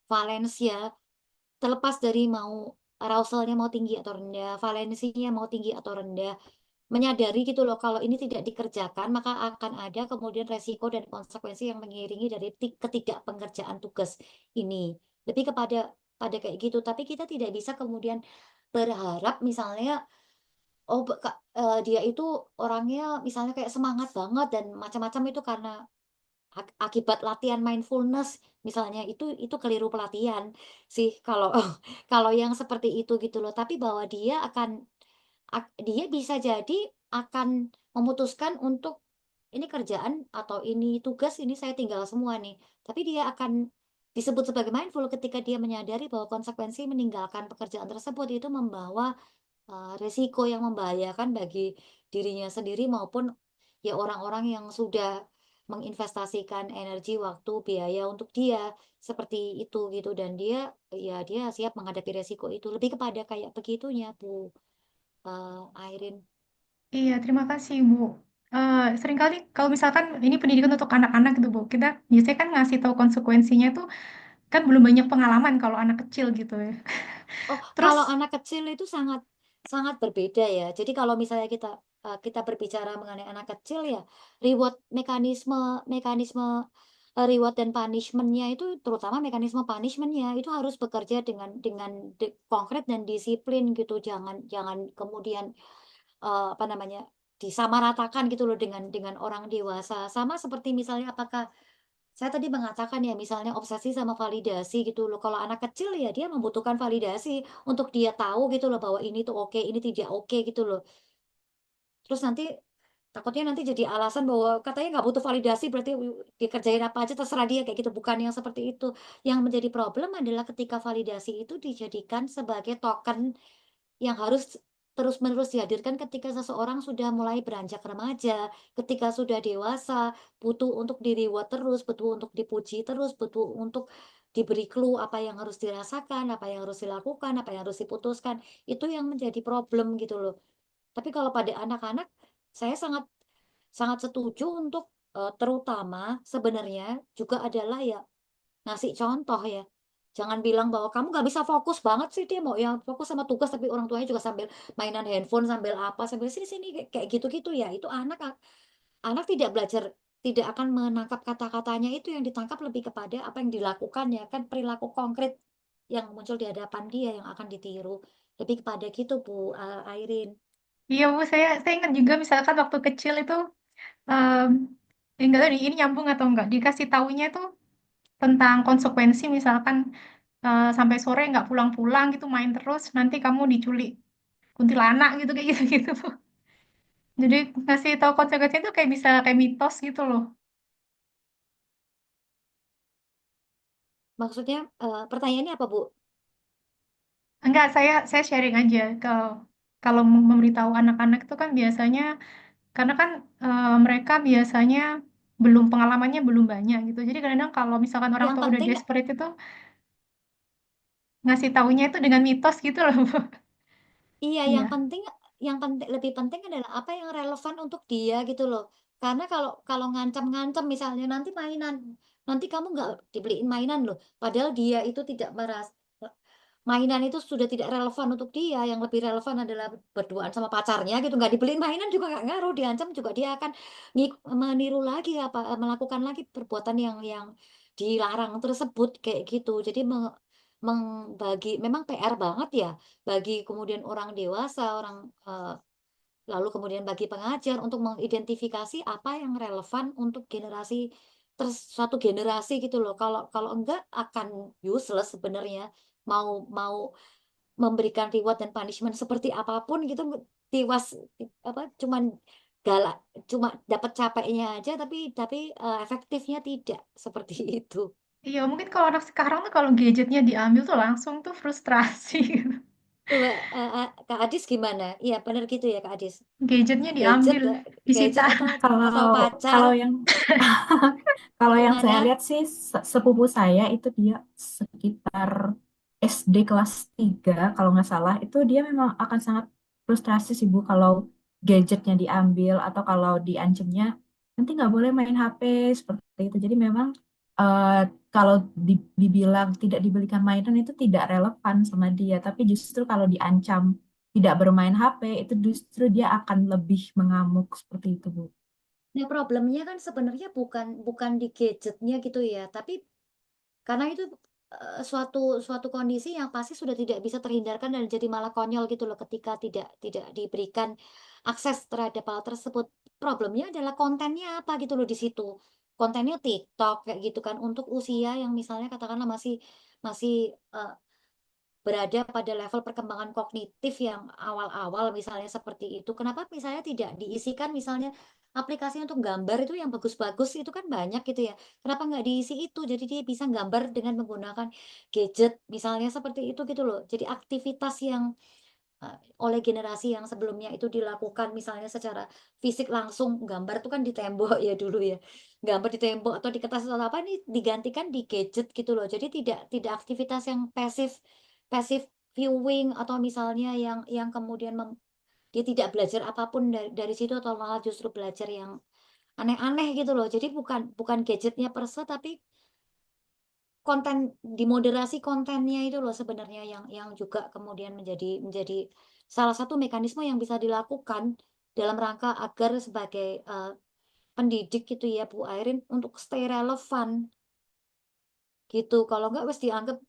valencia, terlepas dari mau arausalnya mau tinggi atau rendah, valensinya mau tinggi atau rendah, menyadari gitu loh kalau ini tidak dikerjakan maka akan ada kemudian resiko dan konsekuensi yang mengiringi dari ketidakpengerjaan tugas ini. Lebih pada kayak gitu, tapi kita tidak bisa kemudian berharap misalnya oh dia itu orangnya misalnya kayak semangat banget dan macam-macam itu karena akibat latihan mindfulness misalnya itu keliru pelatihan sih kalau kalau yang seperti itu gitu loh, tapi bahwa dia bisa jadi akan memutuskan untuk ini kerjaan atau ini tugas ini saya tinggal semua nih. Tapi dia akan disebut sebagai mindful ketika dia menyadari bahwa konsekuensi meninggalkan pekerjaan tersebut itu membawa resiko yang membahayakan bagi dirinya sendiri maupun ya orang-orang yang sudah menginvestasikan energi, waktu, biaya untuk dia seperti itu gitu dan dia siap menghadapi resiko itu. Lebih kepada kayak begitunya Bu Airin. Iya, terima kasih Bu. seringkali kalau misalkan ini pendidikan untuk anak-anak gitu Bu, kita biasanya kan ngasih tahu konsekuensinya tuh kan belum banyak pengalaman kalau anak kecil gitu ya. Oh, Terus kalau anak kecil itu sangat sangat berbeda ya. Jadi kalau misalnya kita berbicara mengenai anak kecil ya, reward mekanisme mekanisme reward dan punishment-nya itu, terutama mekanisme punishment-nya itu harus bekerja dengan konkret dan disiplin gitu. Jangan jangan kemudian apa namanya, disamaratakan gitu loh dengan orang dewasa. Sama seperti misalnya apakah saya tadi mengatakan ya misalnya obsesi sama validasi gitu loh. Kalau anak kecil ya dia membutuhkan validasi untuk dia tahu gitu loh bahwa ini tuh oke, ini tidak oke gitu loh. Terus nanti takutnya nanti jadi alasan bahwa katanya nggak butuh validasi berarti dikerjain apa aja terserah dia kayak gitu. Bukan yang seperti itu. Yang menjadi problem adalah ketika validasi itu dijadikan sebagai token yang harus terus-menerus dihadirkan ketika seseorang sudah mulai beranjak remaja, ketika sudah dewasa, butuh untuk di-reward terus, butuh untuk dipuji terus, butuh untuk diberi clue apa yang harus dirasakan, apa yang harus dilakukan, apa yang harus diputuskan. Itu yang menjadi problem gitu loh. Tapi kalau pada anak-anak, saya sangat sangat setuju untuk terutama sebenarnya juga adalah ya ngasih contoh ya. Jangan bilang bahwa kamu nggak bisa fokus banget sih, dia mau yang fokus sama tugas tapi orang tuanya juga sambil mainan handphone, sambil apa, sambil sini-sini kayak gitu-gitu ya. Itu anak tidak belajar, tidak akan menangkap kata-katanya, itu yang ditangkap lebih kepada apa yang dilakukannya, kan perilaku konkret yang muncul di hadapan dia yang akan ditiru. Lebih kepada gitu Bu Airin. iya Bu, saya ingat juga misalkan waktu kecil itu em, enggak tahu nih, ini nyambung atau enggak, dikasih taunya tuh tentang konsekuensi misalkan sampai sore nggak pulang-pulang gitu main terus nanti kamu diculik kuntilanak gitu kayak gitu gitu Bu. Jadi ngasih tahu konsekuensi itu kayak bisa kayak mitos gitu loh. Maksudnya pertanyaannya apa Bu? Enggak, saya sharing aja kalau kalau memberitahu anak-anak itu kan biasanya karena kan mereka biasanya belum pengalamannya belum banyak gitu. Jadi kadang-kadang kalau misalkan orang Yang tua udah penting desperate itu ngasih taunya itu dengan mitos gitu loh, Bu. Iya, Iya. yang penting lebih penting adalah apa yang relevan untuk dia gitu loh. Karena kalau kalau ngancam-ngancam misalnya nanti kamu nggak dibeliin mainan loh. Padahal dia itu tidak merasa mainan itu sudah tidak relevan untuk dia. Yang lebih relevan adalah berduaan sama pacarnya gitu. Nggak dibeliin mainan juga nggak ngaruh. Diancam juga dia akan meniru lagi apa melakukan lagi perbuatan yang dilarang tersebut kayak gitu. Jadi membagi memang PR banget ya bagi kemudian orang dewasa, lalu kemudian bagi pengajar untuk mengidentifikasi apa yang relevan untuk suatu generasi gitu loh. Kalau kalau enggak akan useless sebenarnya. Mau mau memberikan reward dan punishment seperti apapun gitu tiwas apa galak cuma dapat capeknya aja tapi efektifnya tidak seperti itu. Iya, mungkin kalau anak sekarang tuh kalau gadgetnya diambil tuh langsung tuh frustrasi gitu. Coba Kak Adis gimana? Iya benar gitu ya Kak Adis. Gadgetnya Gadget diambil, eh, disita. gadget atau Kalau pacar kalau yang kalau yang saya gimana? lihat sih sepupu saya itu dia sekitar SD kelas 3 kalau nggak salah itu dia memang akan sangat frustrasi sih Bu kalau gadgetnya diambil atau kalau diancamnya nanti nggak boleh main HP seperti itu. Jadi memang eh, kalau dibilang tidak dibelikan mainan itu tidak relevan sama dia, tapi justru kalau diancam tidak bermain HP itu justru dia akan lebih mengamuk seperti itu Bu. Nah, problemnya kan sebenarnya bukan bukan di gadgetnya gitu ya, tapi karena itu suatu suatu kondisi yang pasti sudah tidak bisa terhindarkan dan jadi malah konyol gitu loh ketika tidak diberikan akses terhadap hal tersebut. Problemnya adalah kontennya apa gitu loh di situ. Kontennya TikTok kayak gitu kan untuk usia yang misalnya katakanlah masih masih berada pada level perkembangan kognitif yang awal-awal misalnya seperti itu. Kenapa misalnya tidak diisikan misalnya aplikasi untuk gambar itu yang bagus-bagus itu kan banyak gitu ya. Kenapa nggak diisi itu? Jadi dia bisa gambar dengan menggunakan gadget misalnya seperti itu gitu loh. Jadi aktivitas yang oleh generasi yang sebelumnya itu dilakukan misalnya secara fisik langsung gambar itu kan di tembok ya dulu ya. Gambar di tembok atau di kertas atau apa ini digantikan di gadget gitu loh. Jadi tidak aktivitas yang pasif pasif viewing atau misalnya yang kemudian dia tidak belajar apapun dari situ atau malah justru belajar yang aneh-aneh gitu loh. Jadi bukan bukan gadgetnya per se, tapi konten dimoderasi kontennya itu loh sebenarnya yang juga kemudian menjadi salah satu mekanisme yang bisa dilakukan dalam rangka agar sebagai pendidik gitu ya Bu Airin untuk stay relevan gitu. Kalau enggak wes dianggap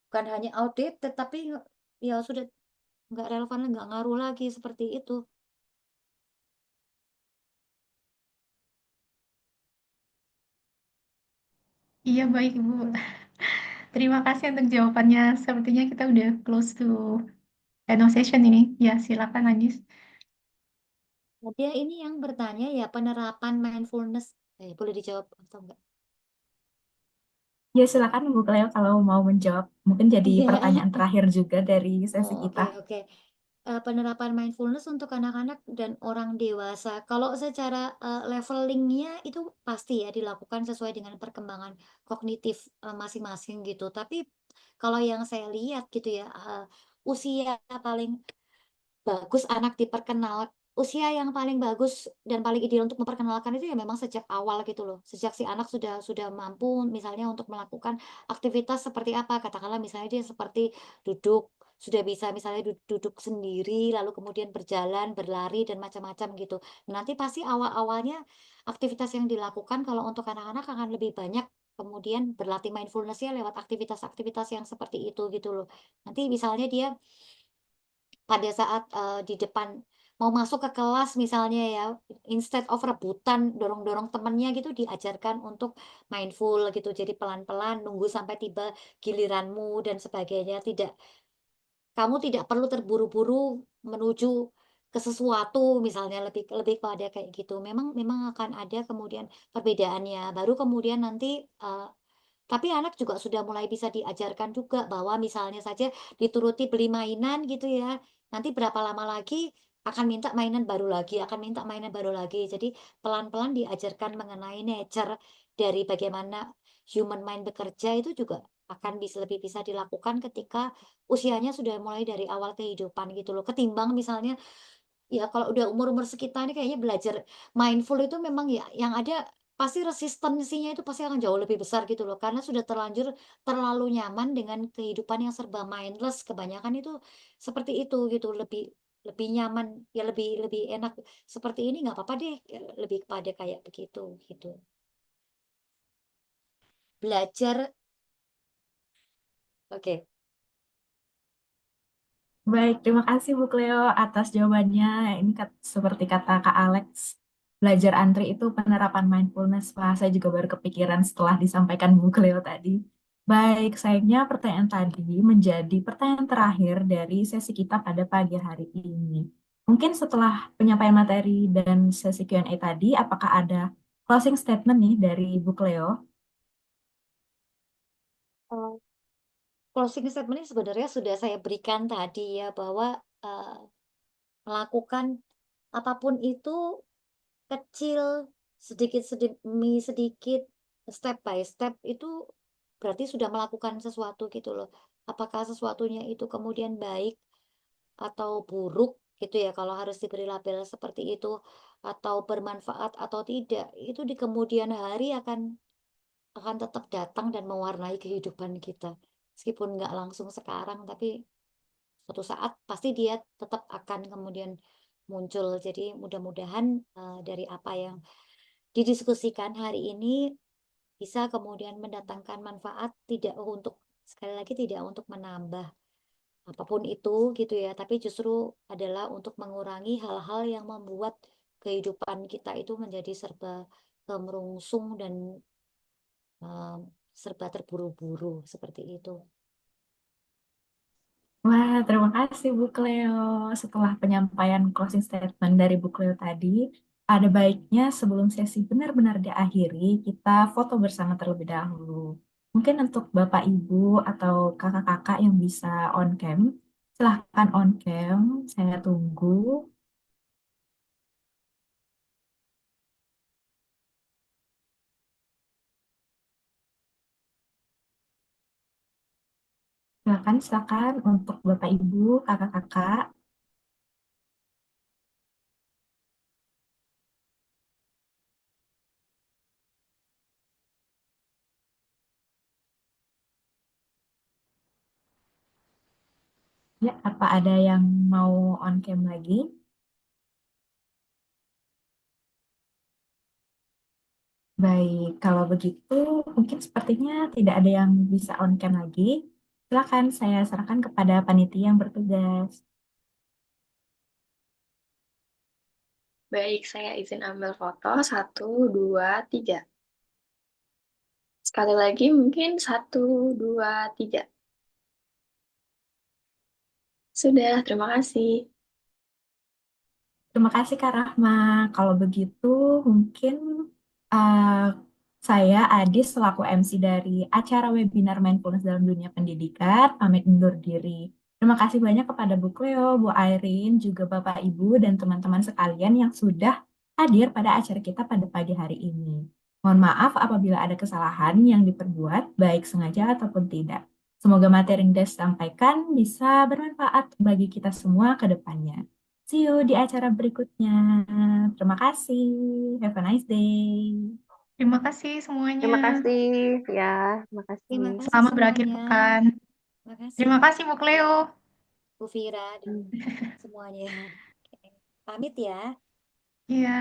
bukan hanya outdated tapi ya sudah nggak relevan, nggak ngaruh lagi seperti itu. Iya, baik, Ibu. Terima kasih untuk jawabannya. Sepertinya kita udah close to end of session ini. Ya, silakan, Andis. Ada ini yang bertanya ya penerapan mindfulness. Boleh dijawab atau enggak? Ya, silakan Bu Cleo kalau mau menjawab. Mungkin jadi Iya. pertanyaan terakhir juga dari sesi Oh, kita. oke, oke. Penerapan mindfulness untuk anak-anak dan orang dewasa. Kalau secara levelingnya itu pasti ya dilakukan sesuai dengan perkembangan kognitif masing-masing gitu. Tapi kalau yang saya lihat gitu ya, usia paling bagus anak usia yang paling bagus dan paling ideal untuk memperkenalkan itu ya memang sejak awal gitu loh. Sejak si anak sudah mampu misalnya untuk melakukan aktivitas seperti apa, katakanlah misalnya dia seperti duduk, sudah bisa misalnya duduk sendiri, lalu kemudian berjalan, berlari dan macam-macam gitu. Nanti pasti awal-awalnya aktivitas yang dilakukan kalau untuk anak-anak akan lebih banyak kemudian berlatih mindfulness ya lewat aktivitas-aktivitas yang seperti itu gitu loh. Nanti misalnya dia pada saat, di depan mau masuk ke kelas misalnya ya, instead of rebutan, dorong-dorong temennya gitu, diajarkan untuk mindful gitu. Jadi pelan-pelan nunggu sampai tiba giliranmu dan sebagainya. Kamu tidak perlu terburu-buru menuju ke sesuatu misalnya, lebih lebih pada kayak gitu. Memang memang akan ada kemudian perbedaannya. Baru kemudian nanti, tapi anak juga sudah mulai bisa diajarkan juga bahwa misalnya saja dituruti beli mainan gitu ya, nanti berapa lama lagi akan minta mainan baru lagi, akan minta mainan baru lagi. Jadi pelan-pelan diajarkan mengenai nature dari bagaimana human mind bekerja itu juga akan lebih bisa dilakukan ketika usianya sudah mulai dari awal kehidupan gitu loh. Ketimbang misalnya ya kalau udah umur-umur sekitar ini kayaknya belajar mindful itu memang ya yang ada pasti resistensinya itu pasti akan jauh lebih besar gitu loh, karena sudah terlanjur terlalu nyaman dengan kehidupan yang serba mindless, kebanyakan itu seperti itu gitu, lebih lebih nyaman, ya lebih lebih enak seperti ini nggak apa-apa deh, lebih kepada kayak begitu, gitu. Belajar oke. Baik, terima kasih Bu Cleo atas jawabannya. Ini seperti kata Kak Alex, belajar antri itu penerapan mindfulness. Wah, saya juga baru kepikiran setelah disampaikan Bu Cleo tadi. Baik, sayangnya pertanyaan tadi menjadi pertanyaan terakhir dari sesi kita pada pagi hari ini. Mungkin setelah penyampaian materi dan sesi Q&A tadi, apakah ada closing statement nih dari Bu Cleo? Closing statement ini sebenarnya sudah saya berikan tadi ya, bahwa melakukan apapun itu kecil, sedikit demi sedikit, step by step itu berarti sudah melakukan sesuatu gitu loh. Apakah sesuatunya itu kemudian baik atau buruk gitu ya, kalau harus diberi label seperti itu, atau bermanfaat atau tidak, itu di kemudian hari akan tetap datang dan mewarnai kehidupan kita. Meskipun nggak langsung sekarang, tapi suatu saat pasti dia tetap akan kemudian muncul. Jadi mudah-mudahan dari apa yang didiskusikan hari ini bisa kemudian mendatangkan manfaat, tidak untuk sekali lagi tidak untuk menambah apapun itu gitu ya, tapi justru adalah untuk mengurangi hal-hal yang membuat kehidupan kita itu menjadi serba kemerungsung dan eh, serba terburu-buru seperti itu. Wah, terima kasih Bu Cleo. Setelah penyampaian closing statement dari Bu Cleo tadi, ada baiknya sebelum sesi benar-benar diakhiri, kita foto bersama terlebih dahulu. Mungkin untuk Bapak Ibu atau kakak-kakak yang bisa on cam, silahkan on cam, saya tunggu. Silakan, silakan untuk Bapak Ibu, kakak-kakak. Ya, apa ada yang mau on cam lagi? Baik, kalau begitu mungkin sepertinya tidak ada yang bisa on cam lagi. Silakan saya serahkan kepada panitia yang bertugas. Baik, saya izin ambil foto. 1, 2, 3. Sekali lagi mungkin 1, 2, 3. Sudah, terima kasih. Terima kasih Kak Rahma. Kalau begitu mungkin uh, saya Adis selaku MC dari acara webinar Mindfulness dalam Dunia Pendidikan pamit undur diri. Terima kasih banyak kepada Bu Cleo, Bu Airin, juga Bapak Ibu dan teman-teman sekalian yang sudah hadir pada acara kita pada pagi hari ini. Mohon maaf apabila ada kesalahan yang diperbuat, baik sengaja ataupun tidak. Semoga materi yang disampaikan bisa bermanfaat bagi kita semua ke depannya. See you di acara berikutnya. Terima kasih. Have a nice day. Terima kasih semuanya. Terima kasih ya, terima kasih. Terima kasih Selamat berakhir semuanya. pekan. Terima kasih Terima kasih Bu Cleo. Bu Vira dan semuanya. Oke. Pamit ya. Iya.